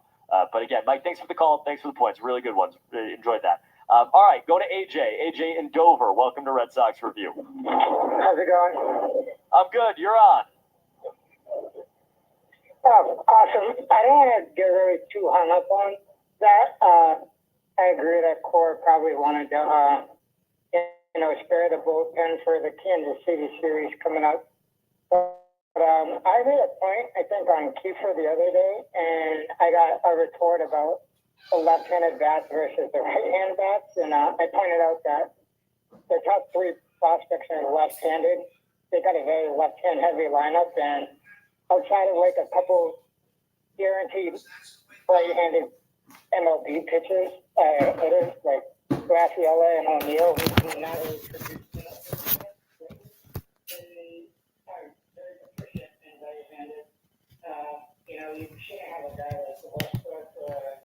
But again, Mike, thanks for the call. Thanks for the points. Really good ones. Enjoyed that. All right, go to AJ. AJ in Dover. Welcome to Red Sox Review. How's it going? I'm good. You're on. Awesome. I don't want to get really too hung up on that. I agree that Core probably wanted to, spare the bullpen for the Kansas City series coming up. But I made a point, I think, on Kiefer the other day, and I got a retort about the left-handed bats versus the right-handed bats, and I pointed out that the top three prospects are left-handed. They got a very left-hand heavy lineup, and outside of like a couple guaranteed right-handed MLB pitchers, hitters like Graciela and O'Neill, who do not really produce